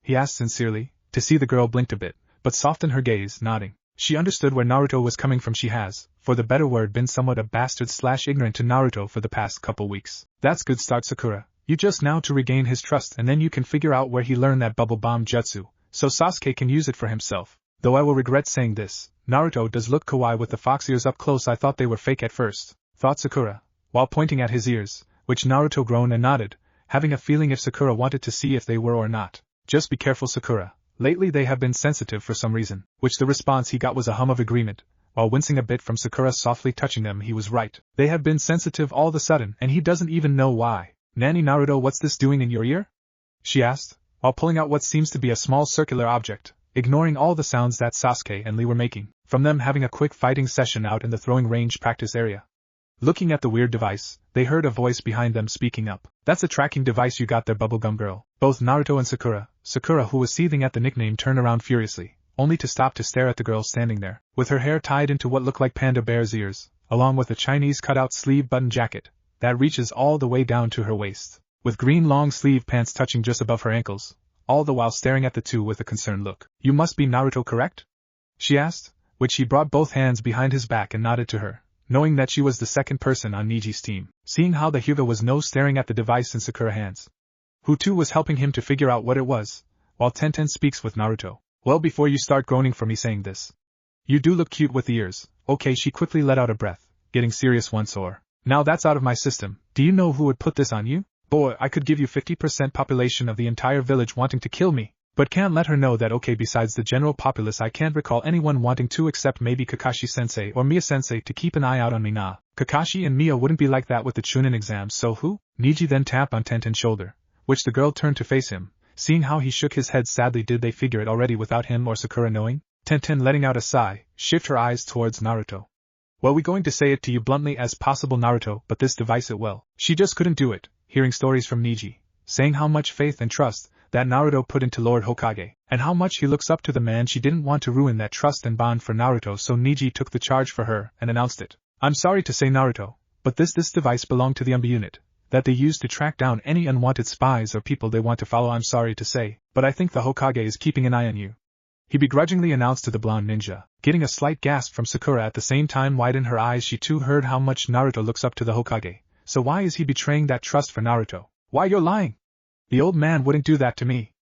He asked sincerely, to see the girl blinked a bit, but softened her gaze, nodding. She understood where Naruto was coming from. She has, for the better word, been somewhat a bastard/ignorant to Naruto for the past couple weeks. That's good start, Sakura. You just now to regain his trust, and then you can figure out where he learned that bubble bomb jutsu, so Sasuke can use it for himself. Though I will regret saying this, Naruto does look kawaii with the fox ears up close. I thought they were fake at first, thought Sakura, while pointing at his ears, which Naruto groaned and nodded, having a feeling if Sakura wanted to see if they were or not. Just be careful, Sakura. Lately they have been sensitive for some reason, which the response he got was a hum of agreement, while wincing a bit from Sakura softly touching them. He was right. They have been sensitive all of a sudden, and he doesn't even know why. Nanny, Naruto, what's this doing in your ear? She asked, while pulling out what seems to be a small circular object, ignoring all the sounds that Sasuke and Lee were making, from them having a quick fighting session out in the throwing range practice area. Looking at the weird device, they heard a voice behind them speaking up. That's a tracking device you got there, bubblegum girl. Both Naruto and Sakura, who was seething at the nickname, turned around furiously, only to stop to stare at the girl standing there, with her hair tied into what looked like panda bear's ears, along with a Chinese cutout sleeve button jacket that reaches all the way down to her waist, with green long sleeve pants touching just above her ankles, all the while staring at the two with a concerned look. You must be Naruto, correct? She asked, which he brought both hands behind his back and nodded to her, knowing that she was the second person on Niji's team. Seeing how the Hyuga was no staring at the device in Sakura's hands, who too was helping him to figure out what it was, while Tenten speaks with Naruto. Well, before you start groaning for me saying this. You do look cute with the ears. Okay, she quickly let out a breath, getting serious once or. Now that's out of my system. Do you know who would put this on you? Boy, I could give you 50% population of the entire village wanting to kill me. But can't let her know that okay, besides the general populace I can't recall anyone wanting to except maybe Kakashi-sensei or Miya-sensei to keep an eye out on me. Nah, Kakashi and Miya wouldn't be like that with the Chunin exams, so who? Niji then tapped on Tenten's shoulder, which the girl turned to face him. Seeing how he shook his head sadly, did they figure it already without him or Sakura knowing? Tenten, letting out a sigh, shift her eyes towards Naruto. Well, we going to say it to you bluntly as possible, Naruto, but this device it well. She just couldn't do it, hearing stories from Niji, saying how much faith and trust that Naruto put into Lord Hokage, and how much he looks up to the man. She didn't want to ruin that trust and bond for Naruto, so Niji took the charge for her and announced it. I'm sorry to say, Naruto, but this device belonged to the UMB unit that they use to track down any unwanted spies or people they want to follow. I'm sorry to say, but I think the Hokage is keeping an eye on you. He begrudgingly announced to the blonde ninja, getting a slight gasp from Sakura at the same time widen her eyes. She too heard how much Naruto looks up to the Hokage, so why is he betraying that trust for Naruto? Why, you're lying! The old man wouldn't do that to me.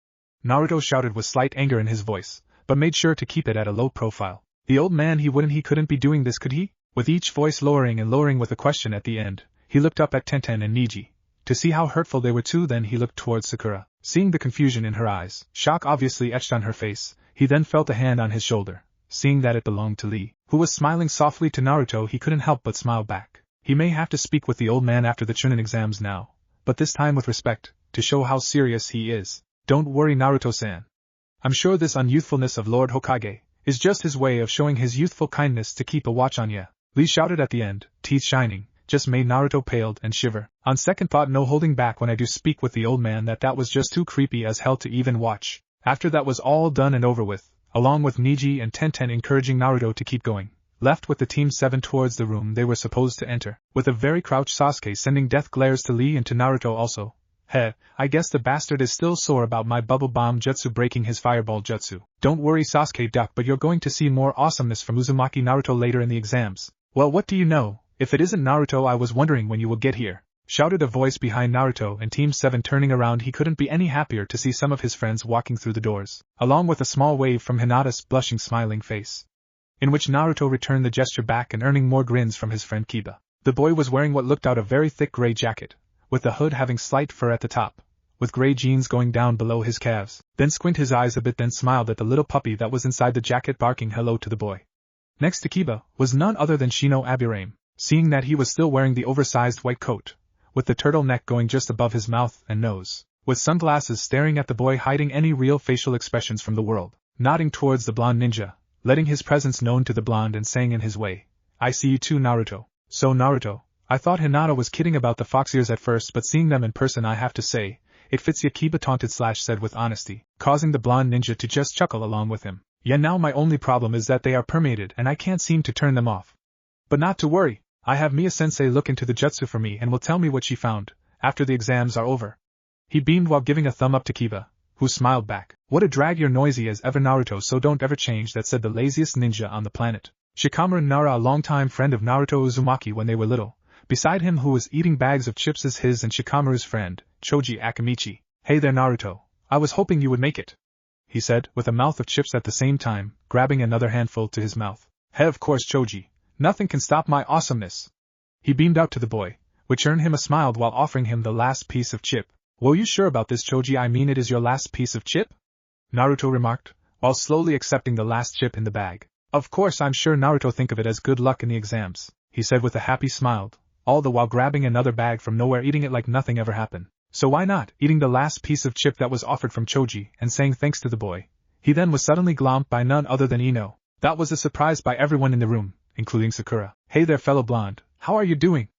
Naruto shouted with slight anger in his voice, but made sure to keep it at a low profile. The old man, he couldn't be doing this, could he? With each voice lowering and lowering with a question at the end, he looked up at Tenten and Niji, to see how hurtful they were too. Then he looked towards Sakura, seeing the confusion in her eyes, shock obviously etched on her face. He then felt a hand on his shoulder, seeing that it belonged to Lee, who was smiling softly to Naruto. He couldn't help but smile back. He may have to speak with the old man after the Chunin exams now, but this time with respect, to show how serious he is. Don't worry, Naruto-san. I'm sure this unyouthfulness of Lord Hokage is just his way of showing his youthful kindness to keep a watch on ya. Lee shouted at the end, teeth shining, just made Naruto paled and shiver. On second thought, no holding back when I do speak with the old man, that was just too creepy as hell to even watch. After that was all done and over with, along with Niji and Tenten encouraging Naruto to keep going, left with the Team 7 towards the room they were supposed to enter, with a very crouched Sasuke sending death glares to Lee and to Naruto also. Heh, I guess the bastard is still sore about my bubble bomb jutsu breaking his fireball jutsu. Don't worry, Sasuke duck, but you're going to see more awesomeness from Uzumaki Naruto later in the exams. Well, what do you know? If it isn't Naruto, I was wondering when you will get here, shouted a voice behind Naruto, and Team 7 turning around, he couldn't be any happier to see some of his friends walking through the doors, along with a small wave from Hinata's blushing smiling face, in which Naruto returned the gesture back and earning more grins from his friend Kiba. The boy was wearing what looked out a very thick gray jacket, with the hood having slight fur at the top, with gray jeans going down below his calves, then squint his eyes a bit, then smiled at the little puppy that was inside the jacket barking hello to the boy. Next to Kiba was none other than Shino Aburame, seeing that he was still wearing the oversized white coat, with the turtleneck going just above his mouth and nose, with sunglasses staring at the boy, hiding any real facial expressions from the world, nodding towards the blonde ninja, letting his presence known to the blonde and saying in his way, I see you too, Naruto. So Naruto, I thought Hinata was kidding about the fox ears at first, but seeing them in person I have to say, it fits ya, Kiba taunted / said with honesty, causing the blonde ninja to just chuckle along with him. Yeah, now my only problem is that they are permeated and I can't seem to turn them off. But not to worry, I have Miya-sensei look into the jutsu for me and will tell me what she found, after the exams are over. He beamed while giving a thumb up to Kiba, who smiled back. What a drag, you're noisy as ever, Naruto, so don't ever change that, said the laziest ninja on the planet. Shikamaru Nara, a longtime friend of Naruto Uzumaki when they were little, beside him who was eating bags of chips is his and Shikamaru's friend, Choji Akamichi. Hey there, Naruto, I was hoping you would make it, he said, with a mouth of chips at the same time, grabbing another handful to his mouth. Hey, of course, Choji. Nothing can stop my awesomeness. He beamed out to the boy, which earned him a smile while offering him the last piece of chip. Were you sure about this, Choji? I mean, it is your last piece of chip? Naruto remarked, while slowly accepting the last chip in the bag. Of course I'm sure, Naruto, think of it as good luck in the exams, he said with a happy smile, all the while grabbing another bag from nowhere, eating it like nothing ever happened. So why not, eating the last piece of chip that was offered from Choji and saying thanks to the boy. He then was suddenly glommed by none other than Ino. That was a surprise by everyone in the room, including Sakura. Hey there, fellow blonde, how are you doing?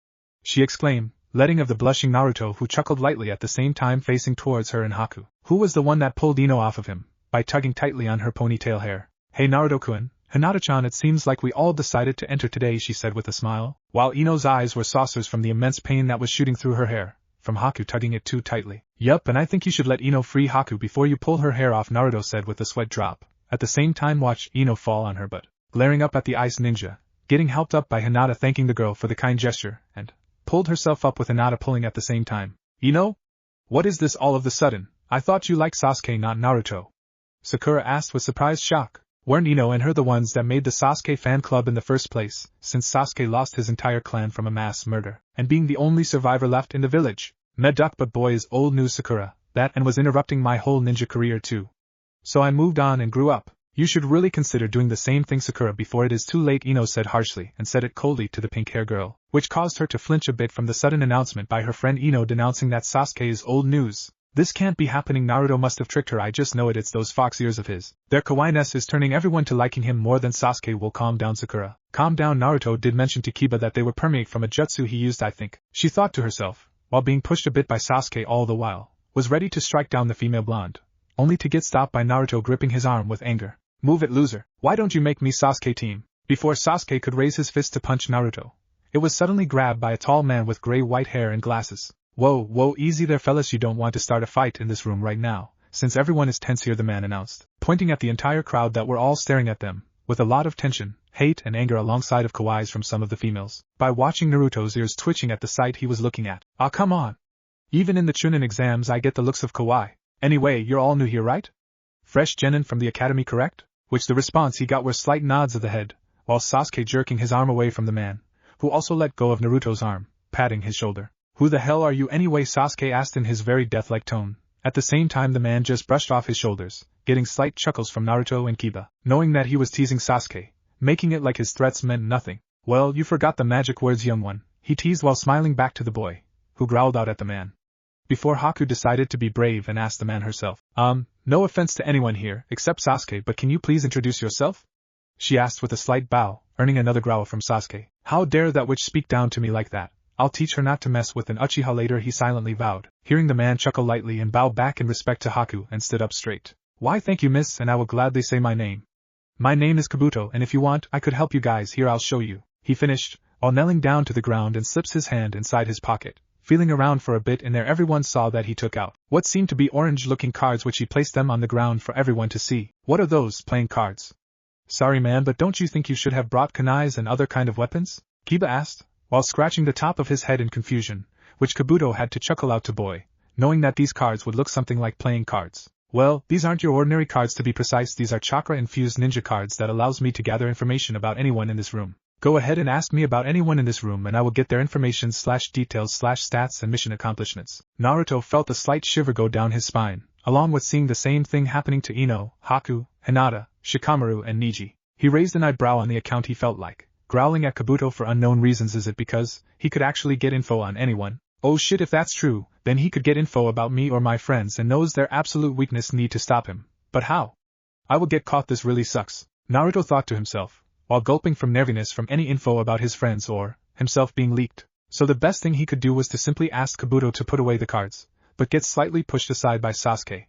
She exclaimed, letting of the blushing Naruto, who chuckled lightly at the same time facing towards her and Haku, who was the one that pulled Ino off of him, by tugging tightly on her ponytail hair. Hey Naruto-kun, Hinata-chan, it seems like we all decided to enter today, she said with a smile, while Ino's eyes were saucers from the immense pain that was shooting through her hair, from Haku tugging it too tightly. Yup, and I think you should let Ino free Haku before you pull her hair off, Naruto said with a sweat drop, at the same time watched Ino fall on her butt, glaring up at the ice ninja, getting helped up by Hinata thanking the girl for the kind gesture, and pulled herself up with Hinata pulling at the same time. Ino? What is this all of the sudden? I thought you liked Sasuke, not Naruto. Sakura asked with surprised shock. Weren't Ino and her the ones that made the Sasuke fan club in the first place, since Sasuke lost his entire clan from a mass murder, and being the only survivor left in the village? Meduck, but boy is old news, Sakura, that and was interrupting my whole ninja career too. So I moved on and grew up. You should really consider doing the same thing, Sakura, before it is too late, Ino said harshly, and said it coldly to the pink-hair girl, which caused her to flinch a bit from the sudden announcement by her friend Ino denouncing that Sasuke is old news. This can't be happening, Naruto must have tricked her, I just know it, it's those fox ears of his. Their kawaii-ness is turning everyone to liking him more than Sasuke. Will calm down, Sakura. Calm down. Naruto did mention to Kiba that they were permeate from a jutsu he used, I think. She thought to herself, while being pushed a bit by Sasuke all the while, was ready to strike down the female blonde, only to get stopped by Naruto gripping his arm with anger. Move it, loser. Why don't you make me Sasuke team? Before Sasuke could raise his fist to punch Naruto, it was suddenly grabbed by a tall man with gray-white hair and glasses. Whoa, easy there, fellas, you don't want to start a fight in this room right now, since everyone is tense here, the man announced, pointing at the entire crowd that were all staring at them, with a lot of tension, hate and anger alongside of kawaiis from some of the females. By watching Naruto's ears twitching at the sight he was looking at. Ah, come on. Even in the Chunin exams I get the looks of kawaii. Anyway, you're all new here, right? Fresh genin from the academy, correct? Which the response he got were slight nods of the head, while Sasuke jerking his arm away from the man, who also let go of Naruto's arm, patting his shoulder. Who the hell are you anyway? Sasuke asked in his very death-like tone. At the same time the man just brushed off his shoulders, getting slight chuckles from Naruto and Kiba, knowing that he was teasing Sasuke, making it like his threats meant nothing. Well, you forgot the magic words, young one, he teased while smiling back to the boy, who growled out at the man. Before Haku decided to be brave and asked the man herself, no offense to anyone here, except Sasuke, but can you please introduce yourself? She asked with a slight bow, earning another growl from Sasuke. How dare that witch speak down to me like that? I'll teach her not to mess with an Uchiha later, he silently vowed, hearing the man chuckle lightly and bow back in respect to Haku and stood up straight. Why thank you, miss, and I will gladly say my name. My name is Kabuto, and if you want, I could help you guys, here I'll show you, he finished, while kneeling down to the ground and slips his hand inside his pocket. Feeling around for a bit in there, everyone saw that he took out what seemed to be orange-looking cards, which he placed them on the ground for everyone to see. What are those, playing cards? Sorry man, but don't you think you should have brought kunais and other kind of weapons? Kiba asked, while scratching the top of his head in confusion, which Kabuto had to chuckle out to boy, knowing that these cards would look something like playing cards. Well, these aren't your ordinary cards, to be precise, these are chakra-infused ninja cards that allows me to gather information about anyone in this room. Go ahead and ask me about anyone in this room and I will get their information/details/stats and mission accomplishments. Naruto felt a slight shiver go down his spine, along with seeing the same thing happening to Ino, Haku, Hinata, Shikamaru and Neji. He raised an eyebrow on the account he felt like growling at Kabuto for unknown reasons. Is it because he could actually get info on anyone? Oh shit, if that's true, then he could get info about me or my friends and knows their absolute weakness need to stop him. But how? I will get caught, this really sucks, Naruto thought to himself, while gulping from nerviness from any info about his friends or himself being leaked. So the best thing he could do was to simply ask Kabuto to put away the cards, but gets slightly pushed aside by Sasuke.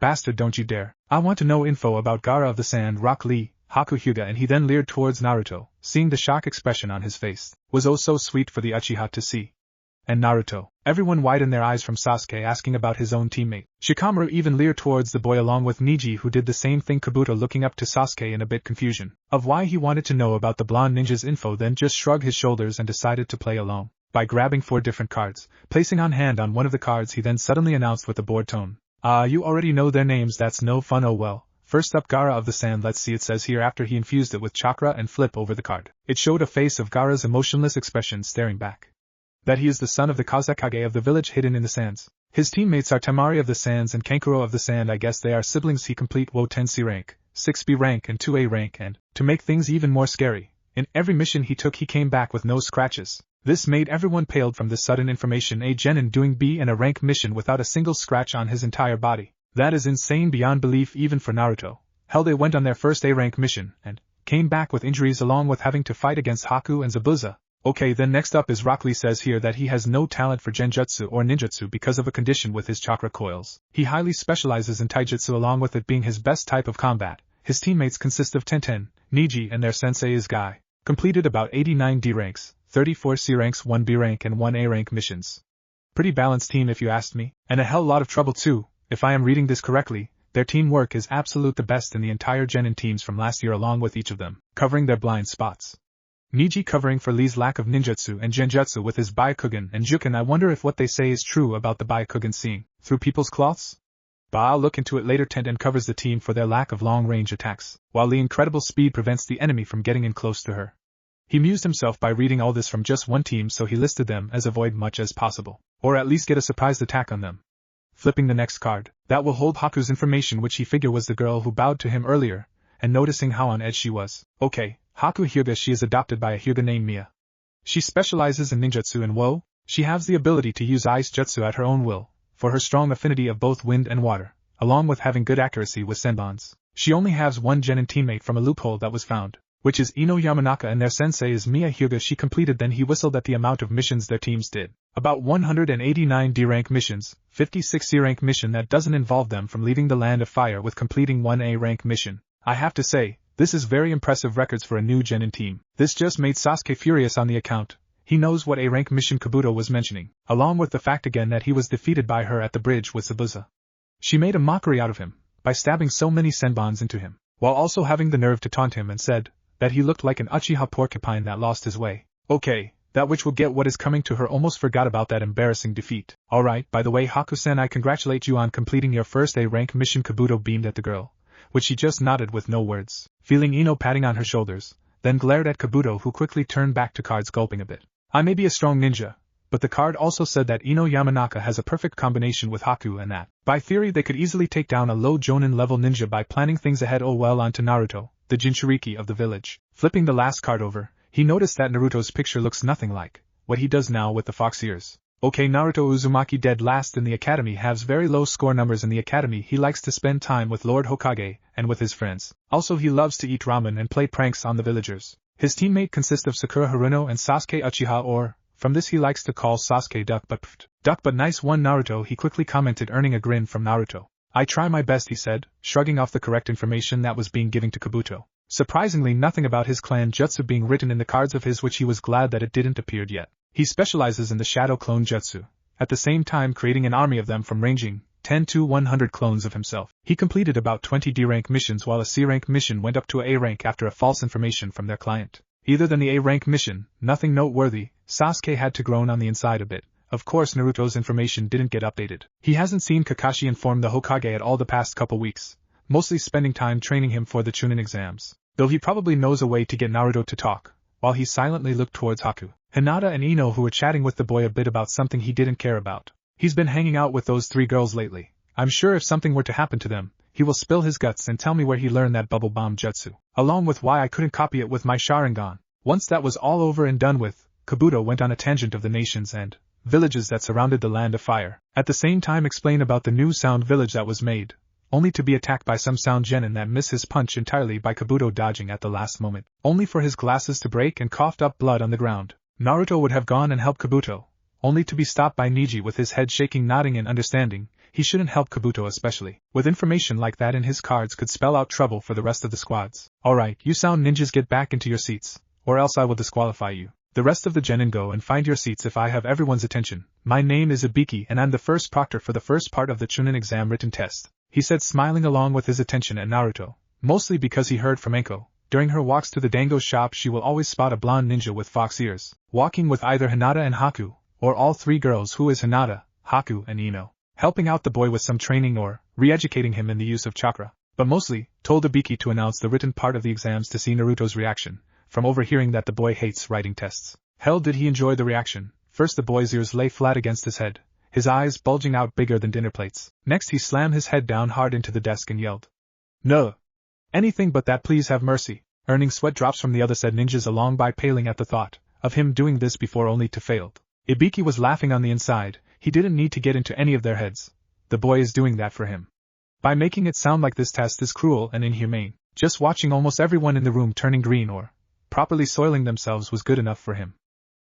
Bastard, don't you dare. I want to know info about Gaara of the Sand, Rock Lee, Haku Hyuga, and he then leered towards Naruto, seeing the shock expression on his face. Was oh so sweet for the Uchiha to see. And Naruto. Everyone widened their eyes from Sasuke asking about his own teammate. Shikamaru even leered towards the boy along with Neji, who did the same thing. Kabuto looking up to Sasuke in a bit confusion of why he wanted to know about the blonde ninja's info, then just shrugged his shoulders and decided to play along. By grabbing 4 different cards, placing on hand on one of the cards, he then suddenly announced with a bored tone. You already know their names, that's no fun, oh well. First up, Gaara of the Sand, let's see, it says here after he infused it with chakra and flip over the card. It showed a face of Gaara's emotionless expression staring back. That he is the son of the Kazekage of the village hidden in the sands. His teammates are Temari of the Sands and Kankuro of the Sand, I guess they are siblings. He complete Wo 10C rank, 6B rank and 2A rank, and, to make things even more scary, in every mission he took he came back with no scratches. This made everyone paled from this sudden information. A genin doing B and a rank mission without a single scratch on his entire body. That is insane beyond belief even for Naruto. Hell, they went on their first A rank mission, and came back with injuries along with having to fight against Haku and Zabuza. Okay, then next up is Rock Lee. Says here that he has no talent for genjutsu or ninjutsu because of a condition with his chakra coils. He highly specializes in taijutsu along with it being his best type of combat. His teammates consist of Tenten, Neji and their sensei is Guy. Completed about 89 D ranks, 34 C ranks, 1 B rank and 1 A rank missions. Pretty balanced team if you asked me, and a hell lot of trouble too. If I am reading this correctly, their teamwork is absolute the best in the entire genin teams from last year along with each of them covering their blind spots. Niji covering for Lee's lack of ninjutsu and genjutsu with his Byakugan and Juken. I wonder if what they say is true about the Byakugan seeing through people's cloths? But I'll look into it later. Tenten covers the team for their lack of long-range attacks, while Lee's incredible speed prevents the enemy from getting in close to her. He amused himself by reading all this from just one team, so he listed them as avoid much as possible, or at least get a surprise attack on them. Flipping the next card, that will hold Haku's information, which he figured was the girl who bowed to him earlier, and noticing how on edge she was. Okay, Haku Hyuga. She is adopted by a Hyuga named Mia. She specializes in ninjutsu and wo. She has the ability to use ice jutsu at her own will, for her strong affinity of both wind and water, along with having good accuracy with senbons. She only has one genin teammate from a loophole that was found, which is Ino Yamanaka, and their sensei is Mia Hyuga. She completed. Then he whistled at the amount of missions their teams did. About 189 D-rank missions, 56 C-rank mission that doesn't involve them from leaving the Land of Fire with completing one A-rank mission. I have to say, this is very impressive records for a new genin team. This just made Sasuke furious on the account. He knows what A-rank mission Kabuto was mentioning, along with the fact again that he was defeated by her at the bridge with Zabuza. She made a mockery out of him, by stabbing so many senbons into him, while also having the nerve to taunt him and said that he looked like an Uchiha porcupine that lost his way. Okay, that witch will get what is coming to her. Almost forgot about that embarrassing defeat. Alright, by the way, Haku-san, I congratulate you on completing your first A-rank mission. Kabuto beamed at the girl, which she just nodded with no words, feeling Ino patting on her shoulders, then glared at Kabuto, who quickly turned back to cards, gulping a bit. I may be a strong ninja, but the card also said that Ino Yamanaka has a perfect combination with Haku, and that, by theory, they could easily take down a low Jonin level ninja by planning things ahead. Oh well, on to Naruto, the Jinchuriki of the village. Flipping the last card over, he noticed that Naruto's picture looks nothing like what he does now with the fox ears. Okay, Naruto Uzumaki, dead last in the academy, has very low score numbers in the academy. He likes to spend time with Lord Hokage and with his friends. Also, he loves to eat ramen and play pranks on the villagers. His teammate consists of Sakura Haruno and Sasuke Uchiha, or, from this he likes to call Sasuke Duck but nice one Naruto, he quickly commented, earning a grin from Naruto. I try my best, he said, shrugging off the correct information that was being given to Kabuto. Surprisingly, nothing about his clan jutsu being written in the cards of his, which he was glad that it didn't appear yet. He specializes in the shadow clone jutsu, at the same time creating an army of them from ranging 10 to 100 clones of himself. He completed about 20 D-rank missions, while a C-rank mission went up to a A-rank after a false information from their client. Either than the A-rank mission, nothing noteworthy. Sasuke had to groan on the inside a bit. Of course, Naruto's information didn't get updated. He hasn't seen Kakashi inform the Hokage at all the past couple weeks, mostly spending time training him for the Chunin exams, though he probably knows a way to get Naruto to talk, while he silently looked towards Haku, Hinata and Ino, who were chatting with the boy a bit about something he didn't care about. He's been hanging out with those 3 girls lately. I'm sure if something were to happen to them, he will spill his guts and tell me where he learned that bubble bomb jutsu, along with why I couldn't copy it with my Sharingan. Once that was all over and done with, Kabuto went on a tangent of the nations and villages that surrounded the Land of Fire, at the same time explain about the new sound village that was made, only to be attacked by some sound genin that missed his punch entirely by Kabuto dodging at the last moment, only for his glasses to break and coughed up blood on the ground. Naruto would have gone and helped Kabuto, only to be stopped by Niji with his head shaking, nodding in understanding. He shouldn't help Kabuto, especially with information like that in his cards, could spell out trouble for the rest of the squads. Alright, you sound ninjas, get back into your seats, or else I will disqualify you. The rest of the genin, go and find your seats if I have everyone's attention. My name is Ibiki and I'm the first proctor for the first part of the Chunin exam written test, he said, smiling along with his attention at Naruto, mostly because he heard from Enko. During her walks to the dango shop, she will always spot a blonde ninja with fox ears, walking with either Hinata and Haku, or all 3 girls, who is Hinata, Haku, and Ino, helping out the boy with some training or re-educating him in the use of chakra, but mostly told Ibiki to announce the written part of the exams to see Naruto's reaction, from overhearing that the boy hates writing tests. Hell, did he enjoy the reaction. First, the boy's ears lay flat against his head, his eyes bulging out bigger than dinner plates. Next, he slammed his head down hard into the desk and yelled, "No! Anything but that, please have mercy," earning sweat drops from the other said ninjas along by paling at the thought of him doing this before, only to fail. Ibiki was laughing on the inside. He didn't need to get into any of their heads. The boy is doing that for him, by making it sound like this test is cruel and inhumane. Just watching almost everyone in the room turning green or properly soiling themselves was good enough for him.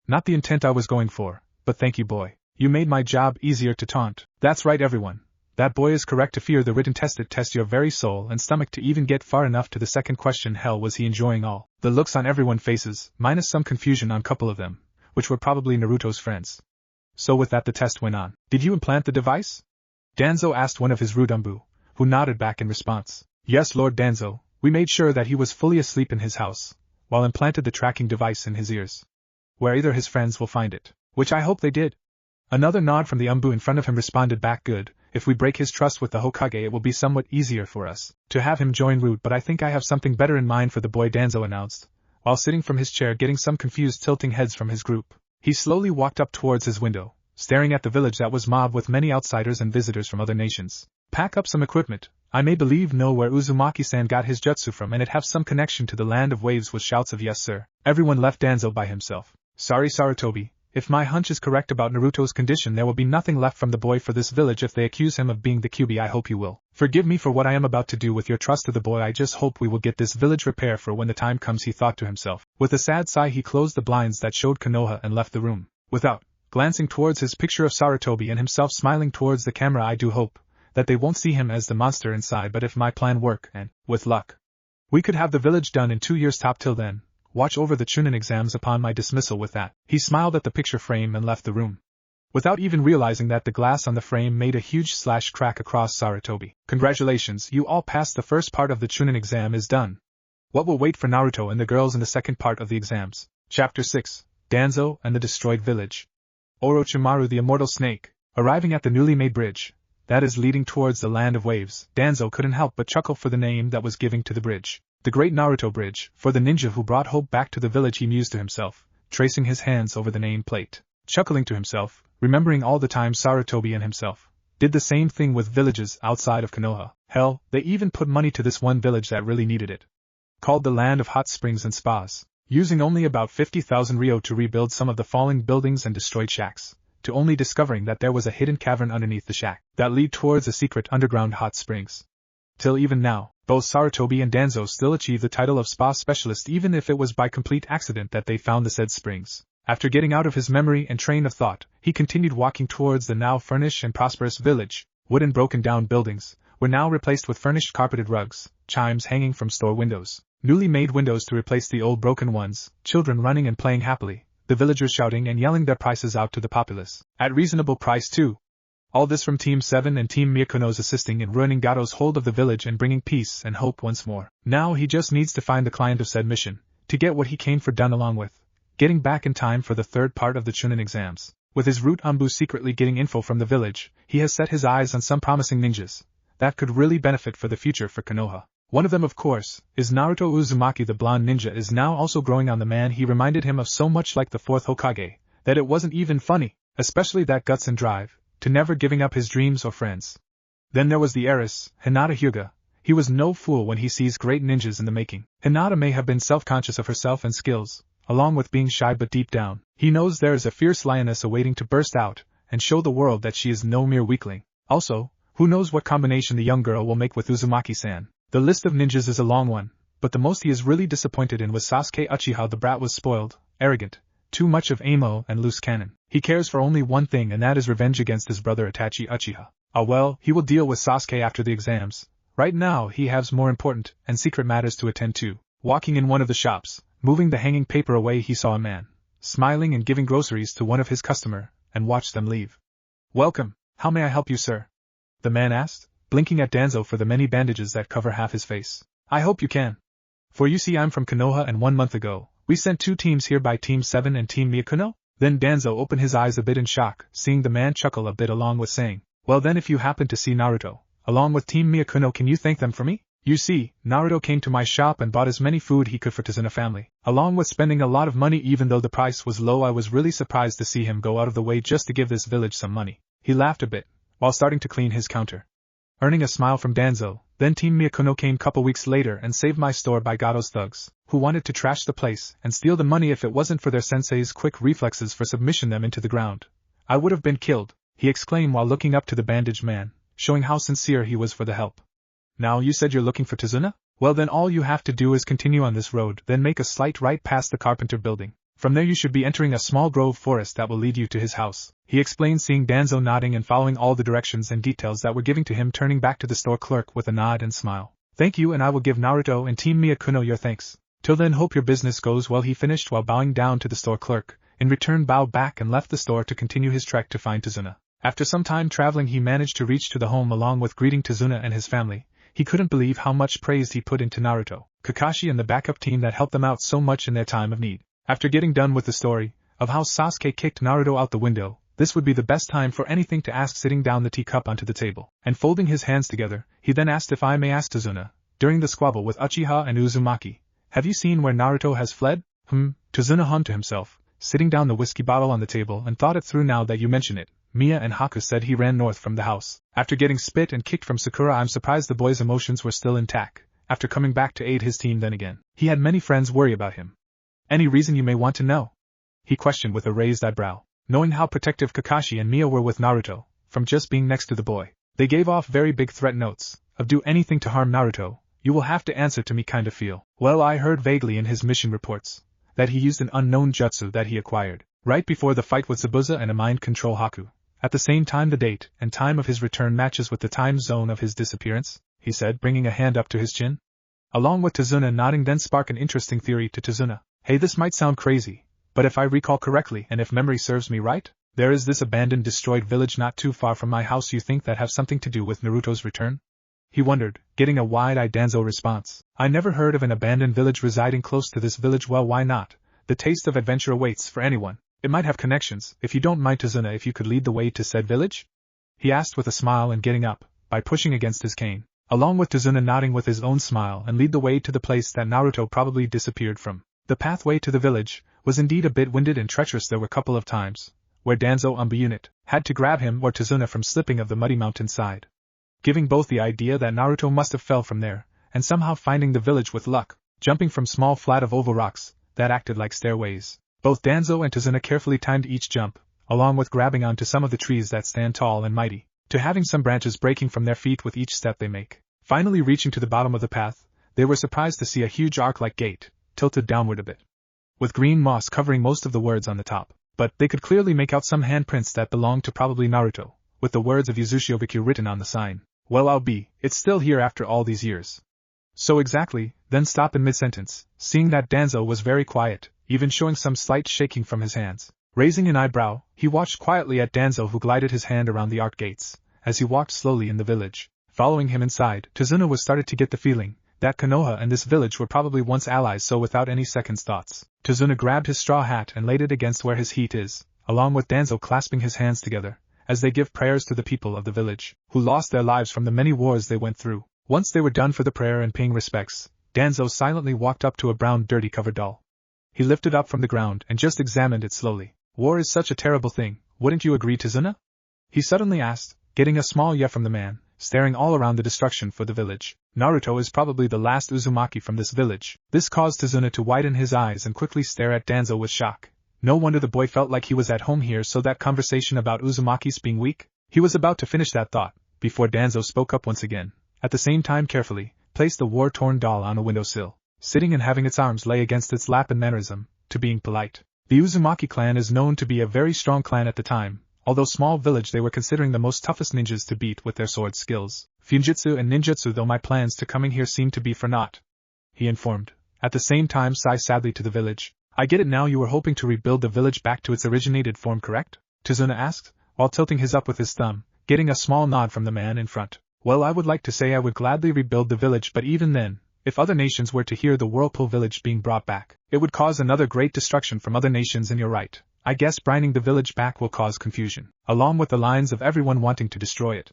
Not the intent I was going for, but thank you, boy. You made my job easier to taunt. That's right, everyone. That boy is correct to fear the written test. It tests your very soul and stomach to even get far enough to the second question. Hell, was he enjoying all the looks on everyone's faces, minus some confusion on a couple of them, which were probably Naruto's friends. So with that, the test went on. Did you implant the device? Danzo asked one of his Rudumbu, who nodded back in response. Yes, Lord Danzo, we made sure that he was fully asleep in his house, while implanted the tracking device in his ears. Where either his friends will find it, which I hope they did. Another nod from the Umbu in front of him responded back, good. If we break his trust with the Hokage, it will be somewhat easier for us to have him join Root, but I think I have something better in mind for the boy, Danzo announced, while sitting from his chair getting some confused tilting heads from his group. He slowly walked up towards his window, staring at the village that was mobbed with many outsiders and visitors from other nations. Pack up some equipment. I may believe know where Uzumaki-san got his jutsu from, and it have some connection to the land of waves, with shouts of yes sir. Everyone left Danzo by himself. Sorry Sarutobi, if my hunch is correct about Naruto's condition, there will be nothing left from the boy for this village if they accuse him of being the QB. I hope you will forgive me for what I am about to do with your trust of the boy. I just hope we will get this village repaired for when the time comes, he thought to himself. With a sad sigh he closed the blinds that showed Konoha and left the room. Without glancing towards his picture of Sarutobi and himself smiling towards the camera, I do hope that they won't see him as the monster inside, but if my plan work, and, with luck, we could have the village done in 2 years top. Till then, watch over the Chunin exams upon my dismissal. With that, he smiled at the picture frame and left the room, without even realizing that the glass on the frame made a huge slash crack across Sarutobi. Congratulations, you all passed. The first part of the Chunin exam is done. What will wait for Naruto and the girls in the second part of the exams? Chapter 6, Danzo and the Destroyed Village. Orochimaru the Immortal Snake, arriving at the newly made bridge that is leading towards the land of waves, Danzo couldn't help but chuckle for the name that was given to the bridge. The Great Naruto Bridge, for the ninja who brought hope back to the village, he mused to himself, tracing his hands over the name plate. Chuckling to himself, remembering all the time Sarutobi and himself did the same thing with villages outside of Konoha. Hell, they even put money to this one village that really needed it, called the Land of Hot Springs and Spas, using only about 50,000 ryo to rebuild some of the falling buildings and destroyed shacks, to only discovering that there was a hidden cavern underneath the shack that lead towards a secret underground hot springs. Till even now, both Sarutobi and Danzo still achieve the title of spa specialist, even if it was by complete accident that they found the said springs. After getting out of his memory and train of thought, he continued walking towards the now furnished and prosperous village. Wooden broken down buildings were now replaced with furnished carpeted rugs, chimes hanging from store windows, newly made windows to replace the old broken ones, children running and playing happily, the villagers shouting and yelling their prices out to the populace, at reasonable price too. All this from Team 7 and Team Myakuno's assisting in ruining Gato's hold of the village and bringing peace and hope once more. Now he just needs to find the client of said mission, to get what he came for done, along with getting back in time for the third part of the Chunin exams. With his root Umbu secretly getting info from the village, he has set his eyes on some promising ninjas that could really benefit for the future for Konoha. One of them, of course, is Naruto Uzumaki. The blonde ninja is now also growing on the man. He reminded him of so much like the fourth Hokage, that it wasn't even funny, especially that guts and drive, to never giving up his dreams or friends. Then there was the heiress, Hinata Hyuga. He was no fool when he sees great ninjas in the making. Hinata may have been self-conscious of herself and skills, along with being shy, but deep down, he knows there is a fierce lioness awaiting to burst out and show the world that she is no mere weakling. Also, who knows what combination the young girl will make with Uzumaki-san. The list of ninjas is a long one, but the most he is really disappointed in was Sasuke Uchiha. The brat was spoiled, arrogant, too much of amo and loose cannon. He cares for only one thing, and that is revenge against his brother Itachi Uchiha. Ah well, he will deal with Sasuke after the exams. Right now he has more important and secret matters to attend to. Walking in one of the shops, moving the hanging paper away, he saw a man, smiling and giving groceries to one of his customer, and watched them leave. Welcome, how may I help you, sir? The man asked, blinking at Danzo for the many bandages that cover half his face. I hope you can. For you see I'm from Konoha, and 1 month ago, we sent 2 teams here by Team 7 and Team Myakuno? Then Danzo opened his eyes a bit in shock, seeing the man chuckle a bit along with saying, well then, if you happen to see Naruto, along with Team Myakuno, can you thank them for me? You see, Naruto came to my shop and bought as many food he could for Tazuna family, along with spending a lot of money. Even though the price was low, I was really surprised to see him go out of the way just to give this village some money. He laughed a bit, while starting to clean his counter, earning a smile from Danzo. Then Team Myakuno came couple weeks later and saved my store by Gato's thugs, who wanted to trash the place and steal the money. If it wasn't for their sensei's quick reflexes for submission them into the ground, I would have been killed, he exclaimed while looking up to the bandaged man, showing how sincere he was for the help. Now you said you're looking for Tazuna? Well then, all you have to do is continue on this road, then make a slight right past the carpenter building. From there you should be entering a small grove forest that will lead you to his house, he explained, seeing Danzo nodding and following all the directions and details that were given to him, turning back to the store clerk with a nod and smile. Thank you, and I will give Naruto and Team Myakuno your thanks. Till then, hope your business goes well, he finished while bowing down to the store clerk. In return bowed back and left the store to continue his trek to find Tazuna. After some time traveling he managed to reach to the home along with greeting Tazuna and his family. He couldn't believe how much praise he put into Naruto, Kakashi and the backup team that helped them out so much in their time of need. After getting done with the story of how Sasuke kicked Naruto out the window, this would be the best time for anything to ask. Sitting down the teacup onto the table, and folding his hands together, he then asked, if I may ask Tazuna, during the squabble with Uchiha and Uzumaki, have you seen where Naruto has fled? Tazuna hummed to himself, sitting down the whiskey bottle on the table and thought it through. Now that you mention it, Mia and Haku said he ran north from the house. After getting spit and kicked from Sakura, I'm surprised the boy's emotions were still intact. After coming back to aid his team then again, he had many friends worry about him. Any reason you may want to know? He questioned with a raised eyebrow. Knowing how protective Kakashi and Mia were with Naruto, from just being next to the boy, they gave off very big threat notes, of do anything to harm Naruto, you will have to answer to me kind of feel. Well, I heard vaguely in his mission reports, that he used an unknown jutsu that he acquired, right before the fight with Zabuza and a mind control haku. At the same time the date and time of his return matches with the time zone of his disappearance, he said, bringing a hand up to his chin. Along with Tazuna nodding, then spark an interesting theory to Tazuna. Hey, this might sound crazy, but if I recall correctly and if memory serves me right, there is this abandoned destroyed village not too far from my house you think that have something to do with Naruto's return? He wondered, getting a wide-eyed Danzo response. I never heard of an abandoned village residing close to this village. Well, why not? The taste of adventure awaits for anyone. It might have connections. If you don't mind, Tazuna, if you could lead the way to said village? He asked with a smile and getting up, by pushing against his cane, along with Tazuna nodding with his own smile, and lead the way to the place that Naruto probably disappeared from. The pathway to the village was indeed a bit winded and treacherous. There were a couple of times where Danzo unit had to grab him or Tazuna from slipping of the muddy mountainside, giving both the idea that Naruto must have fell from there, and somehow finding the village with luck, jumping from small flat of oval rocks that acted like stairways. Both Danzo and Tazuna carefully timed each jump, along with grabbing onto some of the trees that stand tall and mighty, to having some branches breaking from their feet with each step they make. Finally reaching to the bottom of the path, they were surprised to see a huge arc-like gate, tilted downward a bit, with green moss covering most of the words on the top, but they could clearly make out some handprints that belonged to probably Naruto, with the words of Uzumaki written on the sign. Well, it's still here after all these years. So exactly, then stop in mid-sentence, seeing that Danzo was very quiet, even showing some slight shaking from his hands. Raising an eyebrow, he watched quietly at Danzo, who glided his hand around the arc gates, as he walked slowly in the village. Following him inside, Tazuna was started to get the feeling that Konoha and this village were probably once allies, so without any second thoughts, Tazuna grabbed his straw hat and laid it against where his heat is, along with Danzo clasping his hands together, as they give prayers to the people of the village, who lost their lives from the many wars they went through. Once they were done for the prayer and paying respects, Danzo silently walked up to a brown dirty covered doll. He lifted up from the ground and just examined it slowly. War is such a terrible thing, wouldn't you agree, Tazuna? He suddenly asked, getting a small yeah from the man, staring all around the destruction for the village. Naruto is probably the last Uzumaki from this village. This caused Tazuna to widen his eyes and quickly stare at Danzo with shock. No wonder the boy felt like he was at home here. So that conversation about Uzumaki's being weak? He was about to finish that thought, before Danzo spoke up once again, at the same time carefully placed the war-torn doll on a windowsill, sitting and having its arms lay against its lap in mannerism, to being polite. The Uzumaki clan is known to be a very strong clan at the time. Although small village, they were considering the most toughest ninjas to beat with their sword skills, Funjutsu and ninjutsu. Though my plans to coming here seem to be for naught, he informed, at the same time sigh sadly to the village. I get it now, you were hoping to rebuild the village back to its originated form, correct? Tazuna asked, while tilting his up with his thumb, getting a small nod from the man in front. Well, I would like to say I would gladly rebuild the village, but even then, if other nations were to hear the Whirlpool village being brought back, it would cause another great destruction from other nations, and you're right. I guess bringing the village back will cause confusion, along with the lines of everyone wanting to destroy it.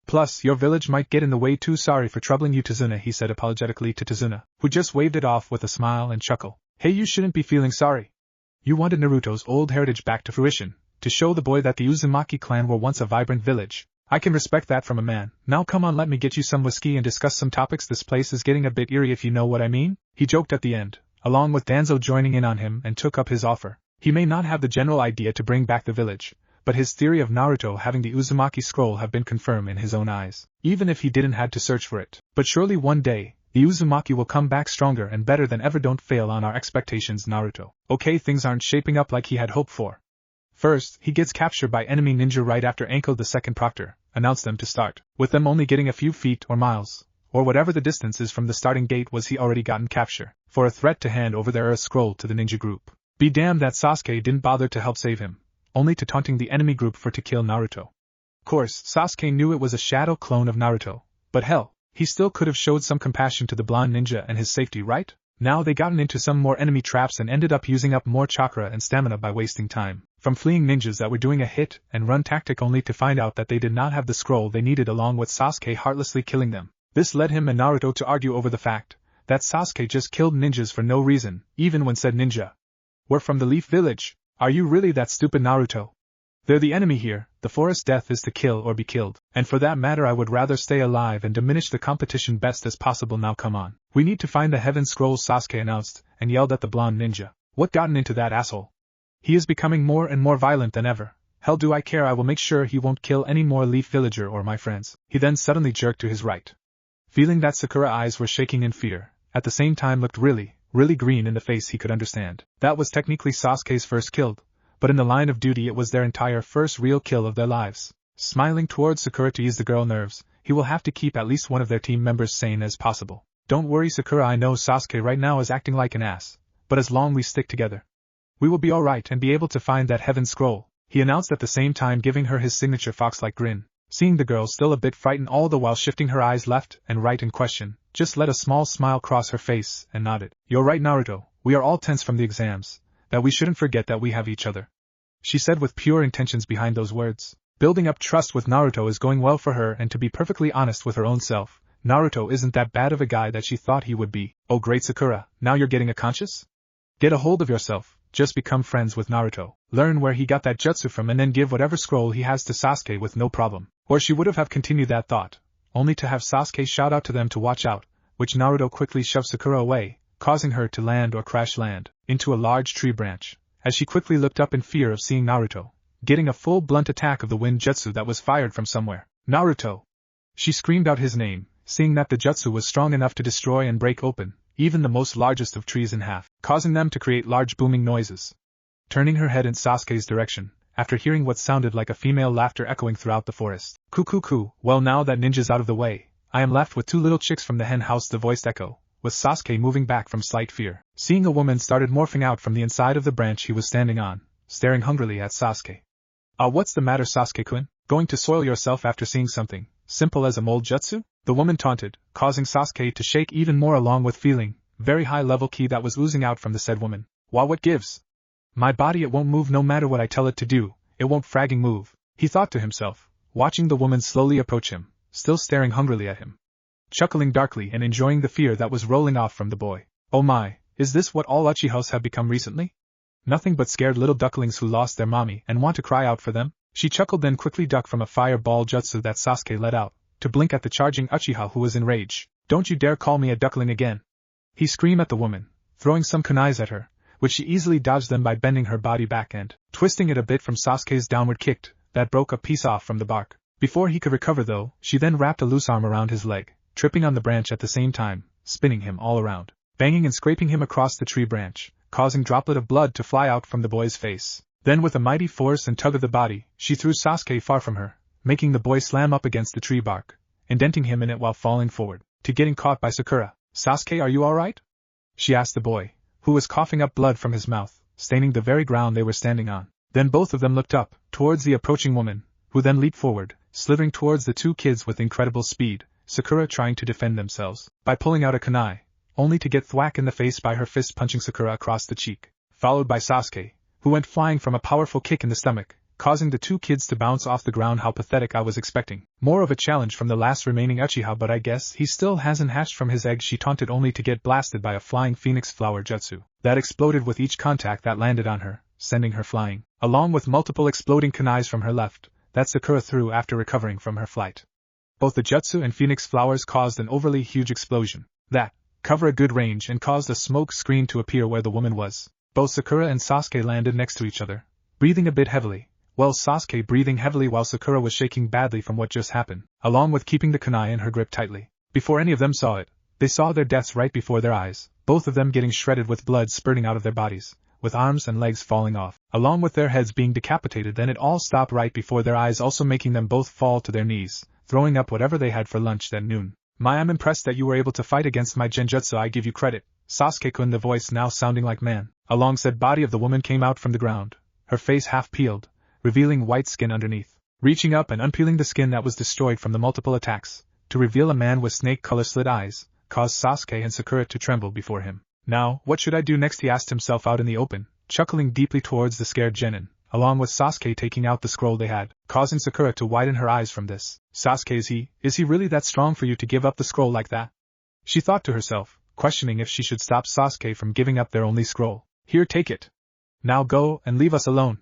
Plus, your village might get in the way too. Sorry for troubling you, Tazuna, he said apologetically to Tazuna, who just waved it off with a smile and chuckle. Hey, you shouldn't be feeling sorry. You wanted Naruto's old heritage back to fruition, to show the boy that the Uzumaki clan were once a vibrant village. I can respect that from a man. Now come on, let me get you some whiskey and discuss some topics. This place is getting a bit eerie, if you know what I mean, he joked at the end, along with Danzo joining in on him, and took up his offer. He may not have the general idea to bring back the village, but his theory of Naruto having the Uzumaki scroll have been confirmed in his own eyes, even if he didn't had to search for it. But surely one day, the Uzumaki will come back stronger and better than ever. Don't fail on our expectations, Naruto. Okay, things aren't shaping up like he had hoped for. First, he gets captured by enemy ninja right after Anko the second proctor announced them to start, with them only getting a few feet or miles, or whatever the distance is from the starting gate. Was he already gotten capture, for a threat to hand over their scroll to the ninja group? Be damned that Sasuke didn't bother to help save him, only to taunting the enemy group for to kill Naruto. Of course, Sasuke knew it was a shadow clone of Naruto, but hell, He still could have showed some compassion to the blonde ninja and his safety, right? Now they gotten into some more enemy traps and ended up using up more chakra and stamina by wasting time. From fleeing ninjas that were doing a hit and run tactic only to find out that they did not have the scroll they needed, along with Sasuke heartlessly killing them. This led him and Naruto to argue over the fact that Sasuke just killed ninjas for no reason, even when said ninja were from the Leaf Village. Are you really that stupid, Naruto? They're the enemy here. The forest death is to kill or be killed, and for that matter I would rather stay alive and diminish the competition best as possible. Now come on. We need to find the Heaven Scroll, Sasuke announced, and yelled at the blonde ninja. What gotten into that asshole? He is becoming more and more violent than ever. Hell do I care, I will make sure he won't kill any more Leaf Villager or my friends. He then suddenly jerked to his right. Feeling that Sakura's eyes were shaking in fear, at the same time looked really green in the face. He could understand. That was technically Sasuke's first kill, but in the line of duty it was their entire first real kill of their lives. Smiling towards Sakura to ease the girl's nerves, he will have to keep at least one of their team members sane as possible. Don't worry Sakura, I know Sasuke right now is acting like an ass, but as long we stick together, we will be alright and be able to find that Heaven Scroll, he announced at the same time giving her his signature fox-like grin. Seeing the girl still a bit frightened all the while shifting her eyes left and right in question, just let a small smile cross her face and nodded. You're right Naruto, we are all tense from the exams, that we shouldn't forget that we have each other, she said with pure intentions behind those words. Building up trust with Naruto is going well for her, and to be perfectly honest with her own self, Naruto isn't that bad of a guy that she thought he would be. Oh great Sakura, now you're getting a conscious? Get a hold of yourself, just become friends with Naruto, learn where he got that jutsu from and then give whatever scroll he has to Sasuke with no problem. Or she would have continued that thought, only to have Sasuke shout out to them to watch out, which Naruto quickly shoved Sakura away, causing her to land or crash land into a large tree branch, as she quickly looked up in fear of seeing Naruto getting a full blunt attack of the wind jutsu that was fired from somewhere. Naruto! She screamed out his name, seeing that the jutsu was strong enough to destroy and break open even the most largest of trees in half, causing them to create large booming noises. Turning her head in Sasuke's direction, after hearing what sounded like a female laughter echoing throughout the forest. Coo, well now that ninja's out of the way, I am left with two little chicks from the hen house, the voiced echo, with Sasuke moving back from slight fear. Seeing a woman started morphing out from the inside of the branch he was standing on, staring hungrily at Sasuke. What's the matter Sasuke-kun? Going to soil yourself after seeing something simple as a mold jutsu? The woman taunted, causing Sasuke to shake even more along with feeling very high level ki that was oozing out from the said woman. Wow, what gives? My body, it won't move no matter what I tell it to do, it won't fragging move, he thought to himself, watching the woman slowly approach him, still staring hungrily at him. Chuckling darkly and enjoying the fear that was rolling off from the boy. Oh my, is this what all Uchihas have become recently? Nothing but scared little ducklings who lost their mommy and want to cry out for them? She chuckled, then quickly ducked from a fireball jutsu that Sasuke let out, to blink at the charging Uchiha who was enraged. Don't you dare call me a duckling again! He screamed at the woman, throwing some kunais at her, which she easily dodged them by bending her body back and twisting it a bit from Sasuke's downward kick, that broke a piece off from the bark. Before he could recover though, she then wrapped a loose arm around his leg, tripping on the branch at the same time, spinning him all around, banging and scraping him across the tree branch, causing droplet of blood to fly out from the boy's face. Then with a mighty force and tug of the body, she threw Sasuke far from her, making the boy slam up against the tree bark, indenting him in it while falling forward, to getting caught by Sakura. Sasuke, are you alright? She asked the boy, who was coughing up blood from his mouth, staining the very ground they were standing on. Then both of them looked up, towards the approaching woman, who then leaped forward, slithering towards the two kids with incredible speed, Sakura trying to defend themselves by pulling out a kunai, only to get thwack in the face by her fist punching Sakura across the cheek, followed by Sasuke, who went flying from a powerful kick in the stomach, causing the two kids to bounce off the ground. How pathetic, I was expecting more of a challenge from the last remaining Uchiha, but I guess he still hasn't hatched from his egg, she taunted, only to get blasted by a flying phoenix flower jutsu that exploded with each contact that landed on her, sending her flying, along with multiple exploding kunais from her left, that Sakura threw after recovering from her flight. Both the jutsu and phoenix flowers caused an overly huge explosion that covered a good range and caused a smoke screen to appear where the woman was. Both Sakura and Sasuke landed next to each other, breathing a bit heavily. Well, Sasuke breathing heavily while Sakura was shaking badly from what just happened, along with keeping the kunai in her grip tightly. Before any of them saw it, they saw their deaths right before their eyes, both of them getting shredded with blood spurting out of their bodies, with arms and legs falling off, along with their heads being decapitated. Then it all stopped right before their eyes, also making them both fall to their knees, throwing up whatever they had for lunch that noon. I'm impressed that you were able to fight against my genjutsu, I give you credit, Sasuke-kun. The voice now sounding like man, along said body of the woman came out from the ground, her face half peeled, revealing white skin underneath, reaching up and unpeeling the skin that was destroyed from the multiple attacks, to reveal a man with snake-color slit eyes, caused Sasuke and Sakura to tremble before him. Now, what should I do next? He asked himself out in the open, chuckling deeply towards the scared genin, along with Sasuke taking out the scroll they had, causing Sakura to widen her eyes from this. Sasuke, is he really that strong for you to give up the scroll like that? She thought to herself, questioning if she should stop Sasuke from giving up their only scroll. Here, take it. Now go and leave us alone,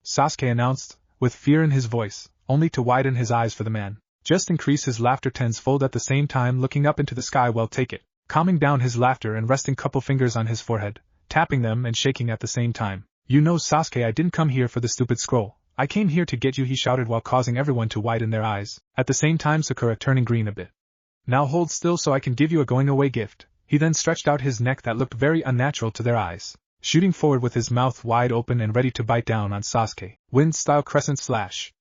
Sasuke announced, with fear in his voice, only to widen his eyes for the man. Just increase his laughter tenfold at the same time, looking up into the sky. Well, take it. Calming down his laughter and resting couple fingers on his forehead, tapping them and shaking at the same time. You know, Sasuke, I didn't come here for the stupid scroll. I came here to get you, he shouted while causing everyone to widen their eyes, at the same time Sakura turning green a bit. Now hold still so I can give you a going-away gift. He then stretched out his neck that looked very unnatural to their eyes, shooting forward with his mouth wide open and ready to bite down on Sasuke. Wind-style crescent slash!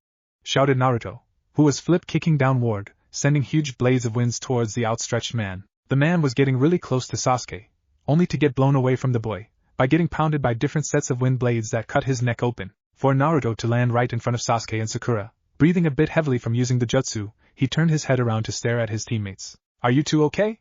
Shouted Naruto, who was flip-kicking downward, sending huge blades of winds towards the outstretched man. The man was getting really close to Sasuke, only to get blown away from the boy, by getting pounded by different sets of wind blades that cut his neck open. For Naruto to land right in front of Sasuke and Sakura, breathing a bit heavily from using the jutsu, he turned his head around to stare at his teammates. Are you two okay?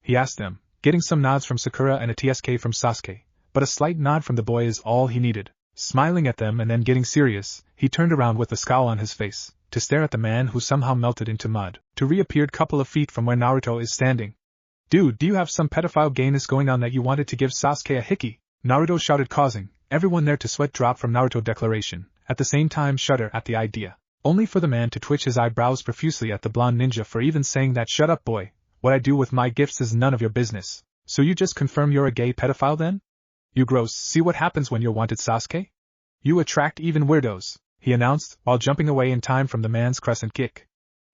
He asked them, getting some nods from Sakura and a TSK from Sasuke, but a slight nod from the boy is all he needed. Smiling at them and then getting serious, he turned around with a scowl on his face, to stare at the man who somehow melted into mud, to reappeared couple of feet from where Naruto is standing. Dude, do you have some pedophile gayness going on that you wanted to give Sasuke a hickey? Naruto shouted, causing everyone there to sweat drop from Naruto declaration, at the same time shudder at the idea, only for the man to twitch his eyebrows profusely at the blonde ninja for even saying that. Shut up, boy, what I do with my gifts is none of your business. So you just confirm you're a gay pedophile then? You gross, see what happens when you're wanted, Sasuke? You attract even weirdos, he announced, while jumping away in time from the man's crescent kick.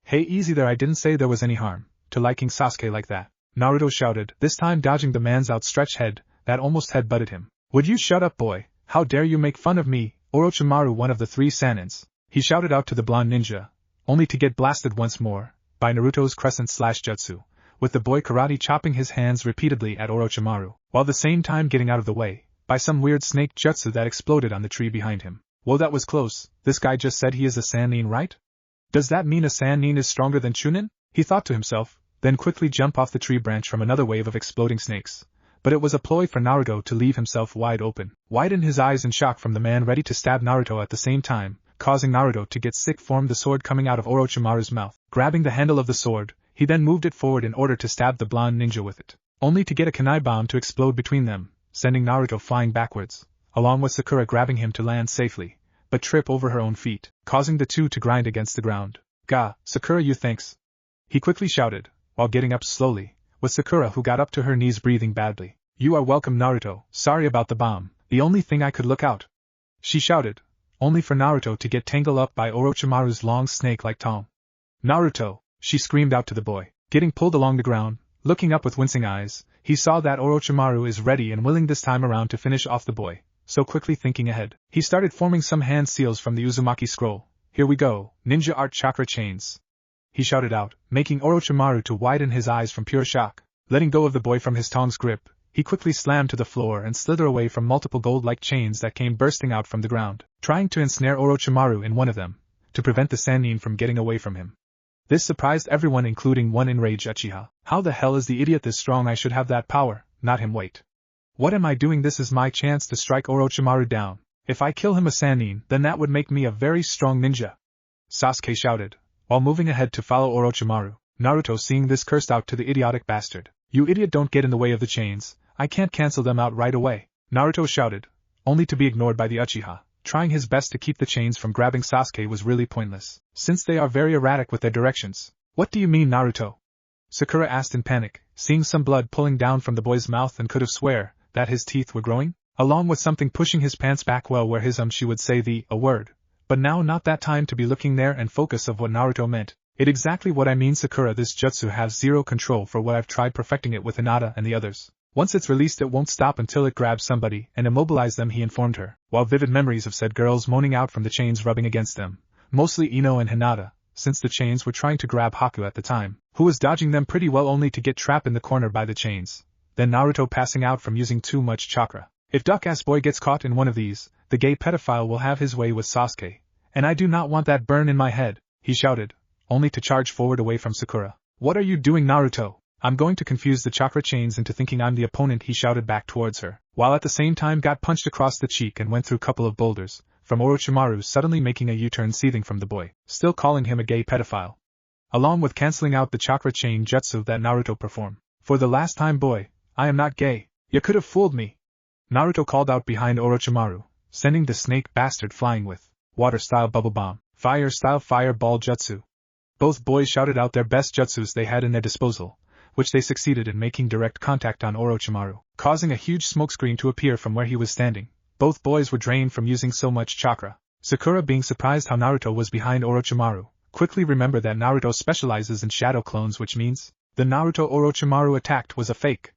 Hey, easy there, I didn't say there was any harm to liking Sasuke like that, Naruto shouted, this time dodging the man's outstretched head that almost head-butted him. Would you shut up, boy? How dare you make fun of me, Orochimaru, one of the three Sanins, he shouted out to the blonde ninja, only to get blasted once more by Naruto's crescent slash jutsu, with the boy karate chopping his hands repeatedly at Orochimaru, while at the same time getting out of the way by some weird snake jutsu that exploded on the tree behind him. Whoa, that was close. This guy just said he is a Sannin, right? Does that mean a Sannin is stronger than Chunin? He thought to himself, then quickly jump off the tree branch from another wave of exploding snakes. But it was a ploy for Naruto to leave himself wide open, widen his eyes in shock from the man ready to stab Naruto at the same time, causing Naruto to get sick. Formed the sword coming out of Orochimaru's mouth. Grabbing the handle of the sword, he then moved it forward in order to stab the blonde ninja with it, only to get a kunai bomb to explode between them, sending Naruto flying backwards, along with Sakura grabbing him to land safely, but trip over her own feet, causing the two to grind against the ground. Gah, Sakura, you thanks, he quickly shouted, while getting up slowly, with Sakura who got up to her knees breathing badly. You are welcome, Naruto, sorry about the bomb, the only thing I could look out, she shouted, only for Naruto to get tangled up by Orochimaru's long snake-like tongue. Naruto, she screamed out to the boy, getting pulled along the ground. Looking up with wincing eyes, he saw that Orochimaru is ready and willing this time around to finish off the boy, so quickly thinking ahead, he started forming some hand seals from the Uzumaki scroll. Here we go, ninja art chakra chains, he shouted out, making Orochimaru to widen his eyes from pure shock. Letting go of the boy from his tongue's grip, he quickly slammed to the floor and slithered away from multiple gold-like chains that came bursting out from the ground, trying to ensnare Orochimaru in one of them, to prevent the Sannin from getting away from him. This surprised everyone, including one enraged Uchiha. How the hell is the idiot this strong? I should have that power, not him. Wait. What am I doing? This is my chance to strike Orochimaru down. If I kill him a Sannin, then that would make me a very strong ninja, Sasuke shouted, while moving ahead to follow Orochimaru. Naruto, seeing this, cursed out to the idiotic bastard. You idiot, don't get in the way of the chains, I can't cancel them out right away, Naruto shouted, only to be ignored by the Uchiha. Trying his best to keep the chains from grabbing Sasuke was really pointless, since they are very erratic with their directions. What do you mean, Naruto? Sakura asked in panic, seeing some blood pulling down from the boy's mouth and could have swear that his teeth were growing, along with something pushing his pants back. Well, where his she would say a word, but now not that time to be looking there and focus of what Naruto meant. It exactly what I mean, Sakura. This jutsu has zero control for what I've tried perfecting it with Hinata and the others. Once it's released, it won't stop until it grabs somebody and immobilize them, he informed her, while vivid memories of said girls moaning out from the chains rubbing against them, mostly Ino and Hinata, since the chains were trying to grab Haku at the time, who was dodging them pretty well only to get trapped in the corner by the chains. Then Naruto passing out from using too much chakra. If duck-ass boy gets caught in one of these, the gay pedophile will have his way with Sasuke, and I do not want that burn in my head, he shouted, only to charge forward away from Sakura. What are you doing, Naruto? I'm going to confuse the chakra chains into thinking I'm the opponent, he shouted back towards her, while at the same time got punched across the cheek and went through a couple of boulders, from Orochimaru suddenly making a U-turn seething from the boy, still calling him a gay pedophile. Along with cancelling out the chakra chain jutsu that Naruto performed. For the last time, boy, I am not gay. You could have fooled me. Naruto called out behind Orochimaru, sending the snake bastard flying with water-style bubble bomb, fire-style fireball jutsu. Both boys shouted out their best jutsus they had in their disposal, which they succeeded in making direct contact on Orochimaru, causing a huge smokescreen to appear from where he was standing. Both boys were drained from using so much chakra. Sakura, being surprised how Naruto was behind Orochimaru, quickly remembered that Naruto specializes in shadow clones, which means the Naruto Orochimaru attacked was a fake.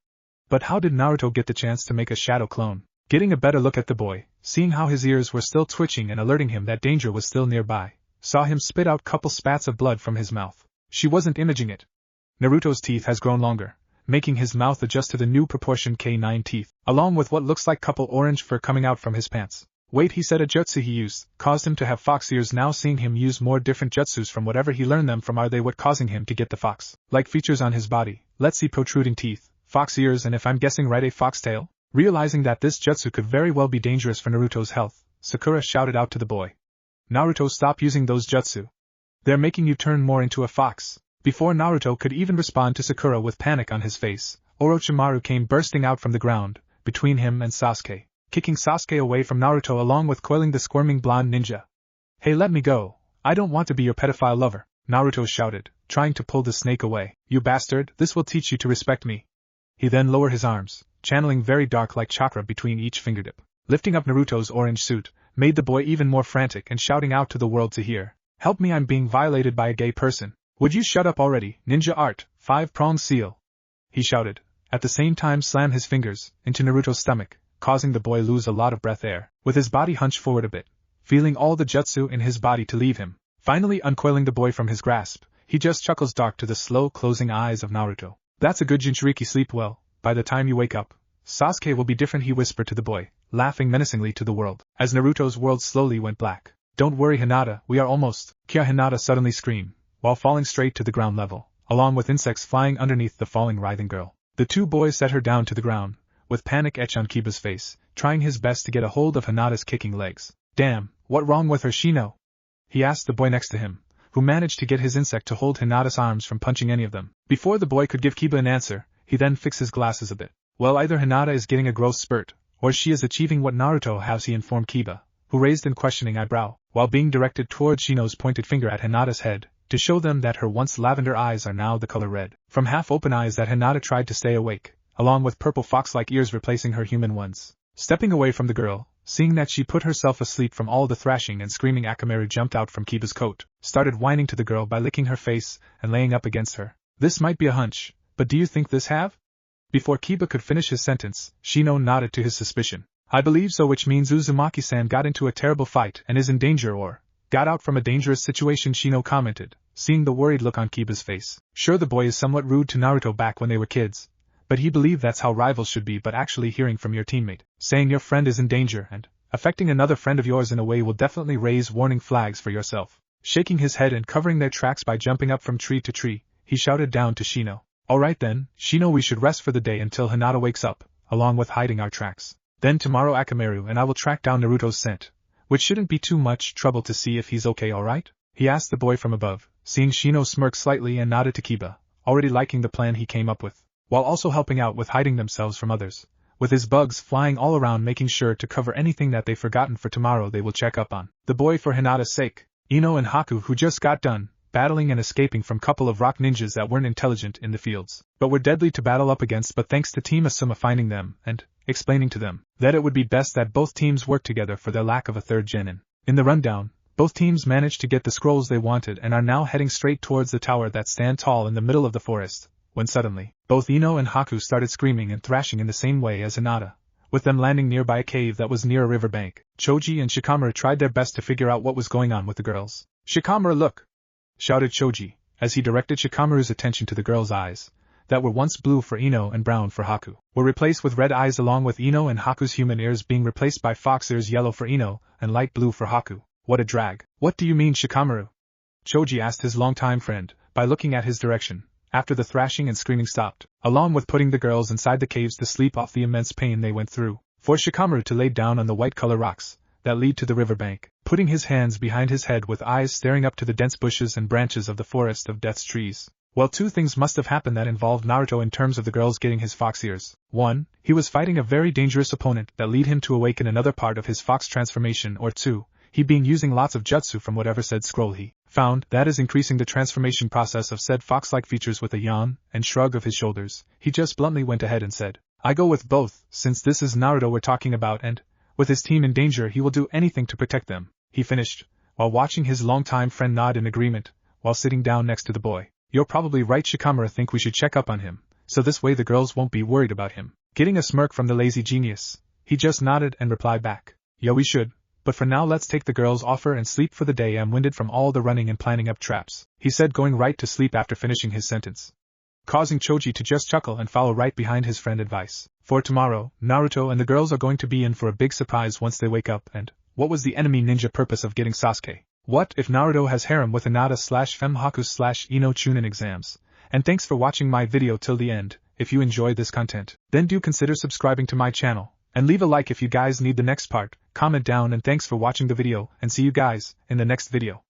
But how did Naruto get the chance to make a shadow clone? Getting a better look at the boy, seeing how his ears were still twitching and alerting him that danger was still nearby, saw him spit out couple spats of blood from his mouth. She wasn't imaging it. Naruto's teeth has grown longer, making his mouth adjust to the new proportion K9 teeth, along with what looks like couple orange fur coming out from his pants. Wait, he said a jutsu he used caused him to have fox ears. Now seeing him use more different jutsus from whatever he learned them from, are they what causing him to get the fox-like features on his body? Let's see, protruding teeth, fox ears, and if I'm guessing right, a fox tail? Realizing that this jutsu could very well be dangerous for Naruto's health, Sakura shouted out to the boy. Naruto, stop using those jutsu. They're making you turn more into a fox. Before Naruto could even respond to Sakura with panic on his face, Orochimaru came bursting out from the ground, between him and Sasuke, kicking Sasuke away from Naruto along with coiling the squirming blonde ninja. Hey, let me go. I don't want to be your pedophile lover, Naruto shouted, trying to pull the snake away. You bastard, this will teach you to respect me. He then lowered his arms, channeling very dark-like chakra between each fingertip, lifting up Naruto's orange suit, made the boy even more frantic and shouting out to the world to hear. Help me, I'm being violated by a gay person. Would you shut up already, ninja art, 5-pronged seal? He shouted, at the same time slam his fingers into Naruto's stomach, causing the boy lose a lot of breath air, with his body hunched forward a bit, feeling all the jutsu in his body to leave him. Finally uncoiling the boy from his grasp, he just chuckles dark to the slow closing eyes of Naruto. That's a good Jinchuriki, sleep well, by the time you wake up, Sasuke will be different, he whispered to the boy, laughing menacingly to the world, as Naruto's world slowly went black. Don't worry, Hinata, we are almost. Kya, Hinata suddenly screamed, while falling straight to the ground level, along with insects flying underneath the falling writhing girl. The two boys set her down to the ground, with panic etched on Kiba's face, trying his best to get a hold of Hinata's kicking legs. Damn, what wrong with her, Shino? He asked the boy next to him, who managed to get his insect to hold Hinata's arms from punching any of them. Before the boy could give Kiba an answer, he then fixed his glasses a bit. Well, either Hinata is getting a growth spurt, or she is achieving what Naruto has, he informed Kiba, who raised an questioning eyebrow, while being directed towards Shino's pointed finger at Hinata's head, to show them that her once lavender eyes are now the color red, from half-open eyes that Hinata tried to stay awake, along with purple fox-like ears replacing her human ones. Stepping away from the girl, seeing that she put herself asleep from all the thrashing and screaming, Akamaru jumped out from Kiba's coat, started whining to the girl by licking her face and laying up against her. This might be a hunch, but do you think this have? Before Kiba could finish his sentence, Shino nodded to his suspicion. I believe so, which means Uzumaki-san got into a terrible fight and is in danger, or got out from a dangerous situation, Shino commented, seeing the worried look on Kiba's face. Sure, the boy is somewhat rude to Naruto back when they were kids, but he believed that's how rivals should be, but actually hearing from your teammate, saying your friend is in danger and affecting another friend of yours in a way will definitely raise warning flags for yourself. Shaking his head and covering their tracks by jumping up from tree to tree, he shouted down to Shino. Alright then, Shino, we should rest for the day until Hinata wakes up, along with hiding our tracks. Then tomorrow Akamaru and I will track down Naruto's scent, which shouldn't be too much trouble, to see if he's okay, alright? He asked the boy from above, seeing Shino smirk slightly and nodded to Kiba, already liking the plan he came up with, while also helping out with hiding themselves from others, with his bugs flying all around, making sure to cover anything that they've forgotten for tomorrow they will check up on. The boy for Hinata's sake, Ino and Haku, who just got done battling and escaping from couple of rock ninjas that weren't intelligent in the fields, but were deadly to battle up against, but thanks to Team Asuma finding them and explaining to them that it would be best that both teams work together for their lack of a third genin. In the rundown, both teams managed to get the scrolls they wanted and are now heading straight towards the tower that stands tall in the middle of the forest, when suddenly, both Ino and Haku started screaming and thrashing in the same way as Hinata, with them landing nearby a cave that was near a riverbank. Choji and Shikamaru tried their best to figure out what was going on with the girls. Shikamaru, look! Shouted Choji, as he directed Shikamaru's attention to the girls' eyes, that were once blue for Ino and brown for Haku, were replaced with red eyes, along with Ino and Haku's human ears being replaced by fox ears, yellow for Ino and light blue for Haku. What a drag. What do you mean, Shikamaru? Choji asked his longtime friend, by looking at his direction, after the thrashing and screaming stopped, along with putting the girls inside the caves to sleep off the immense pain they went through, for Shikamaru to lay down on the white color rocks that lead to the riverbank, putting his hands behind his head with eyes staring up to the dense bushes and branches of the forest of death's trees. Well, two things must have happened that involved Naruto in terms of the girls getting his fox ears. 1. He was fighting a very dangerous opponent that lead him to awaken another part of his fox transformation, or 2. He being using lots of jutsu from whatever said scroll he found, that is increasing the transformation process of said fox-like features. With a yawn and shrug of his shoulders, he just bluntly went ahead and said, I go with both, since this is Naruto we're talking about, and, with his team in danger, he will do anything to protect them, he finished, while watching his longtime friend nod in agreement, while sitting down next to the boy. You're probably right, Shikamaru. Think we should check up on him, so this way the girls won't be worried about him. Getting a smirk from the lazy genius, he just nodded and replied back, yeah, we should, but for now let's take the girls' offer and sleep for the day. I'm winded from all the running and planning up traps, he said, going right to sleep after finishing his sentence, causing Choji to just chuckle and follow right behind his friend advice. For tomorrow, Naruto and the girls are going to be in for a big surprise once they wake up. And what was the enemy ninja purpose of getting Sasuke? What if Naruto has harem with Hinata/FemHaku/Ino Chunin exams? And thanks for watching my video till the end. If you enjoyed this content, then do consider subscribing to my channel, and leave a like if you guys need the next part. Comment down, and thanks for watching the video, and see you guys in the next video.